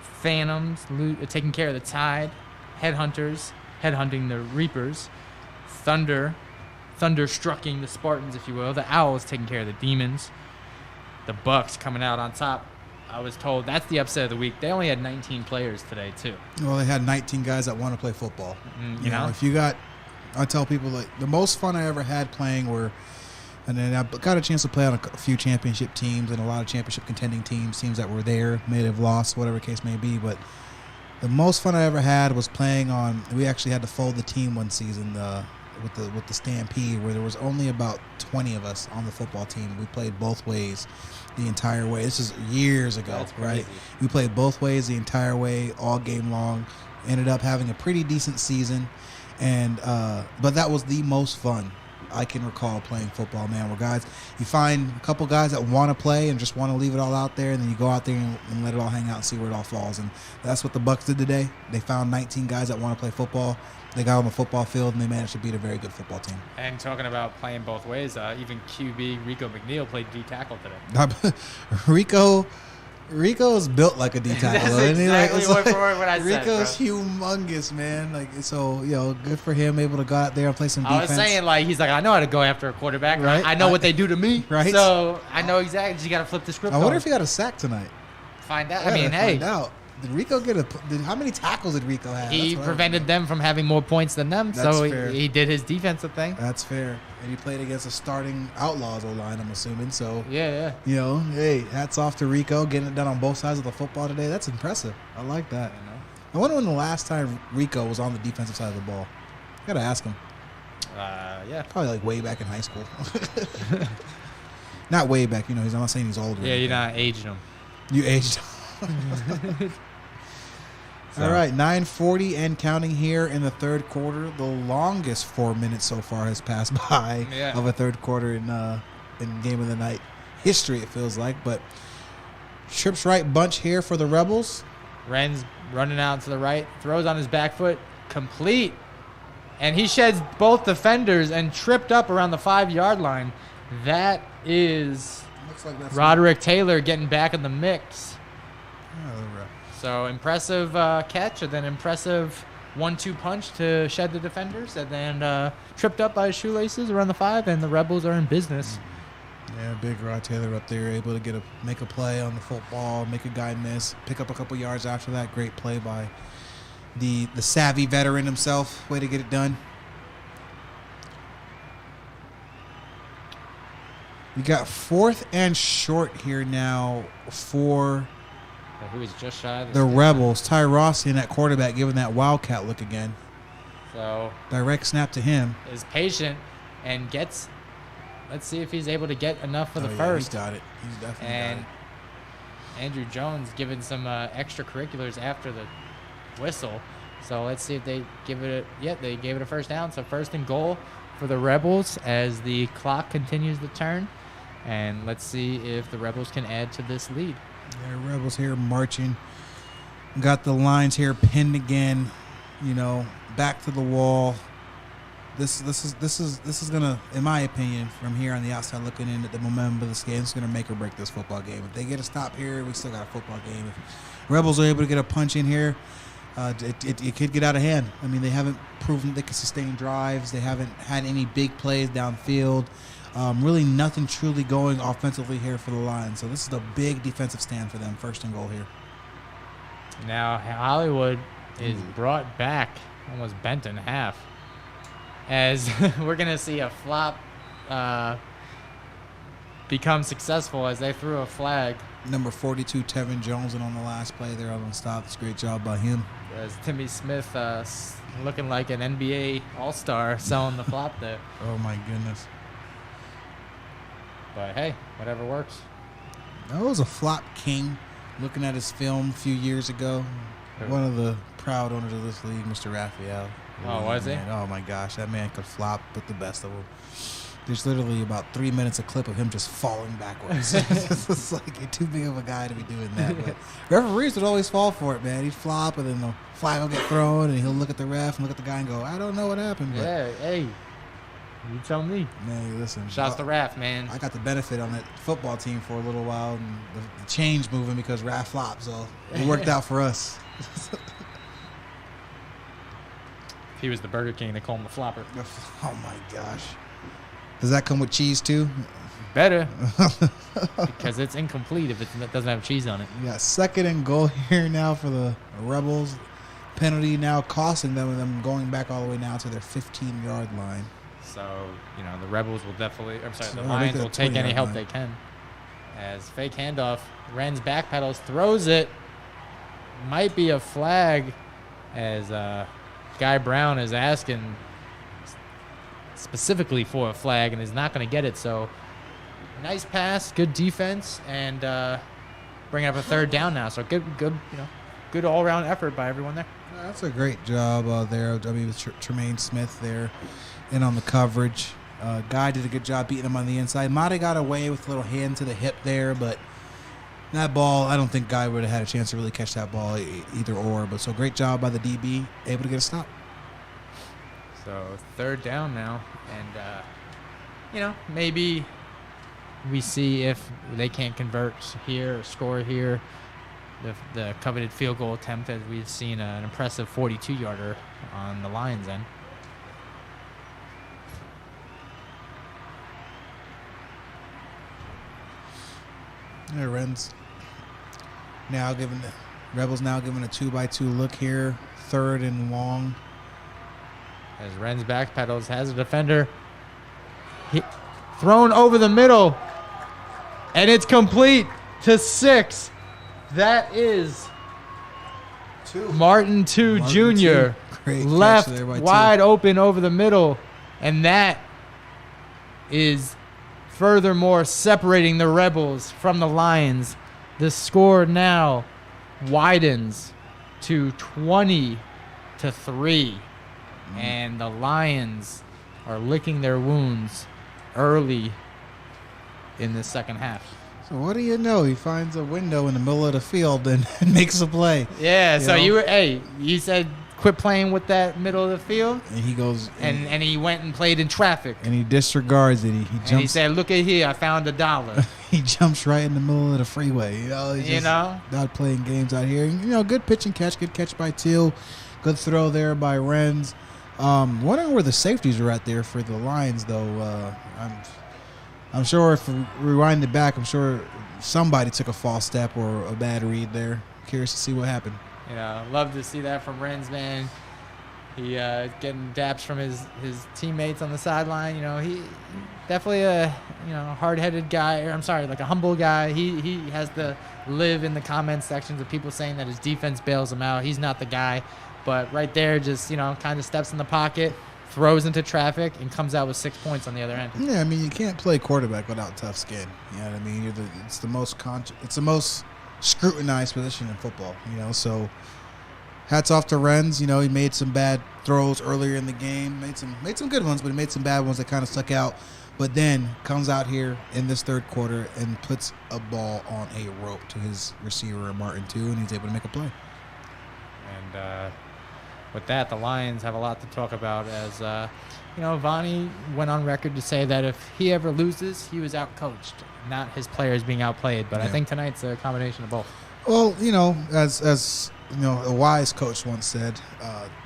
B: Phantoms taking care of the Tide. Headhunters headhunting the Reapers. Thunderstrucking the Spartans, if you will. The Owls taking care of the Demons. The Bucks coming out on top. I was told that's the upset of the week. They only had 19 players today, too.
D: Well, they had 19 guys that want to play football.
B: You know?
D: If you got, I tell people, like, the most fun I ever had playing were, and then I got a chance to play on a few championship teams and a lot of championship contending teams that were there, may have lost, whatever case may be. But the most fun I ever had was playing on, we actually had to fold the team one season with the Stampede, where there was only about 20 of us on the football team. We played both ways the entire way. This is years ago, right? We played both ways the entire way, all game long. Ended up having a pretty decent season, and but that was the most fun I can recall playing football, man. Where guys, you find a couple guys that want to play and just want to leave it all out there, and then you go out there and let it all hang out and see where it all falls. And that's what the Bucks did today. They found 19 guys that want to play football. They got on the football field, and they managed to beat a very good football team.
B: And talking about playing both ways, even QB Rico McNeil played D tackle today.
D: Rico is built like a D tackle.
B: That's exactly what I said.
D: Rico's humongous, man. So good for him, able to go out there and play some defense.
B: I was saying, he's like, I know how to go after a quarterback.
D: Right?
B: I know what they do to me.
D: Right.
B: So I know exactly. You got to flip the script.
D: I wonder if he got a sack tonight.
B: Find out.
D: Yeah, find out. Did Rico get how many tackles did Rico have?
B: He prevented them from having more points than them,
D: That's
B: so
D: fair.
B: he did his defensive thing.
D: That's fair. And he played against a starting Outlaws O-line, I'm assuming. So,
B: Yeah.
D: you know, hey, hats off to Rico getting it done on both sides of the football today. That's impressive. I like that. I wonder when the last time Rico was on the defensive side of the ball. Got to ask him.
B: Yeah.
D: Probably like way back in high school. Not way back, you know. I'm not saying he's older.
B: Yeah, you're not aging him.
D: You aged. All right, 9:40 and counting here in the third quarter. The longest 4 minutes so far has passed by of a third quarter in game of the night history. It feels like, but trips right bunch here for the Rebels.
B: Ren's running out to the right, throws on his back foot, complete, and he sheds both defenders and tripped up around the 5-yard line. That is
D: Looks like that's
B: Roderick Taylor getting back in the mix.
D: Oh,
B: So impressive catch, and then impressive 1-2 punch to shed the defenders, and then tripped up by his shoelaces around the 5, and the Rebels are in business.
D: Yeah, big Rod Taylor up there, able to make a play on the football, make a guy miss, pick up a couple yards after that. Great play by the savvy veteran himself. Way to get it done. We got 4th and short here now for
B: Who is just shy of
D: the Rebels. Ty Rossi in that quarterback giving that wildcat look again.
B: So
D: Direct snap to him.
B: is patient and gets. Let's see if he's able to get enough for the
D: Yeah,
B: first.
D: he's got it. He's definitely
B: And
D: got it.
B: Andrew Jones giving some extracurriculars after the whistle. So let's see if they give it. They gave it a first down. So 1st and goal for the Rebels as the clock continues to turn. And let's see if the Rebels can add to this lead.
D: Yeah, Rebels here marching. Got the lines here pinned again. You know, back to the wall. This is gonna, in my opinion, from here on the outside looking in at the momentum of this game, it's gonna make or break this football game. If they get a stop here, we still got a football game. If Rebels are able to get a punch in here, it could get out of hand. I mean, they haven't proven they can sustain drives. They haven't had any big plays downfield. Really nothing truly going offensively here for the Lions. So this is a big defensive stand for them. 1st and goal here.
B: Now Hollywood is brought back, almost bent in half, as we're going to see a flop become successful as they threw a flag.
D: Number 42, Tevin Jones, and on the last play there on the stop. It's a great job by him.
B: As Timmy Smith looking like an NBA All-Star selling the flop there.
D: Oh, my goodness.
B: But hey, whatever works.
D: That was a flop king. Looking at his film a few years ago, one of the proud owners of this league, Mr. Raphael.
B: Oh, was he?
D: Oh, my gosh. That man could flop with the best of them. There's literally about 3 minutes of clip of him just falling backwards. It's like you're too big of a guy to be doing that. But referees would always fall for it, man. He'd flop, and then the flag will get thrown, and he'll look at the ref and look at the guy and go, I don't know what happened. But
B: Yeah, hey, you tell me.
D: man, listen.
B: Shouts to Raph, man.
D: I got the benefit on that football team for a little while, and the change moving because Raph flopped, so it worked out for us.
B: If he was the Burger King, they call him the flopper.
D: Oh, my gosh. Does that come with cheese, too?
B: Better, because it's incomplete if it doesn't have cheese on it.
D: We got 2nd and goal here now for the Rebels. Penalty now costing them, and them going back all the way now to their 15-yard line.
B: So, the Rebels will definitely, the
D: make
B: Lions
D: that
B: will take
D: 20-yard
B: any help
D: line.
B: they can. As fake handoff, Ren's backpedals, throws it. Might be a flag, as Guy Brown is asking specifically for a flag and is not going to get it. So, nice pass, good defense, and bringing up a 3rd down now. So good all-around effort by everyone there.
D: That's a great job there. I mean, with Tremaine Smith there in on the coverage. Guy did a good job beating him on the inside. Might have got away with a little hand to the hip there, but that ball, I don't think Guy would have had a chance to really catch that ball either or. But so great job by the DB, able to get a stop.
B: So 3rd down now, and maybe we see if they can't convert here or score here. The coveted field goal attempt, as we've seen an impressive 42-yarder on the Lions' end.
D: There, Ren's now giving Rebels now giving a 2-by-2 look here. 3rd and long.
B: As Renz backpedals, has a defender thrown over the middle, and it's complete to 6. That is Martin 2 Jr.
D: Great
B: left
D: catch there by
B: wide open over the middle, and that is furthermore separating the Rebels from the Lions. The score now widens to 20-3, and the Lions are licking their wounds early in the second half.
D: So what do you know? He finds a window in the middle of the field and makes a play.
B: Yeah, so
D: know?
B: you said quit playing with that middle of the field,
D: And he goes
B: and he went and played in traffic.
D: and he disregards it. He jumps.
B: And he said, "Look at here, I found $1."
D: He jumps right in the middle of the freeway. He's
B: You
D: just
B: know?
D: not playing games out here. Good pitch and catch. Good catch by Teal. Good throw there by Renz. Wondering where the safeties are at there for the Lions, though. I'm sure if we rewind it back, I'm sure somebody took a false step or a bad read there. Curious to see what happened.
B: Love to see that from Renz, man. He getting daps from his teammates on the sideline. He definitely a hard-headed guy. Or I'm sorry, like a humble guy. He has to live in the comment sections of people saying that his defense bails him out. He's not the guy, but right there, just kind of steps in the pocket, throws into traffic, and comes out with 6 points on the other end.
D: Yeah, I mean, you can't play quarterback without tough skin. You know what I mean? It's the most scrutinized position in football. So hats off to Renz. He made some bad throws earlier in the game. Made some good ones, but he made some bad ones that kind of stuck out. But then comes out here in this third quarter and puts a ball on a rope to his receiver, Martin, too, and he's able to make a play.
B: And with that, the Lions have a lot to talk about as, Vonnie went on record to say that if he ever loses, he was out-coached, not his players being outplayed. But I think tonight's a combination of both.
D: Well, as a wise coach once said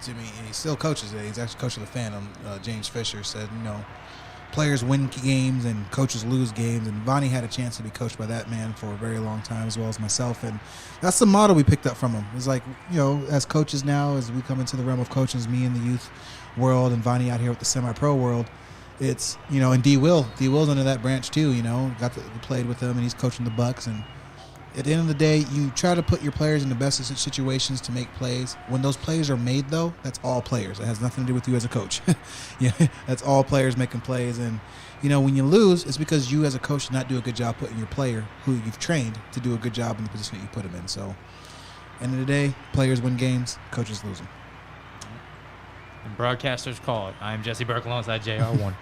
D: to me, and he still coaches it. He's actually coach of the Phantom. James Fisher said, players win games and coaches lose games. And Vonnie had a chance to be coached by that man for a very long time, as well as myself. And that's the model we picked up from him. It's like, as coaches now, as we come into the realm of coaching, me in the youth world and Vonnie out here with the semi-pro world, it's, and D-Will's under that branch too, played with him, and he's coaching the Bucks. And at the end of the day, you try to put your players in the best situations to make plays. When those plays are made, though, that's all players. It has nothing to do with you as a coach. That's all players making plays. And, when you lose, it's because you as a coach did not do a good job putting your player, who you've trained, to do a good job in the position that you put him in. So, end of the day, players win games, coaches lose them.
B: And broadcasters call it. I'm Jesse Burke alongside JR1.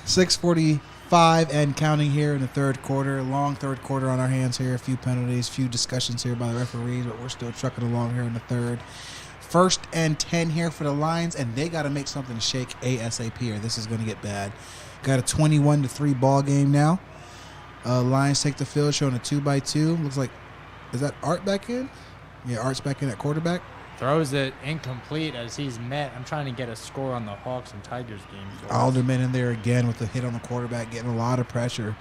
D: 6:45 and counting here in the third quarter. Long third quarter on our hands here. A few penalties, few discussions here by the referees, but we're still trucking along here in the third. 1st and 10 here for the Lions, and they got to make something to shake ASAP, or this is going to get bad. Got a 21-3 ball game now. Lions take the field, showing a 2-by-2. Looks like, is that Art back in? Yeah, Art's back in at quarterback.
B: Throws it incomplete as he's met. I'm trying to get a score on the Hawks and Tigers game.
D: Alderman in there again with a hit on the quarterback, getting a lot of pressure.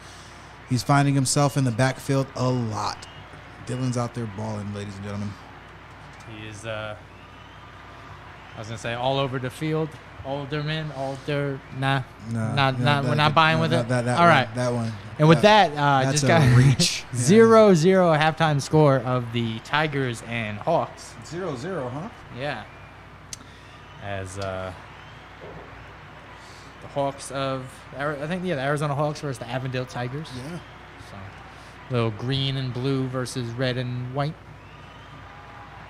D: He's finding himself in the backfield a lot. Dylan's out there balling, ladies and gentlemen.
B: He is, I was going to say, all over the field. Alderman, we're not buying with it.
D: That
B: all
D: one,
B: right.
D: That one.
B: And with that,
D: that's
B: just got
D: a reach.
B: 0-0 halftime score of the Tigers and Hawks.
D: 0-0, huh?
B: Yeah. As the Hawks of, the Arizona Hawks versus the Avondale Tigers.
D: Yeah.
B: So, little green and blue versus red and white.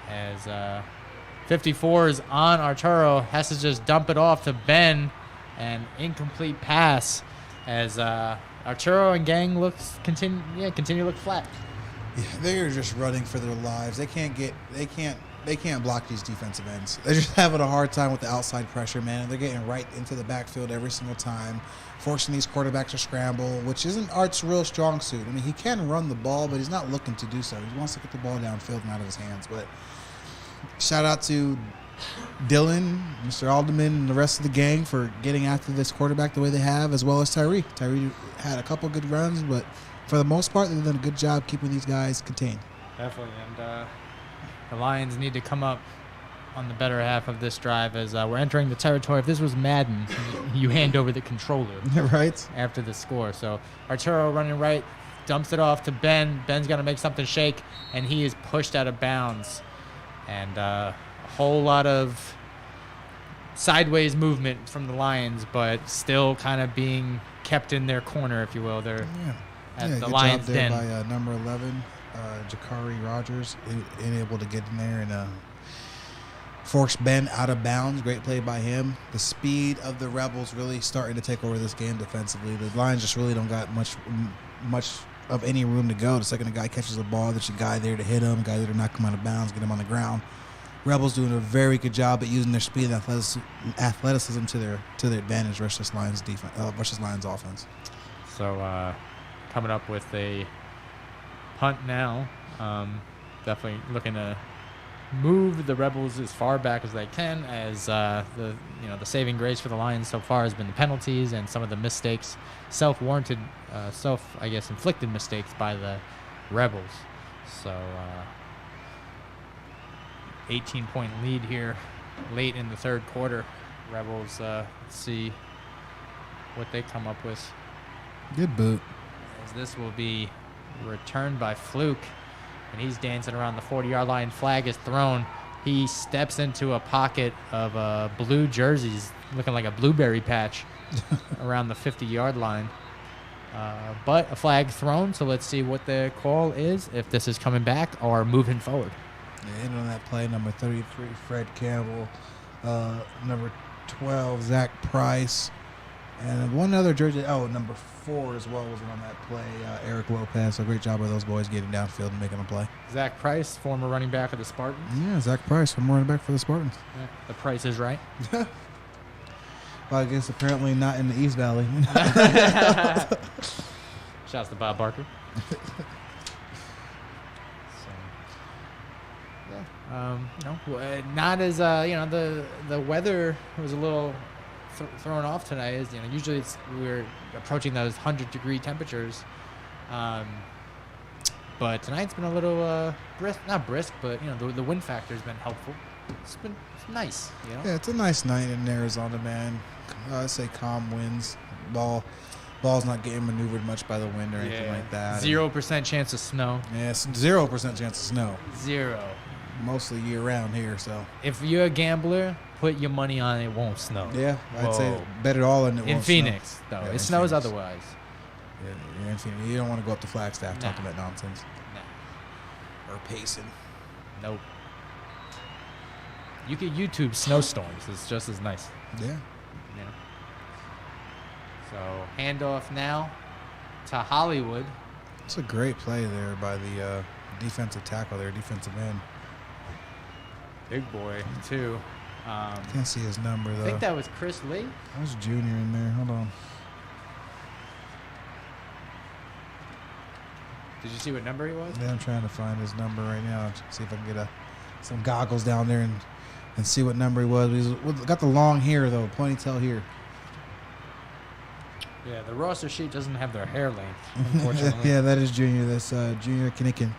B: As 54 is on Arturo, has to just dump it off to Ben, and incomplete pass as Arturo and gang continue to look flat.
D: Yeah, they are just running for their lives. They can't block these defensive ends. They're just having a hard time with the outside pressure, man. They're getting right into the backfield every single time, forcing these quarterbacks to scramble, which isn't Art's real strong suit. I mean, he can run the ball, but he's not looking to do so. He wants to get the ball downfield and out of his hands. But shout out to Dylan, Mr. Alderman, and the rest of the gang for getting after this quarterback the way they have, as well as Tyree. Tyree had a couple good runs, but for the most part, they've done a good job keeping these guys contained.
B: Definitely. And the Lions need to come up on the better half of this drive as we're entering the territory. If this was Madden, you hand over the controller
D: Right.
B: after the score. So Arturo running right, dumps it off to Ben. Ben's got to make something shake, and he is pushed out of bounds. And a whole lot of sideways movement from the Lions, but still kind of being kept in their corner, if you will. They're at the
D: good
B: Lions'
D: job there
B: den.
D: by number 11, Jakari Rogers, able to get in there and force Ben out of bounds. Great play by him. The speed of the Rebels really starting to take over this game defensively. The Lions just really don't got much of any room to go. The second a guy catches the ball, there's a guy there to hit him, a guy there to knock him out of bounds, get him on the ground. Rebels doing a very good job at using their speed and athleticism to their advantage versus Lions defense, versus Lions offense.
B: So coming up with a punt now. Definitely looking to move the Rebels as far back as they can, as the saving grace for the Lions so far has been the penalties and some of the mistakes, self-warranted, inflicted mistakes by the Rebels. So 18-point lead here late in the third quarter. Rebels, let's see what they come up with.
D: Good boot.
B: As this will be returned by Fluke, and he's dancing around the 40-yard line. Flag is thrown. He steps into a pocket of blue jerseys, looking like a blueberry patch around the 50-yard line. But a flag thrown, so let's see what the call is, if this is coming back or moving forward.
D: Yeah, in on that play, number 33, Fred Campbell, number 12, Zach Price, and one other jersey, number 4 as well was on that play, Eric Lopez. So great job by those boys getting downfield and making a play.
B: Zach Price, former running back of the Spartans.
D: Yeah, Zach Price, former running back for the Spartans.
B: Yeah, the price is right.
D: Well, I guess apparently not in the East Valley.
B: Shouts to Bob Barker. Not as the weather was a little thrown off tonight. Is usually we're approaching those 100-degree temperatures, but tonight's been a little not brisk, but the wind factor has been helpful. It's nice.
D: Yeah, it's a nice night in Arizona, man. I'd say calm winds. Ball's not getting maneuvered much by the wind or anything like that.
B: 0% chance of snow.
D: Yeah, 0% chance of snow.
B: 0.
D: Mostly year round here, so.
B: If you're a gambler, put your money on it won't snow.
D: Yeah, I'd say bet it all and it won't
B: Phoenix,
D: snow.
B: though.
D: Yeah,
B: it snows
D: Phoenix.
B: Otherwise.
D: Yeah, you're in Phoenix. You don't want to go up to Flagstaff
B: Nah.
D: talking that nonsense.
B: Nah.
D: Or pacing.
B: Nope. You could YouTube snowstorms. It's just as nice.
D: Yeah.
B: So handoff now to Hollywood.
D: It's a great play there by the defensive tackle there, defensive end.
B: Big boy, too.
D: Can't see his number, though.
B: I think that was Chris Lee.
D: There's Junior in there. Hold on.
B: Did you see what number he was?
D: Yeah, I'm trying to find his number right now. See if I can get some goggles down there and see what number he was. He's got the long hair, though, ponytail here.
B: Yeah, the roster sheet doesn't have their hair length, unfortunately.
D: Yeah, that is Junior. That's Junior Kinnikin.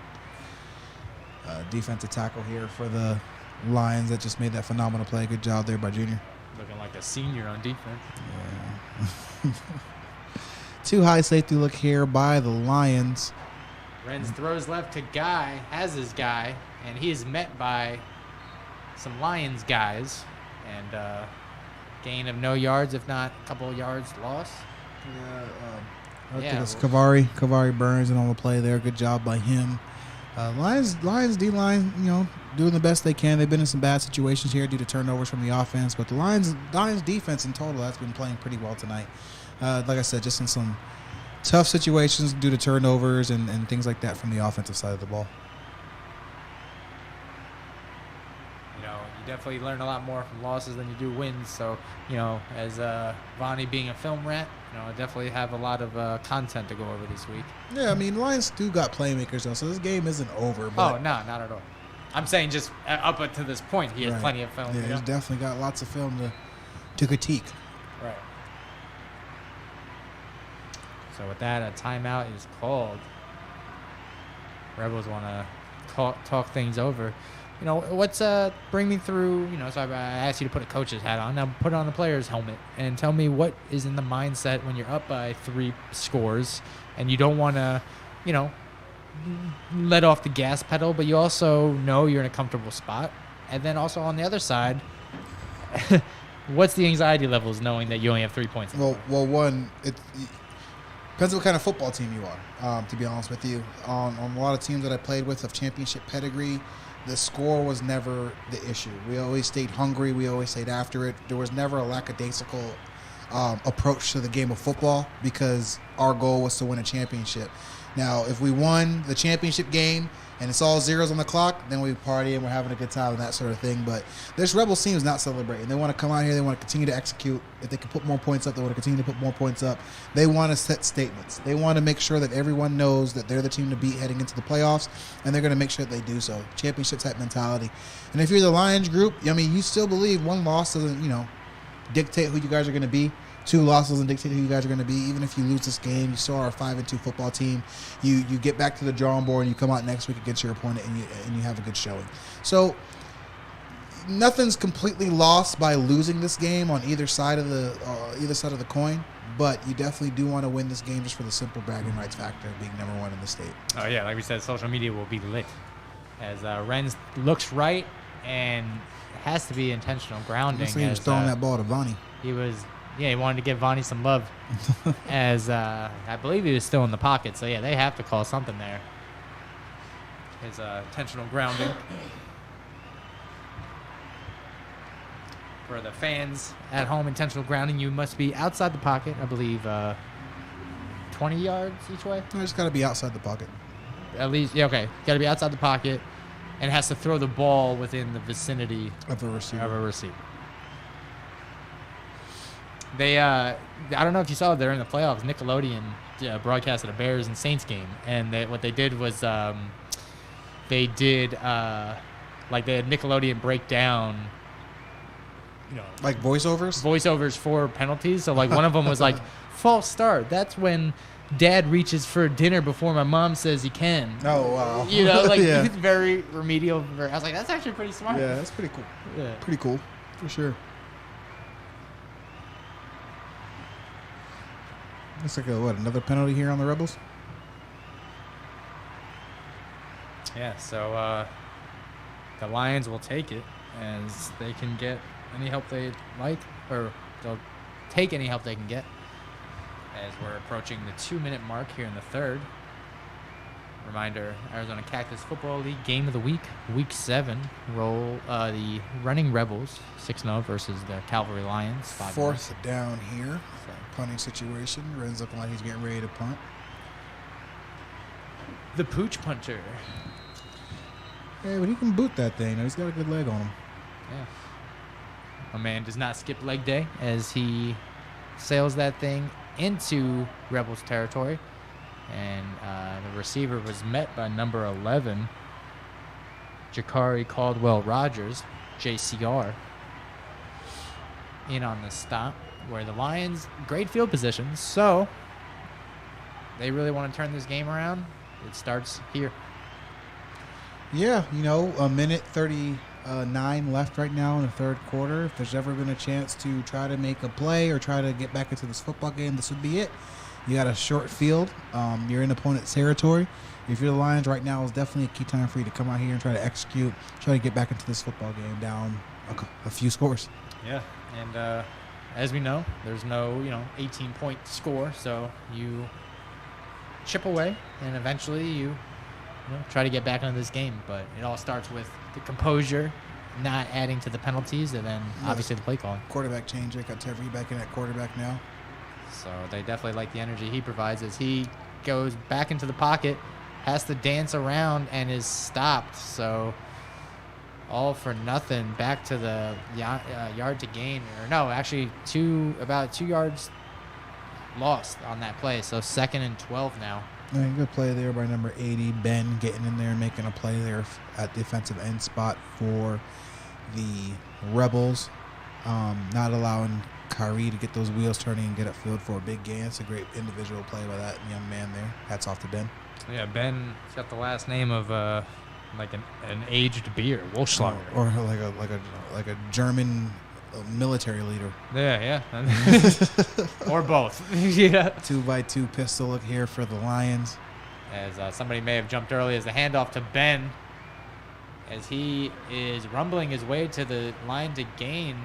D: Defensive tackle here for the Lions that just made that phenomenal play. Good job there by Junior.
B: Looking like a senior on defense.
D: Yeah. Too high safety look here by the Lions.
B: Renz throws left to Guy, has his guy, and he is met by some Lions guys. And gain of no yards, if not a couple of yards lost.
D: I think it's Kavari Burns and on the play there. Good job by him. Lions D-line, doing the best they can. They've been in some bad situations here due to turnovers from the offense, but the Lions defense in total has been playing pretty well tonight. Like I said, just in some tough situations due to turnovers and things like that from the offensive side of the ball.
B: You definitely learn a lot more from losses than you do wins. So, as Vonnie being a film rat, I definitely have a lot of content to go over this week.
D: Yeah, I mean, Lions do got playmakers, though, so this game isn't over. But
B: no, not at all. I'm saying just up to this point, he has plenty of film.
D: Yeah, he's definitely got lots of film to critique.
B: Right. So with that, a timeout is called. Rebels want to talk things over. What's bring me through, so I asked you to put a coach's hat on. Now put on the player's helmet and tell me what is in the mindset when you're up by 3 scores and you don't want to, let off the gas pedal, but you also know you're in a comfortable spot. And then also on the other side, what's the anxiety levels knowing that you only have 3 points?
D: Well, one, it depends on what kind of football team you are, to be honest with you. On a lot of teams that I played with of championship pedigree, the score was never the issue. We always stayed hungry. We always stayed after it. There was never a lackadaisical approach to the game of football because our goal was to win a championship. Now, if we won the championship game and it's all zeros on the clock, then we party and we're having a good time and that sort of thing. But this Rebels team is not celebrating. They want to come out here. They want to continue to execute. If they can put more points up, they want to continue to put more points up. They want to set statements. They want to make sure that everyone knows that they're the team to beat heading into the playoffs, and they're going to make sure that they do so. Championship type mentality. And if you're the Lions group, you still believe one loss doesn't, dictate who you guys are going to be. 2 losses doesn't dictate who you guys are going to be. Even if you lose this game, you still are a 5-2 football team. You get back to the drawing board and you come out next week against your opponent and you have a good showing. So nothing's completely lost by losing this game on either side of the coin. But you definitely do want to win this game just for the simple bragging rights factor of being number 1 in the state.
B: Oh yeah, like we said, social media will be lit as Renz looks right and has to be intentional grounding.
D: He was throwing that ball to Vonnie.
B: He wanted to give Vonnie some love as I believe he was still in the pocket. So, yeah, they have to call something there. His intentional grounding. For the fans at home, intentional grounding, you must be outside the pocket, I believe 20 yards each way?
D: No, just got to be outside the pocket.
B: At least, yeah, okay. Got to be outside the pocket and has to throw the ball within the vicinity
D: of a receiver.
B: They, I don't know if you saw, they're in the playoffs. Nickelodeon broadcasted a Bears and Saints game, and what they did was they had Nickelodeon break down,
D: like voiceovers
B: for penalties. So like one of them was like false start. That's when Dad reaches for dinner before my mom says he can.
D: Oh wow!
B: Yeah. It's very remedial. I was like, that's actually pretty smart.
D: Yeah, that's pretty cool.
B: Yeah,
D: pretty cool for sure. Looks like another penalty here on the Rebels?
B: Yeah, so the Lions will take it as they can get any help they like, or they'll take any help they can get as we're approaching the 2-minute mark here in the third. Reminder, Arizona Cactus Football League Game of the Week, Week 7. Roll the Running Rebels, 6-0 versus the Cavalry Lions, 5-0.
D: 4th down here. Punting situation. Ren's looking like he's getting ready to punt.
B: The Pooch Punter.
D: Hey, but he can boot that thing. He's got a good leg on him.
B: Yeah. My man does not skip leg day as he sails that thing into Rebels territory. And the receiver was met by number 11, Jakari Caldwell-Rogers, JCR, in on the stop, where the Lions, great field position, so they really want to turn this game around. It starts here.
D: Yeah, a minute 39 left right now in the third quarter. If there's ever been a chance to try to make a play or try to get back into this football game, this would be it. You got a short field. You're in opponent's territory. If you're the Lions right now, it's definitely a key time for you to come out here and try to execute, try to get back into this football game down a few scores.
B: Yeah, and as we know, there's no 18-point score, so you chip away, and eventually you try to get back into this game. But it all starts with the composure, not adding to the penalties, and then obviously the play calling.
D: Quarterback change. Got Tevry back in at quarterback now.
B: So they definitely like the energy he provides as he goes back into the pocket, has to dance around, and is stopped. So all for nothing. Back to the yard to gain. Or no, actually about 2 yards lost on that play. So 2nd and 12 now.
D: Yeah, good play there by number 80, Ben, getting in there and making a play there at the defensive end spot for the Rebels. Not allowing Kyrie to get those wheels turning and get upfield for a big gain. It's a great individual play by that young man there. Hats off to Ben.
C: Yeah, Ben's got the last name of like an aged beer, Wolfschlager.
D: Or like a German military leader.
C: Yeah. Or both. Yeah.
D: 2x2 pistol look here for the Lions.
B: As somebody may have jumped early, as the handoff to Ben, as he is rumbling his way to the line to gain,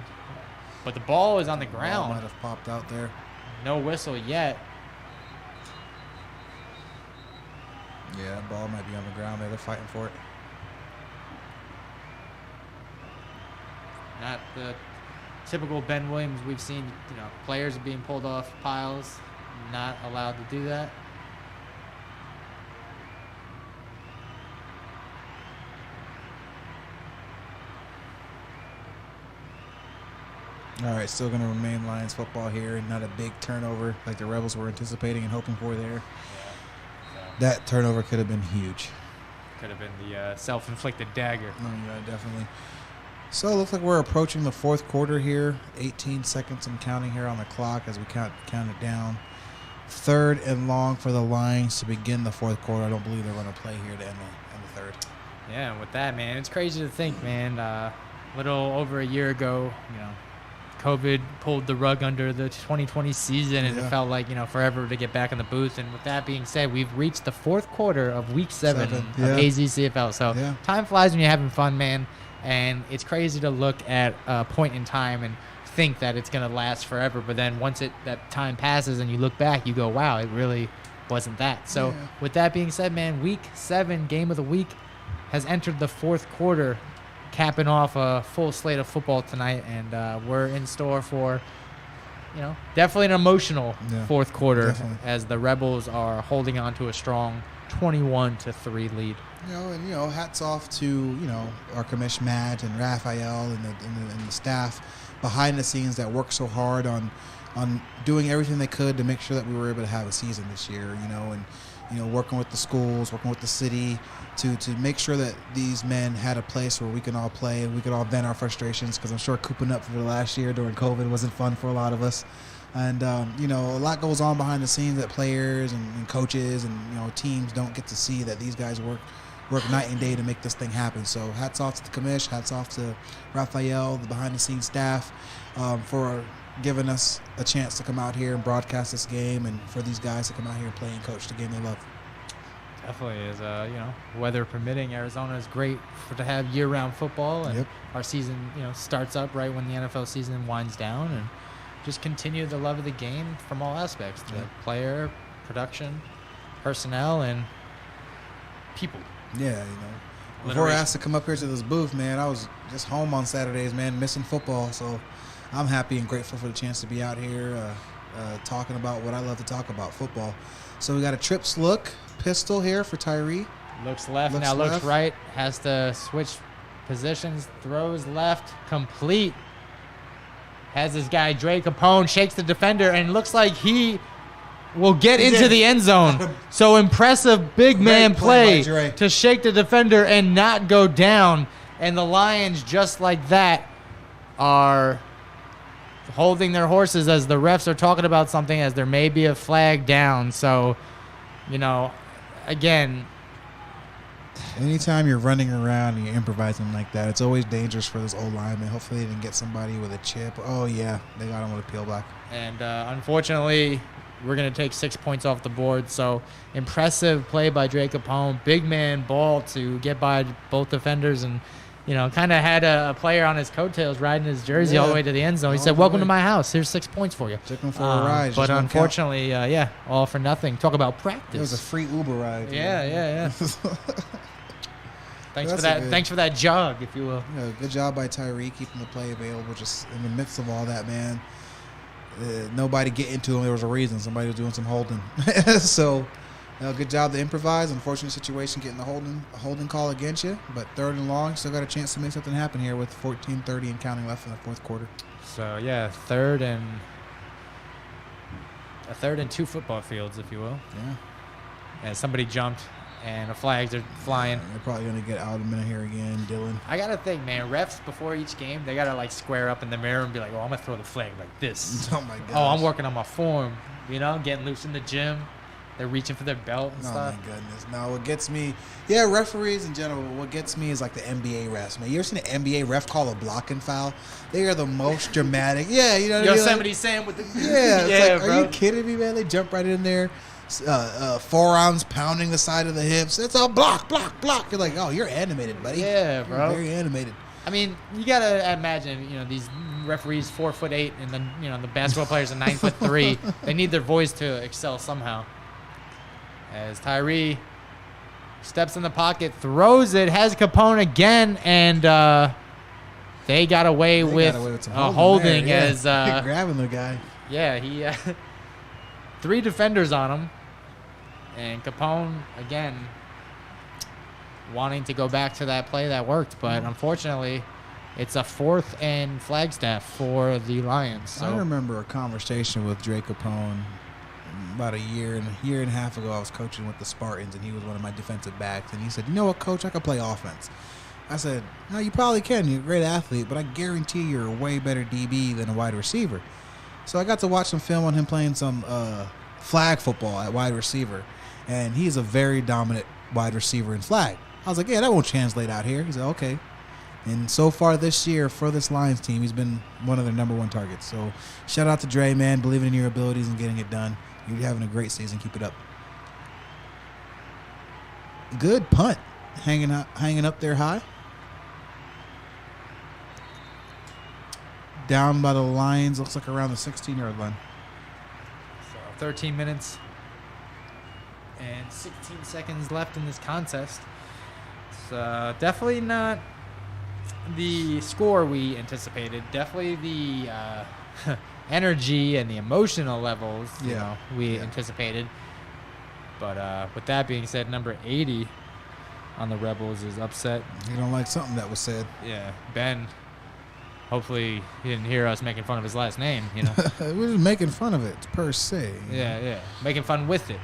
B: but the ball is on the ground.
D: Might have popped out there.
B: No whistle yet.
D: Yeah, that ball might be on the ground there. They're fighting for it.
B: Not the typical Ben Williams we've seen. Players being pulled off piles, not allowed to do that.
D: All right, still going to remain Lions football here, and not a big turnover like the Rebels were anticipating and hoping for there. That turnover could have been huge.
C: Could have been the self-inflicted dagger.
D: Yeah, definitely. So it looks like we're approaching the fourth quarter here. 18 seconds and counting here on the clock as we count it down. 3rd and long for the Lions to begin the fourth quarter. I don't believe they're going to play here to end the third.
B: Yeah, and with that, man, it's crazy to think, man. Little over a year ago, COVID pulled the rug under the 2020 season, and it felt like, forever to get back in the booth. And with that being said, we've reached the fourth quarter of week 7 of AzCFL. So time flies when you're having fun, man. And it's crazy to look at a point in time and think that it's going to last forever. But then once that time passes and you look back, you go, wow, it really wasn't that. So with that being said, man, week 7, game of the week, has entered the fourth quarter, capping off a full slate of football tonight, and we're in store for, definitely an emotional fourth quarter as the Rebels are holding on to a strong 21-3 lead.
D: Hats off to our commish Matt and Raphael and the staff behind the scenes that worked so hard on doing everything they could to make sure that we were able to have a season this year. And working with the schools, working with the city to make sure that these men had a place where we can all play and we could all vent our frustrations, because I'm sure cooping up for the last year during COVID wasn't fun for a lot of us. And, a lot goes on behind the scenes that players and coaches and, teams don't get to see, that these guys work night and day to make this thing happen. So hats off to the commish, hats off to Raphael, the behind-the-scenes staff, for giving us a chance to come out here and broadcast this game, and for these guys to come out here and play and coach the game they love.
B: Definitely is. Weather permitting, Arizona is great to have year-round football, and our season, starts up right when the NFL season winds down, and just continue the love of the game from all aspects, the player, production, personnel, and people.
D: Yeah, Before I asked to come up here to this booth, man, I was just home on Saturdays, man, missing football. So I'm happy and grateful for the chance to be out here talking about what I love to talk about, football. So we got a trips look, pistol here for Tyree.
B: Looks left, looks right, has to switch positions, throws left, complete. Has this guy, Dre Capone, shakes the defender, and looks like he will get into the end zone. So impressive big man play to shake the defender and not go down. And the Lions, just like that, are holding their horses as the refs are talking about something, as there may be a flag down. So, again,
D: anytime you're running around and you're improvising like that, it's always dangerous for those old linemen. Hopefully they didn't get somebody with a chip. Oh, yeah, they got him with a peel back.
B: And unfortunately, we're going to take 6 points off the board. So impressive play by Dre Capone. Big man ball to get by both defenders, and, kind of had a player on his coattails riding his jersey all the way to the end zone. He said, welcome to my house. Here's 6 points for you.
D: Took him for a ride.
B: But unfortunately, all for nothing. Talk about practice.
D: It was a free Uber ride.
B: Yeah. Thanks for that jog, if you will.
D: Good job by Tyree keeping the play available just in the midst of all that, man. Nobody getting to him. There was a reason. Somebody was doing some holding. So, good job to improvise. Unfortunate situation getting the holding call against you. But 3rd and long, still got a chance to make something happen here with 14:30 and counting left in the fourth quarter.
B: So, a third and 2 football fields, if you will.
D: Yeah.
B: And somebody jumped and the flags are flying.
D: They're probably gonna get Alderman here again, Dylan.
B: I gotta think, man. Refs before each game, they gotta like square up in the mirror and be like, "Oh, I'm gonna throw the flag like this."
D: Oh my god.
B: Oh, I'm working on my form. You know, getting loose in the gym. They're reaching for their belt and
D: Oh
B: stuff.
D: my goodness. No, what gets me, referees in general, what gets me is like the NBA refs, man. You ever seen an NBA ref call a blocking foul? They are the most dramatic. Yeah, you know what I mean?
B: Yosemite Sam with the
D: Yeah, it's like,
B: bro.
D: are you kidding me, man? They jump right in there, forearms pounding the side of the hips. It's a block. You're like, oh, you're animated, buddy.
B: Yeah, bro.
D: You're very animated.
B: I mean, you gotta imagine, these referees 4'8", and then the basketball players are 9'3". They need their voice to excel somehow. As Tyree steps in the pocket, throws it, has Capone again, and they got away with
D: some
B: a holding
D: there,
B: as
D: grabbing the guy.
B: yeah, he 3 defenders on him, and Capone again wanting to go back to that play that worked, but unfortunately it's a 4th and Flagstaff for the Lions. So.
D: I remember a conversation with Drake Capone about a year and a half ago. I was coaching with the Spartans, and he was one of my defensive backs, and he said, "You know what, coach, I could play offense." I said, "No, you probably can. You're a great athlete, but I guarantee you're a way better DB than a wide receiver." So I got to watch some film on him playing some flag football at wide receiver, and he's a very dominant wide receiver in flag. I was like, "Yeah, that won't translate out here." He said, "Okay." And so far this year for this Lions team, he's been one of their number 1 targets. So shout out to Dre, man, believing in your abilities and getting it done. You're having a great season. Keep it up. Good punt. Hanging up there high. Down by the Lions. Looks like around the 16-yard line.
B: So 13 minutes and 16 seconds left in this contest. It's definitely not the score we anticipated. Definitely the energy and the emotional levels we anticipated. But with that being said, number 80 on the Rebels is upset.
D: You don't like something that was said.
B: Yeah, Ben. Hopefully he didn't hear us making fun of his last name,
D: We're just making fun of it, per se.
B: Yeah. Making fun with it.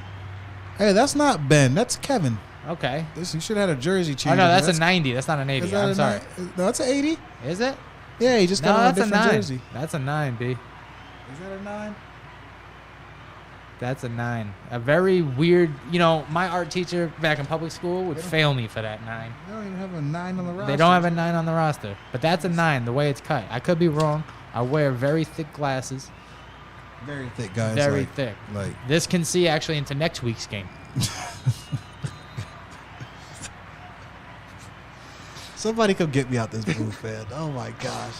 D: Hey, that's not Ben. That's Kevin.
B: Okay.
D: You should have had a jersey change.
B: Oh, no, that's a 90. That's not an 80. I'm sorry.
D: No, that's an 80.
B: Is it?
D: Yeah, he just got on a different jersey.
B: That's a 9, B.
D: Is that a 9?
B: That's a 9. A very weird, my art teacher back in public school would fail me for that 9.
D: They don't even have a 9 on the roster.
B: They don't have a 9 on the roster. But that's a 9, the way it's cut. I could be wrong. I wear very thick glasses.
D: Very thick, guys.
B: Very thick.
D: Like
B: this can see actually into next week's game.
D: Somebody come get me out this booth, man. Oh my gosh.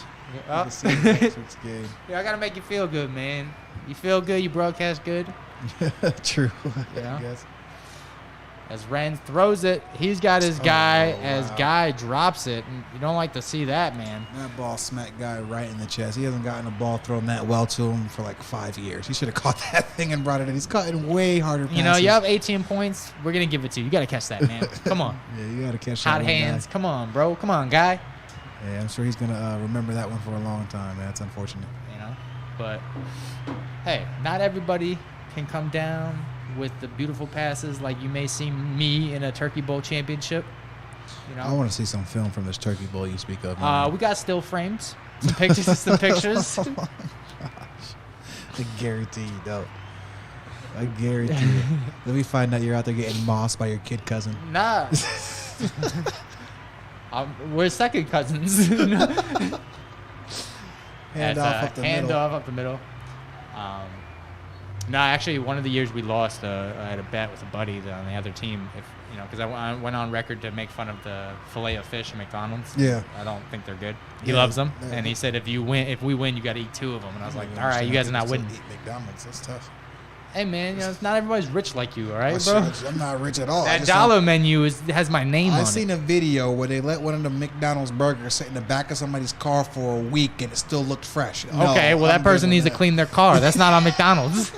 B: Oh.
D: You can see next week's game.
B: Yeah, I gotta make you feel good, man. You feel good, you broadcast good.
D: True.
B: Yeah.
D: I guess.
B: As Ren throws it, he's got his guy. As Guy drops it, and you don't like to see that, man.
D: That ball smacked Guy right in the chest. He hasn't gotten a ball thrown that well to him for like 5 years. He should have caught that thing and brought it in. He's cutting way harder passes.
B: You have 18 points. We're gonna give it to you. You gotta catch that, man. Come on.
D: Yeah, you gotta catch
B: Hot
D: that
B: hands.
D: Guy.
B: Come on, bro. Come on, Guy.
D: Yeah, I'm sure he's gonna remember that one for a long time, man. That's unfortunate.
B: But hey, not everybody can come down with the beautiful passes like you may see me in a Turkey Bowl championship.
D: I want to see some film from this Turkey Bowl you speak of.
B: We got still frames, some pictures.
D: Oh my gosh. I guarantee you don't. I guarantee you. Let me find out you're out there getting mossed by your kid cousin.
B: Nah. We're second cousins.
D: Hand off up the middle.
B: Handoff up the middle. No, actually, one of the years we lost, I had a bet with a buddy on the other team. Because I went on record to make fun of the fillet of fish at McDonald's.
D: Yeah.
B: I don't think they're good. He loves them, and he said if we win, you got to eat 2 of them. And I was like, all right, you guys are not winning.
D: Eat McDonald's, that's tough.
B: Hey man, not everybody's rich like you, all right, bro?
D: I'm not rich at all.
B: That dollar menu has my name on it.
D: I seen a video where they let one of the McDonald's burgers sit in the back of somebody's car for a week and it still looked fresh.
B: Okay, well that person needs to clean their car. That's not on McDonald's.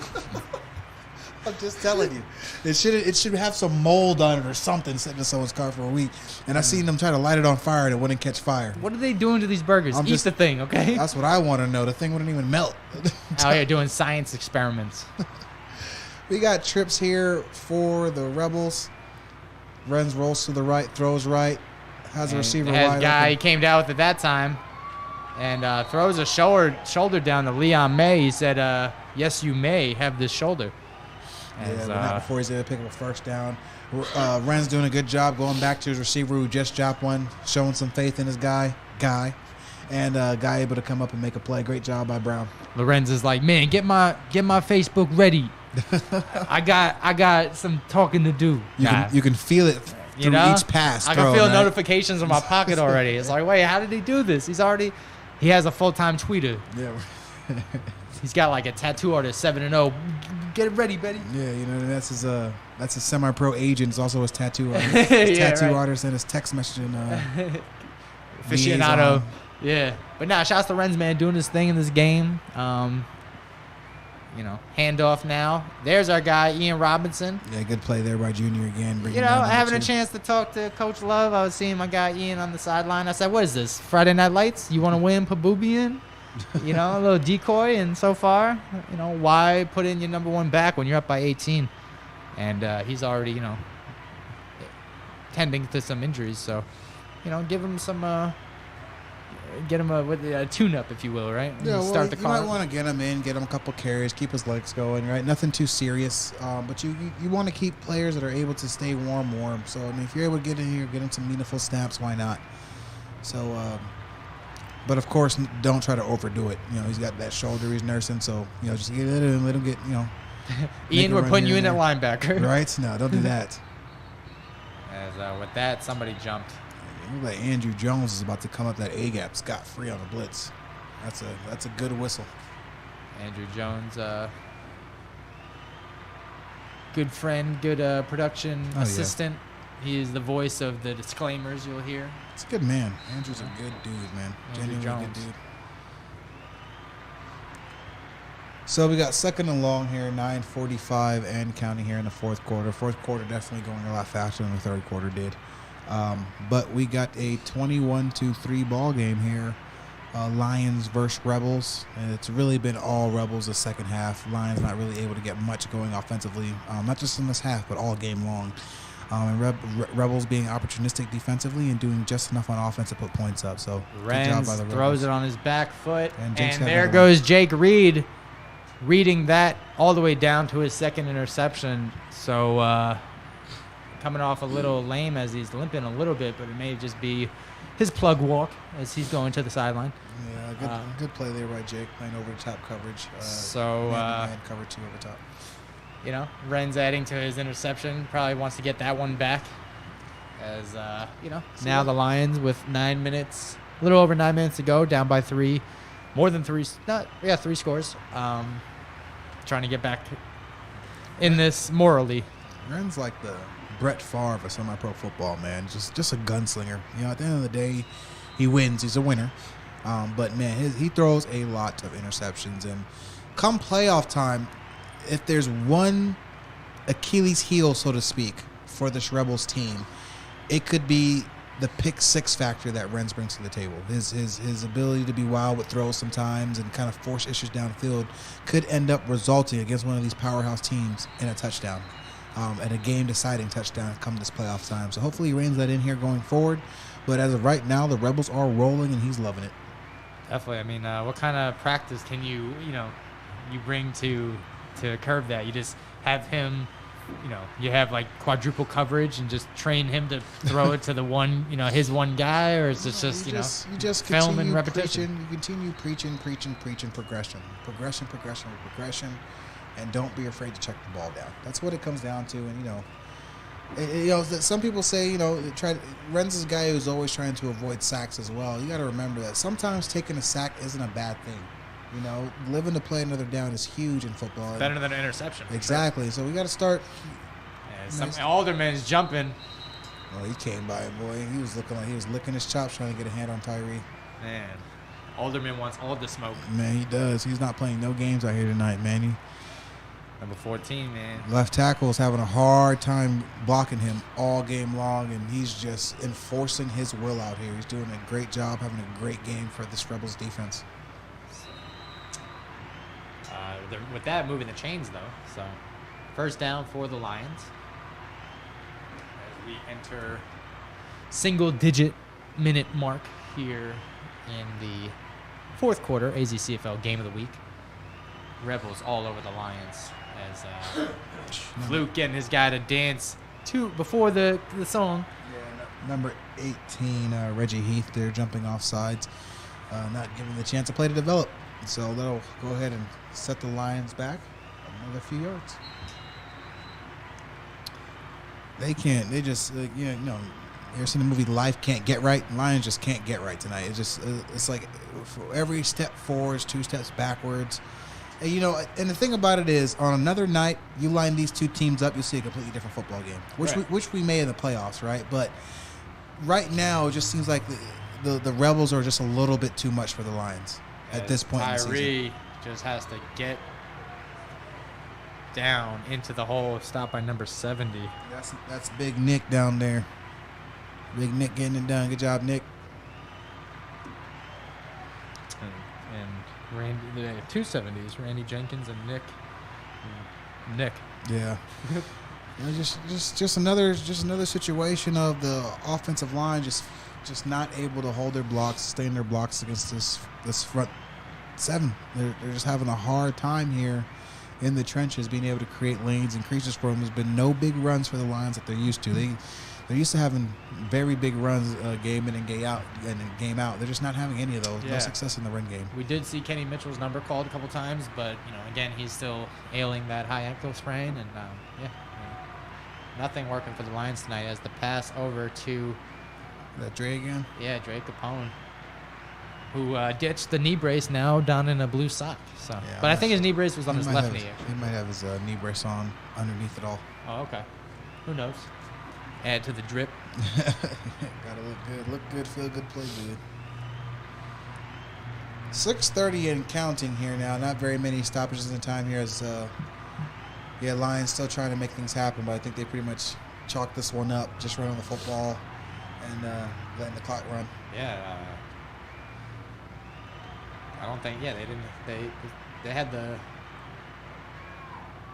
D: I'm just telling you, it should have some mold on it or something sitting in someone's car for a week. And I seen them try to light it on fire and it wouldn't catch fire.
B: What are they doing to these burgers? Eat the thing, okay?
D: That's what I want to know. The thing wouldn't even melt.
B: Out here doing science experiments.
D: We got trips here for the Rebels. Renz rolls to the right, throws right, has a receiver
B: has
D: wide
B: guy he
D: open.
B: came down with at that time, and throws a shoulder down to Leon May. He said, "Yes, you may have this shoulder."
D: Yeah, but not before he's able to pick up a first down. Ren's doing a good job going back to his receiver who just dropped one, showing some faith in his guy, and guy able to come up and make a play. Great job by Brown.
B: Lorenz is like, "Man, get my Facebook ready. I got some talking to do."
D: You can feel it through each pass.
B: I can feel notifications in my pocket already. It's like, wait, how did he do this? He has a full-time tweeter.
D: Yeah.
B: He's got like a tattoo artist, 7-0. Get it ready, Betty.
D: Yeah, that's his semi-pro agent. It's also his tattoo artist. Artist and his text messaging.
B: Aficionado. Yeah. But shouts to Renz, man, doing his thing in this game. Handoff now. There's our guy, Ian Robinson.
D: Yeah, good play there by Junior again.
B: Having a chance to talk to Coach Love. I was seeing my guy Ian on the sideline. I said, what is this, Friday Night Lights? You want to win Pabubian? A little decoy. And so far, why put in your number one back when you're up by 18? And he's already, tending to some injuries. So, give him some... get him a tune-up, if you will, right?
D: Yeah,
B: Start the
D: you
B: car.
D: might want to get him in, get him a couple carries, keep his legs going, right? Nothing too serious, but you want to keep players that are able to stay warm. So, if you're able to get in here, get him some meaningful snaps, why not? So, but of course, don't try to overdo it. He's got that shoulder he's nursing, so, just let him get,
B: Ian, we're putting you in at linebacker.
D: Right? No, don't do that.
B: As with that, somebody jumped.
D: Look like Andrew Jones is about to come up that A-gap scot-free on the blitz. That's a good whistle.
B: Andrew Jones, good friend, good production assistant. Yeah. He is the voice of the disclaimers you'll hear.
D: It's a good man. Andrew's a good dude, man. Genuinely good dude. So we got second and long here, 9:45 and counting here in the fourth quarter. Fourth quarter definitely going a lot faster than the third quarter did. But we got a 21-3 ball game here. Lions versus Rebels. And it's really been all Rebels the second half. Lions not really able to get much going offensively, not just in this half, but all game long. And Rebels being opportunistic defensively and doing just enough on offense to put points up. So good job by the Rebels.
B: Throws it on his back foot. And there
D: goes
B: goes Jake Reed, reading that all the way down to his second interception. So coming off a little lame as he's limping a little bit, but it may just be his plug walk as he's going to the sideline.
D: Yeah, good play there by Jake, playing over the top coverage. Man cover 2 over top.
B: Ren's adding to his interception. Probably wants to get that one back. As, now the Lions with 9 minutes, a little over 9 minutes to go, down by 3. More than 3, 3 scores. Trying to get back in this morally.
D: Ren's like the Brett Favre of semi-pro football, man. Just a gunslinger. At the end of the day, he wins. He's a winner. But, man, he throws a lot of interceptions. And come playoff time, if there's one Achilles heel, so to speak, for this Rebels team, it could be the pick six factor that Renz brings to the table. His ability to be wild with throws sometimes and kind of force issues downfield could end up resulting against one of these powerhouse teams in a touchdown, and a game-deciding touchdown come this playoff time. So hopefully he reins that in here going forward. But as of right now, the Rebels are rolling and he's loving it.
B: Definitely. What kind of practice can you bring to curb that? You just have him, you have like quadruple coverage and just train him to throw it to the one, his one guy, or is it just,
D: you just
B: film and repetition?
D: You continue preaching, progression, and don't be afraid to check the ball down. That's what it comes down to. And some people say, Renz is a guy who's always trying to avoid sacks as well. You got to remember that sometimes taking a sack isn't a bad thing. Living to play another down is huge in football.
B: It's better than an interception.
D: Exactly. Sure. So we got to start.
B: Yeah, Alderman's jumping.
D: Oh, he came by, boy. He was looking like he was licking his chops trying to get a hand on Tyree.
B: Man, Alderman wants all the smoke.
D: Man, he does. He's not playing no games out here tonight, man.
B: Number 14, man.
D: Left tackle is having a hard time blocking him all game long, and he's just enforcing his will out here. He's doing a great job, having a great game for this Rebels defense.
B: With that, moving the chains, though. So, first down for the Lions.
C: we enter single-digit minute mark here in the fourth quarter, AzCFL Game of the Week. Rebels all over the Lions as Fluke getting his guy to dance before the song.
D: Yeah, number 18, Reggie Heath, there jumping off sides, not giving the chance to play to develop. So that'll go ahead and set the Lions back another few yards. They can't. They just, you know, you ever seen the movie Life Can't Get Right? Lions just can't get right tonight. It's like for every step forward is 2 steps backwards. And, you know, and the thing about it is, on another night, you line these two teams up, you'll see a completely different football game, which we may in the playoffs, right? But right now, it just seems like the Rebels are just a little bit too much for the Lions at this point in the season.
B: Tyree just has to get down into the hole, stopped by number 70.
D: That's Big Nick down there. Big Nick getting it done. Good job, Nick.
B: And Randy, they have 2 70s, Randy Jenkins and Nick.
D: Yeah. You know, just another situation of the offensive line just not able to hold their blocks, sustain their blocks against this front 7. They're just having a hard time here in the trenches, being able to create lanes and creases for them. There's been no big runs for the Lions that they're used to. They're used to having very big runs game in and game out. They're just not having any of those. Yeah. No success in the run game.
B: We did see Kenny Mitchell's number called a couple times, but, you know, again, he's still ailing that high ankle sprain. And, nothing working for the Lions tonight as the pass over to...
D: That Dre again?
B: Yeah, Dre Capone, who ditched the knee brace, now down in a blue sock. So, yeah, but I think his knee brace was on his left knee.
D: He might have his knee brace on underneath it all.
B: Oh, okay. Who knows? Add to the drip.
D: Gotta look good, feel good, play good. 6:30 and counting here now. Not very many stoppages in time here as Lions still trying to make things happen, but I think they pretty much chalked this one up, just running the football and letting the clock run.
B: Yeah. I don't think. Yeah, they didn't. They had the.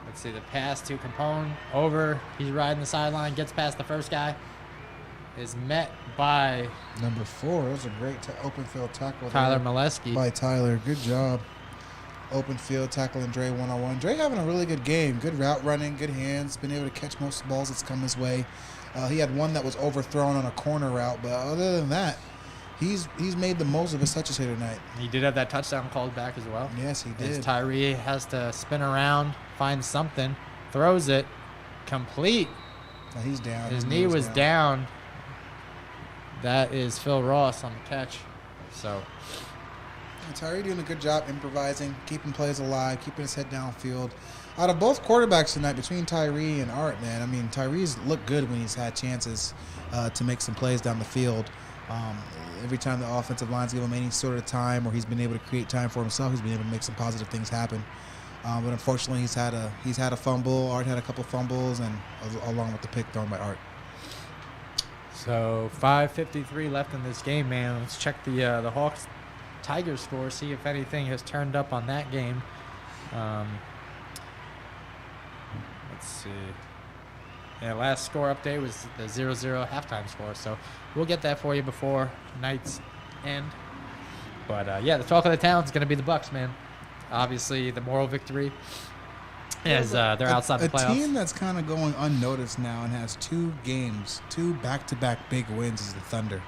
B: Let's see, the pass to Capone over. He's riding the sideline, gets past the first guy, is met by
D: number 4. That was a great open field tackle.
B: Tyler Molesky.
D: By Tyler. Good job. Open field tackling Dre one-on-one. Dre having a really good game. Good route running, good hands. Been able to catch most of the balls that's come his way. He had one that was overthrown on a corner route, but other than that, he's made the most of his touches here tonight.
B: He did have that touchdown called back as well.
D: Yes, he did.
B: As Tyree has to spin around, find something, throws it, complete.
D: Now he's down.
B: His knee was down. That is Phil Ross on the catch. So
D: Tyree doing a good job improvising, keeping plays alive, keeping his head downfield. Out of both quarterbacks tonight, between Tyree and Art, man, I mean, Tyree's looked good when he's had chances to make some plays down the field. Every time the offensive lines give him any sort of time or he's been able to create time for himself, he's been able to make some positive things happen. But unfortunately, he's had a fumble. Art had a couple fumbles, and along with the pick thrown by Art.
B: So 5:53 left in this game, man. Let's check the Hawks Tigers score, see if anything has turned up on that game. Let's see. Yeah, last score update was the 0-0 halftime score, so we'll get that for you before night's end. But the talk of the town is going to be the Bucks, man. Obviously, the moral victory as they're outside the playoffs.
D: A team that's kind of going unnoticed now and has 2 back-to-back big wins is the Thunder.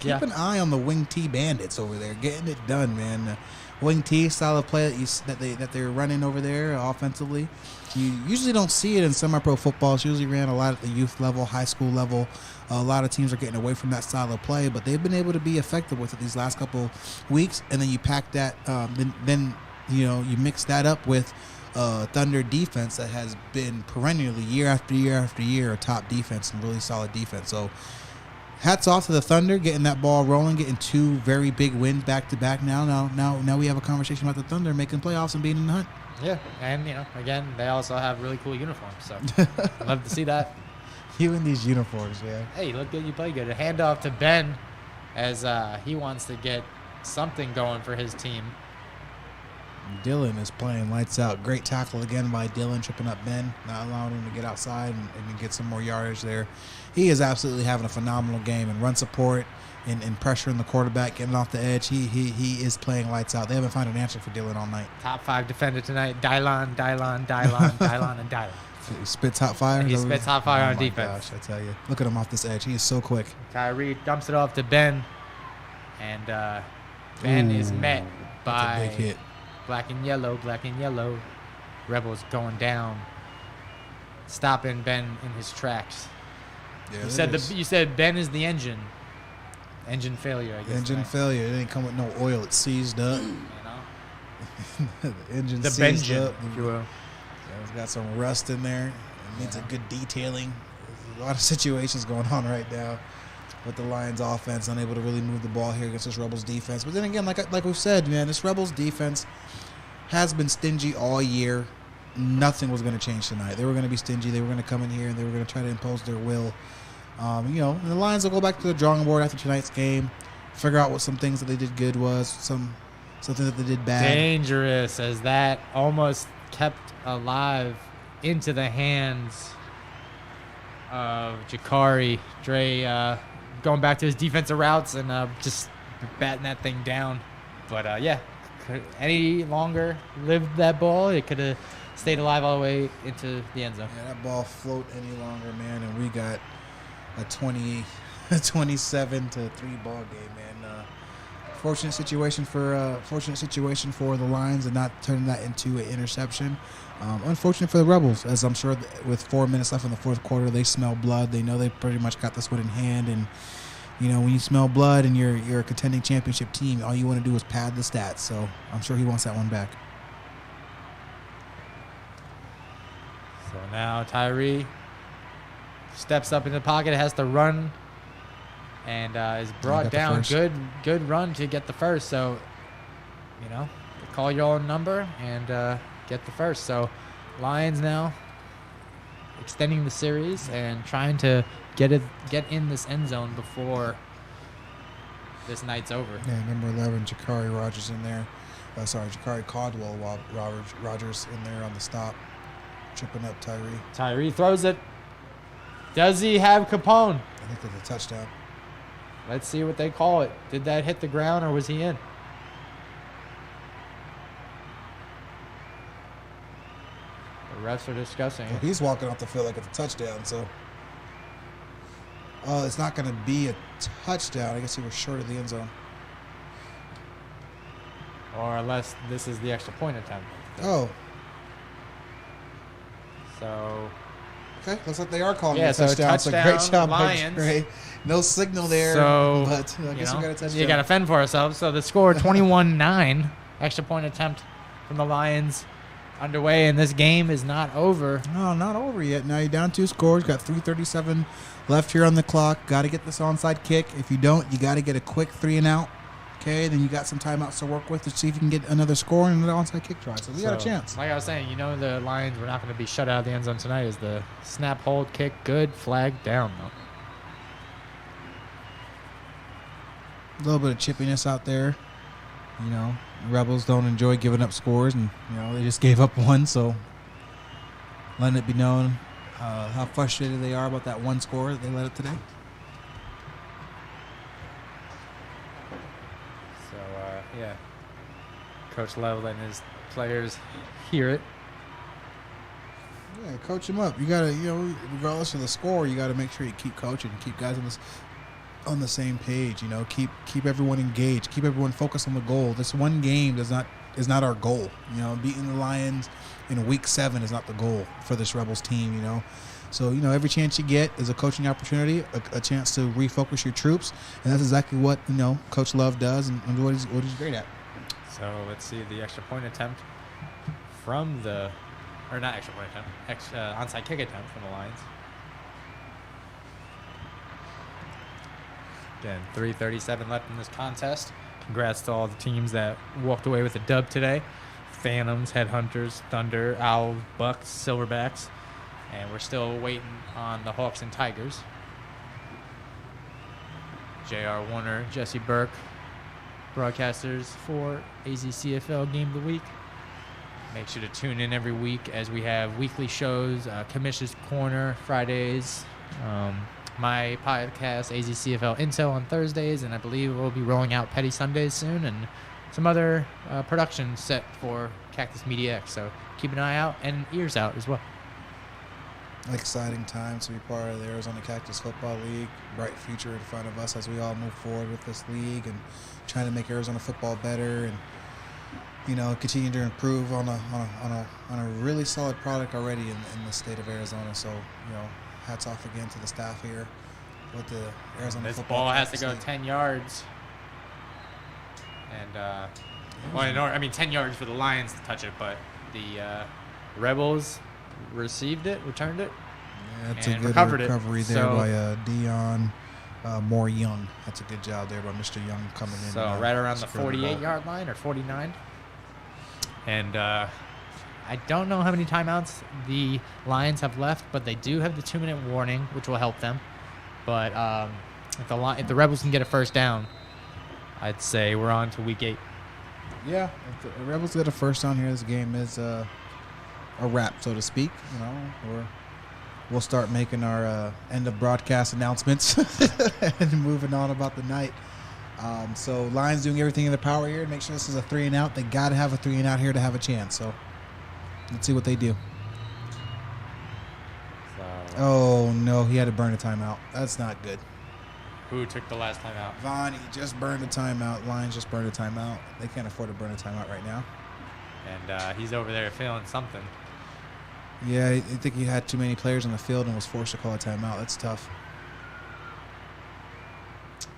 D: Keep an eye on the Wing T Bandits over there, getting it done, man. Wing T style of play that they're running over there offensively. You usually don't see it in semi-pro football. It's usually ran a lot at the youth level, high school level. A lot of teams are getting away from that style of play, but they've been able to be effective with it these last couple weeks. And then you pack that, then you mix that up with Thunder defense that has been perennially year after year after year a top defense and really solid defense. So hats off to the Thunder getting that ball rolling, getting 2 very big wins back to back. Now we have a conversation about the Thunder making playoffs and being in the hunt.
B: Yeah, and again, they also have really cool uniforms, so love to see that.
D: You in these uniforms, man.
B: Hey, you look good, you play good. A handoff to Ben as he wants to get something going for his team.
D: Dylan is playing lights out. Great tackle again by Dylan, tripping up Ben, not allowing him to get outside and get some more yardage there. He is absolutely having a phenomenal game in run support and pressuring the quarterback, getting off the edge. He is playing lights out. They haven't found an answer for Dylan all night.
B: Top 5 defender tonight. Dylon, and Dylon.
D: He spits hot fire.
B: He spits hot fire on defense.
D: Gosh, I tell you. Look at him off this edge. He is so quick.
B: Tyree dumps it off to Ben. And Ben is met by
D: a big hit.
B: black and yellow. Rebels going down, stopping Ben in his tracks.
D: Yeah,
B: you said Ben is the engine. Engine failure, I guess.
D: Engine failure. It didn't come with no oil. It's seized up.
B: You know?
D: The engine's
B: The
D: seized
B: Benjin,
D: up.
B: if you will.
D: Yeah, it's got some rust in there. It needs a good detailing. There's a lot of situations going on right now with the Lions offense, unable to really move the ball here against this Rebels defense. But then again, like we've said, man, this Rebels defense has been stingy all year. Nothing was going to change tonight. They were going to be stingy. They were going to come in here and they were going to try to impose their will. And the Lions will go back to the drawing board after tonight's game, figure out what some things that they did good was, something that they did bad.
B: Dangerous, as that almost kept alive into the hands of Jakari. Dre going back to his defensive routes and just batting that thing down. But, could any longer lived that ball, it could have stayed alive all the way into the end zone.
D: Yeah, that ball float any longer, man, and we got a 27-3 ball game, man. Fortunate situation for the Lions and not turning that into an interception. Unfortunate for the Rebels, as I'm sure with 4 minutes left in the fourth quarter, they smell blood. They know they pretty much got this one in hand, and when you smell blood and you're a contending championship team, all you want to do is pad the stats. So I'm sure he wants that one back.
B: So now Tyree steps up in the pocket, has to run, and is brought down. Good run to get the first. So, call your own number and get the first. So, Lions now extending the series and trying to get in this end zone before this night's over.
D: Yeah, number 11, Jakari Rogers in there. Jakari Caldwell Rogers in there on the stop, tripping up Tyree.
B: Tyree throws it. Does he have Capone?
D: I think that's a touchdown.
B: Let's see what they call it. Did that hit the ground or was he in? The refs are discussing it.
D: Well, he's walking off the field like it's a touchdown, so. Oh, it's not going to be a touchdown. I guess he was short of the end zone.
B: Or unless this is the extra point attempt.
D: Oh.
B: So.
D: Okay, looks like they are calling it a
B: so
D: touchdown. So great job,
B: Lions.
D: Gray. No signal there,
B: So,
D: but I guess we got a touchdown.
B: you got to fend for ourselves. So the score 21-9, extra point attempt from the Lions underway, and this game is not over.
D: No, not over yet. Now you're down 2 scores. Got 3:37 left here on the clock. Got to get this onside kick. If you don't, you got to get a quick 3 and out. Okay, then you got some timeouts to work with to see if you can get another score and another onside kick try. So we got a chance.
B: Like I was saying, the Lions were not going to be shut out of the end zone tonight. Is the snap, hold, kick, good, flag down though.
D: A little bit of chippiness out there. The Rebels don't enjoy giving up scores, and they just gave up one. So letting it be known how frustrated they are about that one score that they let up today.
B: Coach Love letting his players hear it.
D: Yeah, coach them up. You gotta, regardless of the score, you gotta make sure you keep coaching, keep guys on the same page. Keep everyone engaged, keep everyone focused on the goal. This one game is not our goal. Beating the Lions in week 7 is not the goal for this Rebels team. So every chance you get is a coaching opportunity, a chance to refocus your troops, and that's exactly what Coach Love does and what he's great at.
B: So let's see the extra point attempt from the, or not extra point attempt, onside kick attempt from the Lions. Again, 3:37 left in this contest. Congrats to all the teams that walked away with a dub today. Phantoms, Headhunters, Thunder, Owls, Bucks, Silverbacks. And we're still waiting on the Hawks and Tigers. J.R. Warner, Jesse Burke, broadcasters for AzCFL Game of the Week. Make sure to tune in every week as we have weekly shows, Commissioner's Corner Fridays, my podcast, AzCFL Intel on Thursdays, and I believe we'll be rolling out Petty Sundays soon, and some other production set for Cactus Media X. So keep an eye out and ears out as well.
D: Exciting time to be part of the Arizona Cactus Football League. Bright future in front of us as we all move forward with this league and trying to make Arizona football better and, you know, continue to improve on a really solid product already in the state of Arizona. So, you know, hats off again to the staff here with the Arizona
B: This
D: Football
B: ball has to
D: Cactus
B: go
D: League.
B: 10 yards. And, well, I mean, 10 yards for the Lions to touch it, but the Rebels returned it.
D: Yeah, that's a
B: and
D: good
B: recovered
D: recovery
B: it.
D: there
B: So-
D: by Dion Moore Young. That's a good job there by Mr. Young coming in.
B: So
D: and,
B: right around the
D: securing ball.
B: 48-yard line or 49. And I don't know how many timeouts the Lions have left, but they do have the 2-minute warning, which will help them. But if the Rebels can get a first down, I'd say we're on to week 8.
D: Yeah, if the Rebels get a first down here, this game is a wrap, so to speak. You know, we'll start making our end of broadcast announcements and moving on about the night. So Lions doing everything in their power here to make sure this is a 3-and-out. They got to have a 3-and-out here to have a chance. So let's see what they do.
B: So
D: Oh no, he had to burn a timeout. That's not good.
B: who took the last time out?
D: Vonnie just burned a timeout. Lions just burned a timeout. They can't afford to burn a timeout right now.
B: And he's over there feeling something.
D: Yeah, I think he had too many players on the field and was forced to call a timeout. That's tough.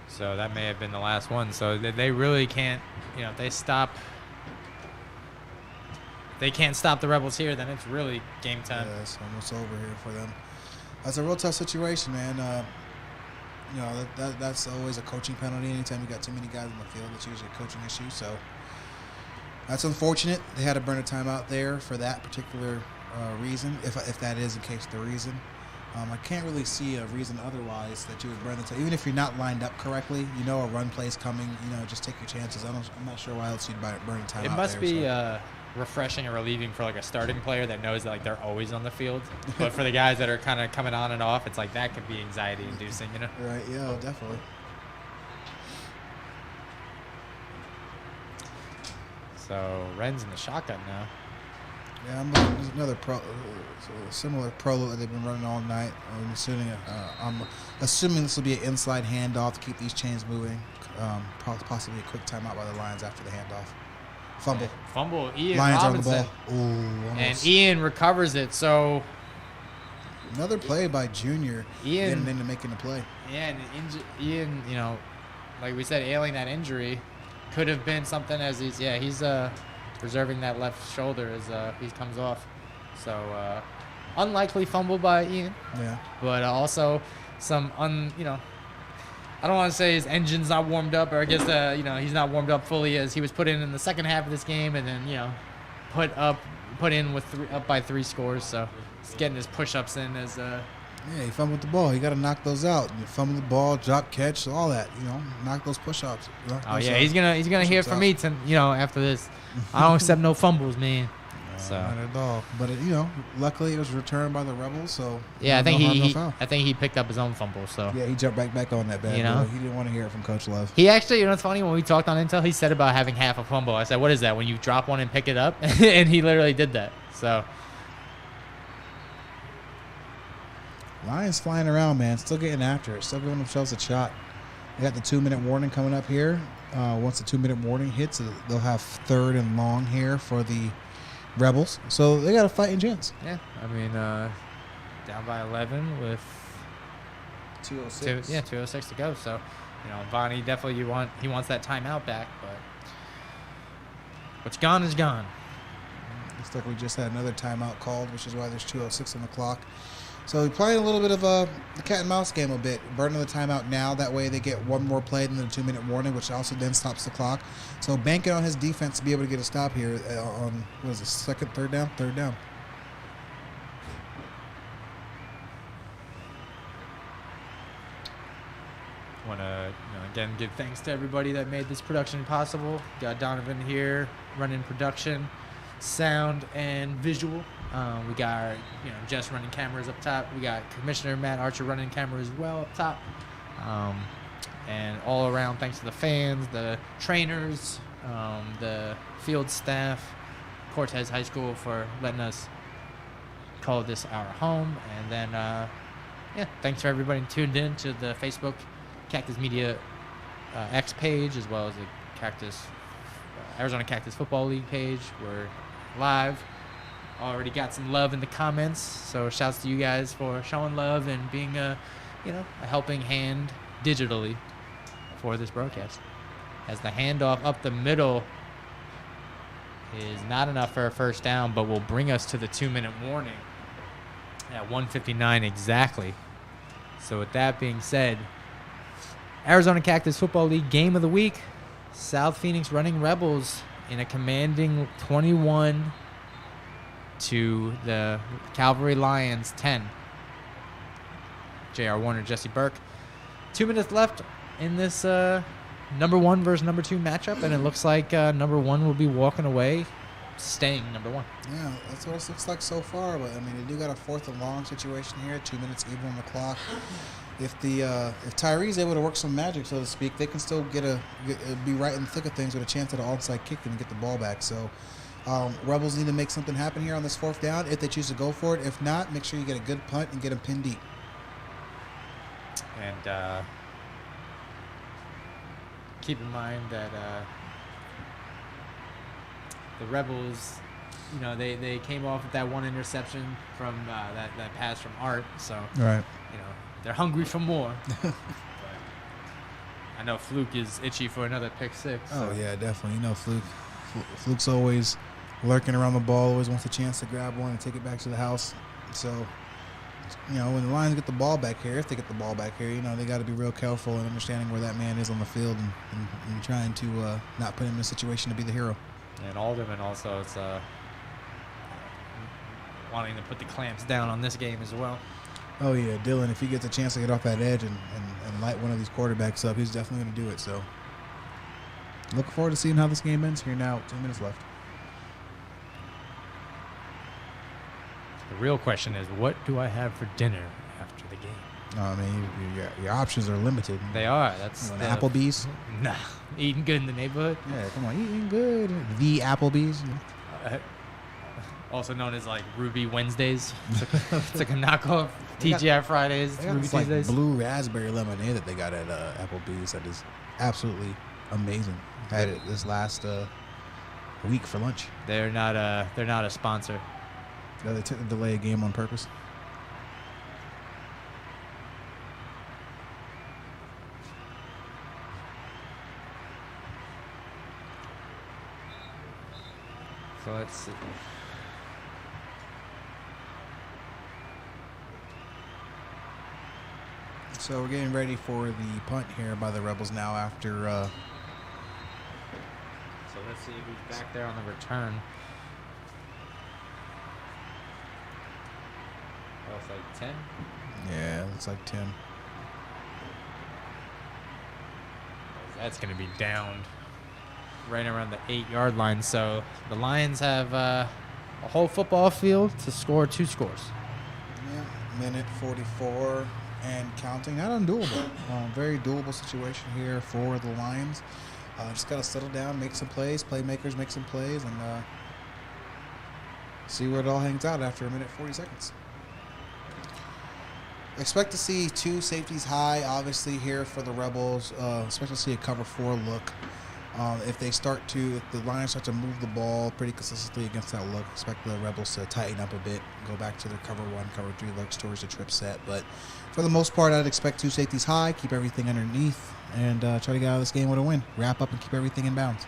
B: So that may have been the last one. So they really can't, you know, if they can't stop the Rebels here, then it's really game time.
D: Yeah, it's almost over here for them. That's a real tough situation, man. You know, that's always a coaching penalty. Anytime you got too many guys on the field, it's usually a coaching issue. So that's unfortunate. They had to burn a timeout there for that particular reason, if that is in case the reason. I can't really see a reason otherwise that you would burn the timeout. Even if you're not lined up correctly, you know a run play's coming, you know, just take your chances. I'm not sure why else you'd burn a timeout.
B: It must
D: there,
B: be
D: so.
B: refreshing and relieving for like a starting player that knows that like they're always on the field. But for the guys that are kind of coming on and off, it's like that could be anxiety inducing, you know?
D: Right, yeah, definitely.
B: So Ren's in the shotgun now.
D: Yeah, I'm looking at another similar pro that they've been running all night. I'm assuming this will be an inside handoff to keep these chains moving. Possibly a quick timeout by the Lions after the handoff. Fumble.
B: Fumble. Ian
D: Lions
B: Robinson.
D: on the ball. Ooh,
B: And
D: almost.
B: Ian recovers it. So
D: Another play by Junior.
B: Ian-
D: Getting into making the play.
B: yeah, and Ian, you know, like we said, ailing that injury could have been something as he's preserving that left shoulder as he comes off. So unlikely fumble by Ian,
D: Yeah.
B: but also some I don't want to say his engine's not warmed up, or I guess he's not warmed up fully as he was put in the second half of this game, and then put in with up by 3 scores. So he's getting his push-ups in as
D: Yeah, he fumbled the ball. You got to knock those out. You fumble the ball, drop catch, all that. You know, knock those push-ups.
B: Oh yeah, he's gonna hear from me after this. I don't accept no fumbles, man. So
D: Not at all. But luckily it was returned by the Rebels. So
B: yeah, I
D: no
B: think
D: harm, no foul.
B: he picked up his own fumble. So
D: Yeah, he jumped back on that bad
B: You know?
D: boy. He didn't want to hear it from Coach Love.
B: he actually, it's funny when we talked on Intel, he said about having half a fumble. I said, what is that? When you drop one and pick it up, and he literally did that. So
D: Lions flying around, man. Still getting after it. Still giving themselves a shot. They got the 2-minute warning coming up here. Once the 2-minute warning hits, they'll have 3rd and long here for the Rebels. So they got a fighting chance.
B: yeah, I mean, down by 11 with
D: 206.
B: 2:06 to go. So Vonnie definitely he wants that timeout back, but what's gone is gone.
D: Looks like we just had another timeout called, which is why there's 2:06 on the clock. So we're playing a little bit of the cat and mouse game a bit. Burning the timeout now. That way they get one more play than the 2-minute warning, which also then stops the clock. So banking on his defense to be able to get a stop here on, what is it, third down? Third down.
B: Want to again give thanks to everybody that made this production possible. Got Donovan here running production. sound and visual. We got our, Jess running cameras up top. We got Commissioner Matt Archer running camera as well up top. And all around, thanks to the fans, the trainers, the field staff, Cortez High School for letting us call this our home. And then, thanks for everybody who tuned in to the Facebook Cactus Media X page, as well as the Arizona Cactus Football League page. We're live. Already got some love in the comments, so shouts to you guys for showing love and being a helping hand digitally for this broadcast. As the handoff up the middle is not enough for a first down, but will bring us to the 2-minute warning at 1:59 exactly. So with that being said, Arizona Cactus Football League game of the week, South Phoenix Running Rebels in a commanding 21 to the Cavalry Lions 10. J.R. Warner, Jesse Burke. 2 minutes left in this number 1 versus number 2 matchup, and it looks like number 1 will be walking away, staying number 1.
D: Yeah, that's what it looks like so far. But I mean, they do got a 4th and long situation here. 2 minutes even on the clock. If Tyree's able to work some magic, so to speak, they can still be right in the thick of things with a chance at an onside kick and get the ball back. So Rebels need to make something happen here on this 4th down if they choose to go for it. If not, make sure you get a good punt and get them pinned deep.
B: And keep in mind that the Rebels, they came off with that one interception from that pass from Art. So,
D: right.
B: They're hungry for more. But I know Fluke is itchy for another pick 6. So.
D: Oh, yeah, definitely. Fluke's always lurking around the ball, always wants a chance to grab one and take it back to the house. So, when the Lions get the ball back here, if they get the ball back here, they got to be real careful in understanding where that man is on the field and trying to not put him in a situation to be the hero.
B: And Alderman also is wanting to put the clamps down on this game as well.
D: Oh, yeah, Dylan, if he gets a chance to get off that edge and light one of these quarterbacks up, he's definitely going to do it. So, looking forward to seeing how this game ends here now. 2 minutes left.
B: The real question is, what do I have for dinner after the game?
D: I mean, your options are limited.
B: They are. That's
D: Applebee's.
B: Nah, eating good in the neighborhood.
D: Yeah, come on, eating good. The Applebee's.
B: Also known as like Ruby Wednesdays. It's like a knockoff TGI Fridays.
D: They got
B: Ruby
D: this, like,
B: Tuesdays.
D: blue raspberry lemonade that they got at Applebee's that is absolutely amazing. I had it this last week for lunch.
B: They're not a sponsor.
D: No, they took the delay a game on purpose.
B: So let's see.
D: So we're getting ready for the punt here by the Rebels now after.
B: So let's see who's back there on the return. Oh, it's like 10?
D: Yeah, looks like 10.
B: That's going to be downed right around the 8-yard line. So the Lions have a whole football field to score 2 scores.
D: Yeah, minute 44 and counting. Not undoable. Very doable situation here for the Lions. Just got to settle down, make some plays. Playmakers make some plays, and see where it all hangs out after a minute 40 seconds. Expect to see 2 safeties high, obviously, here for the Rebels. Expect to see a cover 4 look. If the Lions start to move the ball pretty consistently against that look, expect the Rebels to tighten up a bit, go back to their cover 1, cover 3 looks towards the trip set. But for the most part, I'd expect 2 safeties high, keep everything underneath, and try to get out of this game with a win. Wrap up and keep everything in bounds.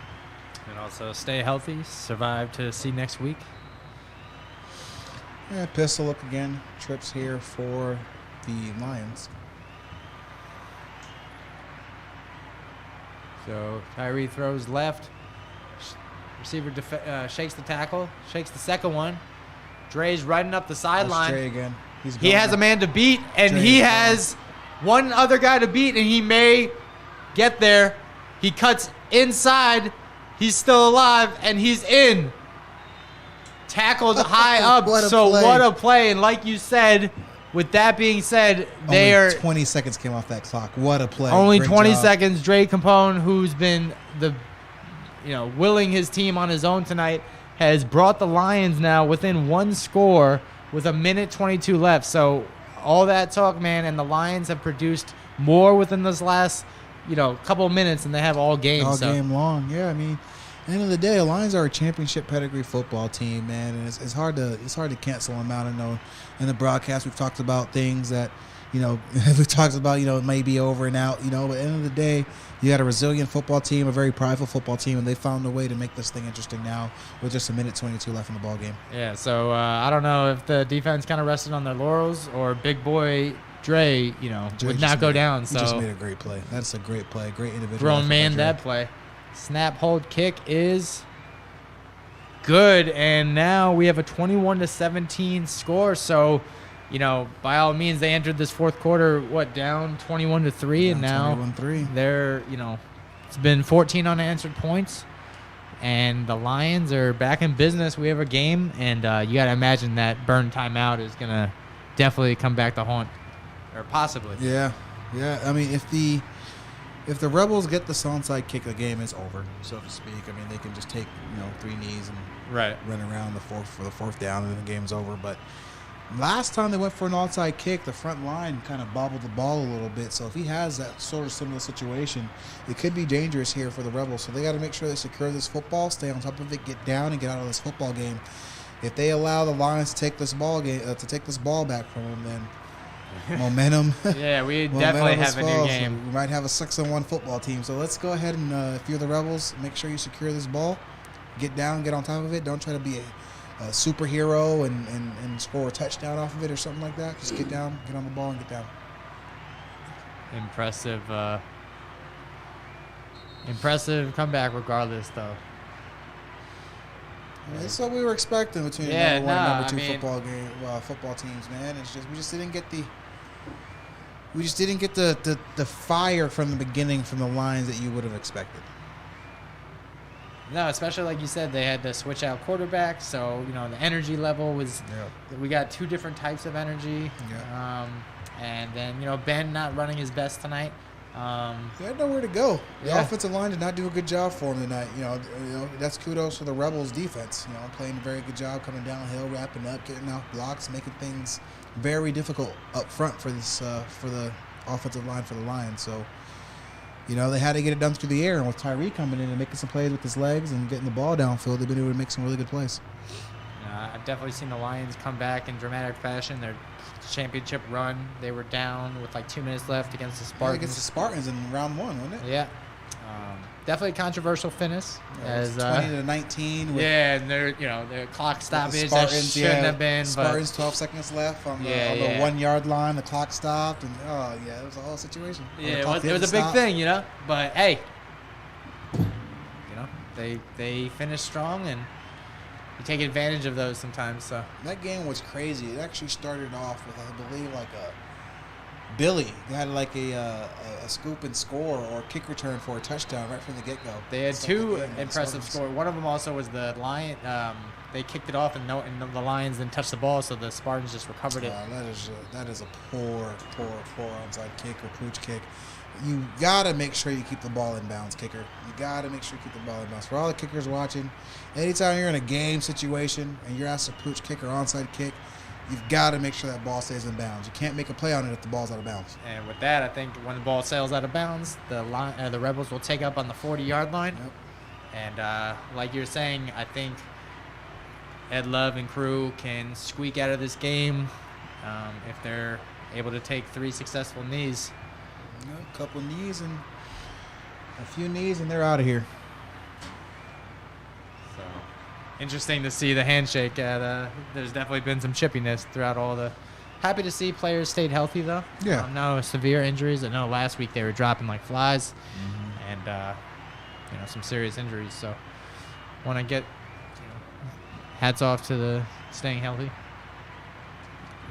B: And also stay healthy, survive to see next week.
D: Yeah, pistol look again. Trips here for the Lions.
B: So Tyree throws left. Receiver shakes the tackle, shakes the second one. Dre's riding up the sideline.
D: Dre again.
B: He has a man to beat, and he has one other guy to beat, and he may get there. He cuts inside. He's still alive, and he's in. tackled high up.
D: What a
B: So
D: play.
B: what a play. And like you said, with that being said, they are
D: Only 20 seconds came off that clock. What a play.
B: only
D: Great
B: 20
D: job.
B: seconds. Dre Capone, who's been willing his team on his own tonight, has brought the Lions now within one score with 1:22 left. So all that talk, man, and the Lions have produced more within this last, couple of minutes than they have all game.
D: All
B: so.
D: game long. Yeah, I mean, at the end of the day, the Lions are a championship pedigree football team, man, and it's hard to cancel them out. I know in the broadcast we've talked about things that, we've talked about, it may be over and out, but at the end of the day, you got a resilient football team, a very prideful football team, and they found a way to make this thing interesting now with just 1:22 left in the ball game.
B: Yeah, so I don't know if the defense kind of rested on their laurels or big boy Dre, would not go down.
D: He
B: So
D: just made a great play. That's a great play. Great individual.
B: grown
D: effort
B: man
D: by Dre.
B: that play. Snap, hold, kick is good, and now we have a 21-17 score. So, by all means, they entered this fourth quarter down 21-3, and now
D: 21-3.
B: they're it's been 14 unanswered points, and the Lions are back in business. We have a game, and you got to imagine that burn timeout is gonna definitely come back to haunt, or possibly.
D: Yeah. I mean, if the Rebels get the onside kick, the game is over, so to speak. I mean, they can just take 3 knees and
B: Right.
D: run around for the fourth down, and the game's over. But last time they went for an onside kick, the front line kind of bobbled the ball a little bit. So if he has that sort of similar situation, it could be dangerous here for the Rebels. So they got to make sure they secure this football, stay on top of it, get down, and get out of this football game. If they allow the Lions to take this ball back from them, then momentum.
B: Yeah, we
D: momentum
B: definitely
D: is
B: have a new
D: false.
B: game.
D: We might have a 6-1 football team. So let's go ahead and, if you're the Rebels, make sure you secure this ball. Get down, get on top of it. Don't try to be a superhero and score a touchdown off of it or something like that. Just get down, get on the ball, and get down.
B: Impressive comeback regardless, though.
D: That's what we were expecting between the number one and number two football teams, man. It's just we just didn't get the fire from the beginning from the Lions that you would have expected.
B: No, especially like you said, they had to switch out quarterback, so the energy level was.
D: Yeah.
B: We got two different types of energy.
D: Yeah.
B: And then Ben not running his best tonight.
D: He had nowhere to go. The
B: Yeah.
D: offensive line did not do a good job for him tonight. That's kudos to the Rebels defense. Playing a very good job coming downhill, wrapping up, getting off blocks, making things very difficult up front for this for the offensive line for the Lions. So, they had to get it done through the air, and with Tyree coming in and making some plays with his legs and getting the ball downfield, they've been able to make some really good plays.
B: I've definitely seen the Lions come back in dramatic fashion. Their championship run, they were down with 2 minutes left against the Spartans.
D: Against the Spartans in round 1, wasn't it?
B: Yeah. Definitely a controversial finish.
D: As 20-19.
B: Yeah, and their clock stoppage that
D: Spartans,
B: shouldn't have been.
D: Spartans, 12 seconds left on the 1 yard line. The clock stopped, and it was a whole situation.
B: Yeah, it was a big thing, But hey, they finished strong, and you take advantage of those sometimes. So
D: that game was crazy. It actually started off with, I believe, Billy. They had a scoop and score or kick return for a touchdown right from the get-go.
B: They had two impressive scores. One of them also was the Lion. They kicked it off, and the Lions didn't touch the ball, so the Spartans just recovered it.
D: That is a poor onside kick or pooch kick. You got to make sure you keep the ball in bounds, kicker. You got to make sure you keep the ball in bounds. For all the kickers watching, anytime you're in a game situation and you're asked to pooch kick or onside kick, you've got to make sure that ball stays in bounds. You can't make a play on it if the ball's out of bounds.
B: And with that, I think when the ball sails out of bounds, the Rebels will take up on the 40-yard line.
D: Yep.
B: And like you're saying, I think Ed Love and crew can squeak out of this game if they're able to take 3 successful knees.
D: A couple knees and a few knees, and they're out of here.
B: So interesting to see the handshake. There's definitely been some chippiness throughout all the. Happy to see players stayed healthy though.
D: Yeah.
B: No severe injuries. I know last week they were dropping like flies, and some serious injuries. So want to get hats off to the staying healthy.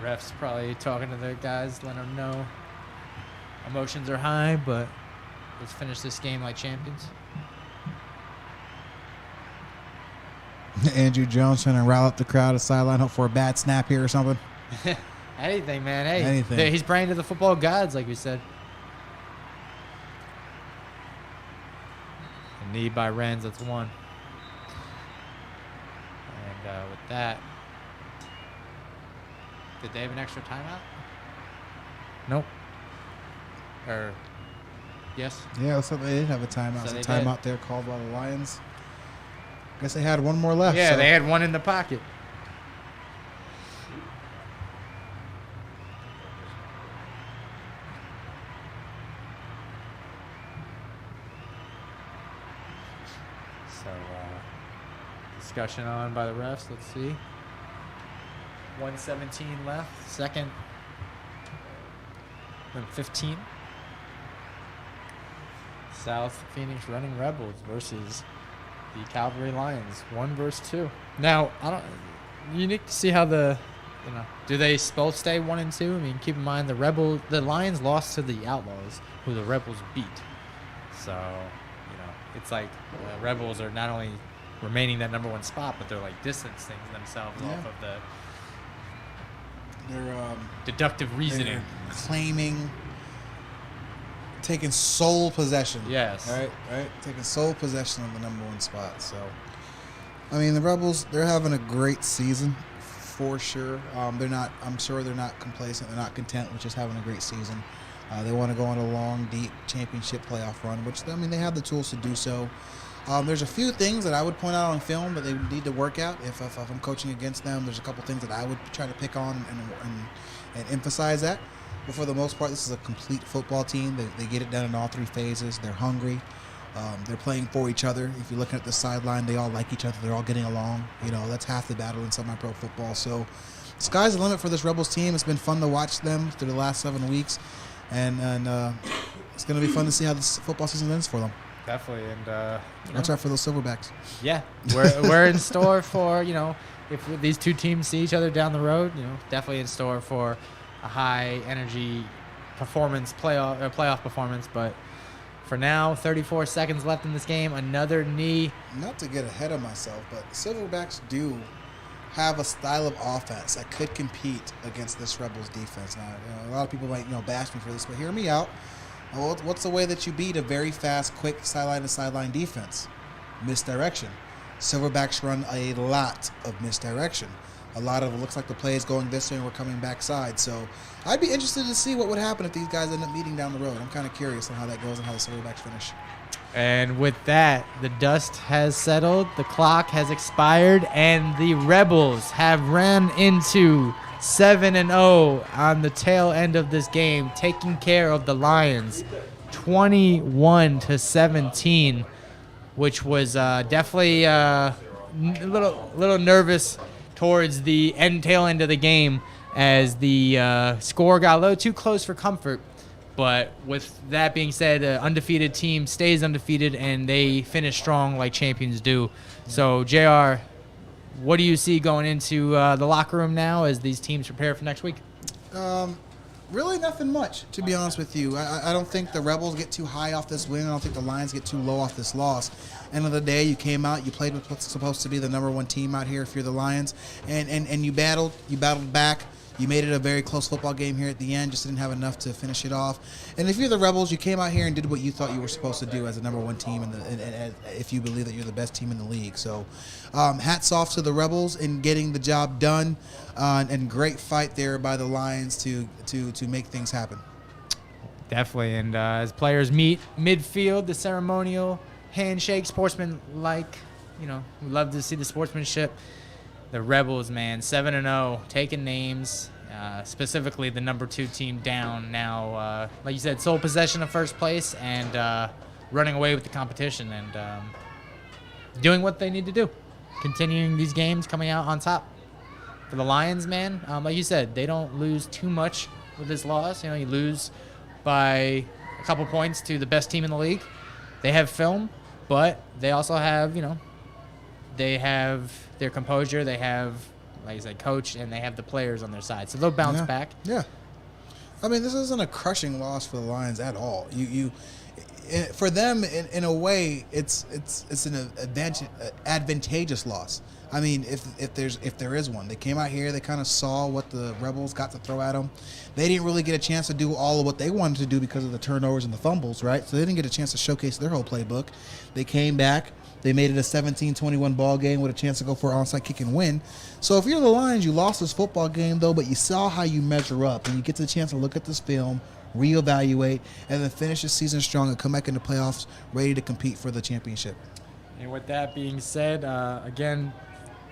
B: Refs probably talking to their guys, letting them know emotions are high, but let's finish this game like champions.
D: Andrew Jones trying to rile up the crowd at sideline, hope for a bad snap here or something.
B: Anything, man. Hey,
D: Anything.
B: He's praying to the football gods, like we said. A knee by Renz, that's one. And with that, did they have an extra timeout? Nope. Or, yes?
D: Yeah, so they did have a timeout.
B: So
D: So
B: they
D: timeout there called by the Lions. Guess they had one more left.
B: Yeah,
D: so.
B: they had one in the pocket. So, discussion on by the refs. Let's see. 1:17 left. Second. Then 15. South Phoenix Running Rebels versus the Calvary Lions. 1 versus 2. Now, unique to see how do they both stay 1 and 2? I mean, keep in mind the Lions lost to the Outlaws, who the Rebels beat. So, it's like the Rebels are not only remaining that number 1 spot, but they're like distancing themselves off of the
D: They're
B: deductive reasoning.
D: Taking sole possession.
B: Yes.
D: Right. Taking sole possession of the number 1 spot. So, I mean, the Rebels, they're having a great season for sure. I'm sure they're not complacent. They're not content with just having a great season. They want to go on a long, deep championship playoff run, which, I mean, they have the tools to do so. There's a few things that I would point out on film that they need to work out. If I'm coaching against them, there's a couple things that I would try to pick on and emphasize that. But for the most part, this is a complete football team. They get it done in all 3 phases. They're hungry. They're playing for each other. If you're looking at the sideline, they all like each other. They're all getting along. That's half the battle in semi-pro football. So sky's the limit for this Rebels team. It's been fun to watch them through the last 7 weeks. And it's going to be fun to see how this football season ends for them.
B: Definitely, and
D: Watch out for those Silverbacks.
B: Yeah, we're in store for if these two teams see each other down the road, definitely in store for a high energy playoff performance. But for now, 34 seconds left in this game. Another knee.
D: Not to get ahead of myself, but the Silverbacks do have a style of offense that could compete against this Rebels defense. Now, a lot of people might bash me for this, but hear me out. Well, what's the way that you beat a very fast, quick sideline-to-sideline defense? Misdirection. Silverbacks run a lot of misdirection. A lot of it looks like the play is going this way and we're coming backside. So I'd be interested to see what would happen if these guys end up meeting down the road. I'm kind of curious on how that goes and how the Silverbacks finish.
B: And with that, the dust has settled, the clock has expired, and the Rebels have ran into 7-0 on the tail end of this game, taking care of the Lions 21-17, which was definitely a little nervous towards the tail end of the game as the score got a little too close for comfort. But with that being said, an undefeated team stays undefeated, and they finish strong like champions do. So, JR, what do you see going into the locker room now as these teams prepare for next week?
D: Really nothing much, to be honest with you. I don't think the Rebels get too high off this win. I don't think the Lions get too low off this loss. End of the day, you came out, you played with what's supposed to be the number 1 team out here if you're the Lions, and you battled back. You made it a very close football game here at the end, just didn't have enough to finish it off. And if you're the Rebels, you came out here and did what you thought you were supposed to do as a number 1 team, and if you believe that you're the best team in the league. So hats off to the Rebels in getting the job done, and great fight there by the Lions to make things happen.
B: Definitely, and as players meet midfield, the ceremonial handshake, sportsman-like, we love to see the sportsmanship. The Rebels, man, 7-0, taking names, specifically the number 2 team down now. Like you said, sole possession of first place and running away with the competition and doing what they need to do, continuing these games, coming out on top. For the Lions, man, like you said, they don't lose too much with this loss. You lose by a couple points to the best team in the league. They have film, but they also have, they have their composure. They have, like I said, coach, and they have the players on their side. So they'll bounce back.
D: Yeah. I mean, this isn't a crushing loss for the Lions at all. For them, in a way, it's an advantageous loss. I mean, if there is one, they came out here, they kind of saw what the Rebels got to throw at them. They didn't really get a chance to do all of what they wanted to do because of the turnovers and the fumbles, right? So they didn't get a chance to showcase their whole playbook. They came back. They made it a 17-21 ball game with a chance to go for an onside kick and win. So if you're the Lions, you lost this football game, though, but you saw how you measure up, and you get the chance to look at this film, reevaluate, and then finish the season strong and come back in the playoffs ready to compete for the championship.
B: And with that being said, again,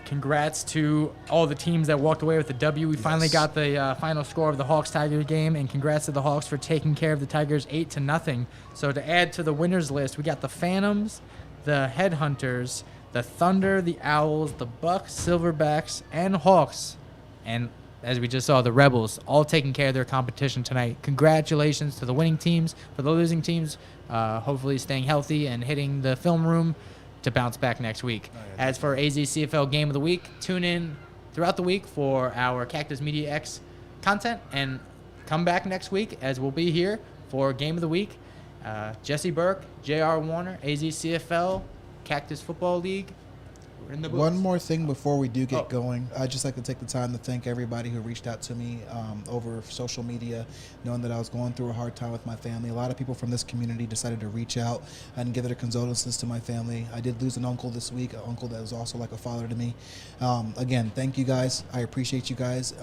B: congrats to all the teams that walked away with the W. We finally got the final score of the Hawks-Tigers game, and congrats to the Hawks for taking care of the Tigers 8-0. So to add to the winners list, we got the Phantoms, the Headhunters, the Thunder, the Owls, the Bucks, Silverbacks, and Hawks. And as we just saw, the Rebels all taking care of their competition tonight. Congratulations to the winning teams. For the losing teams, hopefully staying healthy and hitting the film room to bounce back next week. As for AzCFL Game of the Week, tune in throughout the week for our Cactus Media X content, and come back next week as we'll be here for Game of the Week. Jesse Burke, J.R. Warner, AzCFL, Cactus Football League. We're in the books.
D: One more thing before we do get going. I'd just like to take the time to thank everybody who reached out to me over social media, knowing that I was going through a hard time with my family. A lot of people from this community decided to reach out and give their condolences to my family. I did lose an uncle this week, an uncle that was also like a father to me. Again, thank you guys. I appreciate you guys.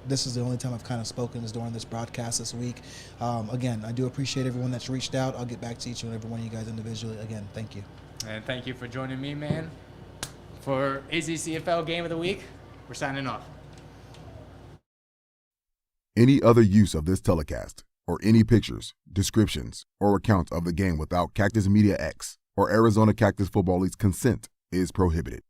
D: This is the only time I've kind of spoken is during this broadcast this week. Again, I do appreciate everyone that's reached out. I'll get back to each and every one of you guys individually. Again, thank you.
B: And thank you for joining me, man. For AzCFL Game of the Week, we're signing off.
A: Any other use of this telecast, or any pictures, descriptions, or accounts of the game without Cactus Media X or Arizona Cactus Football League's consent is prohibited.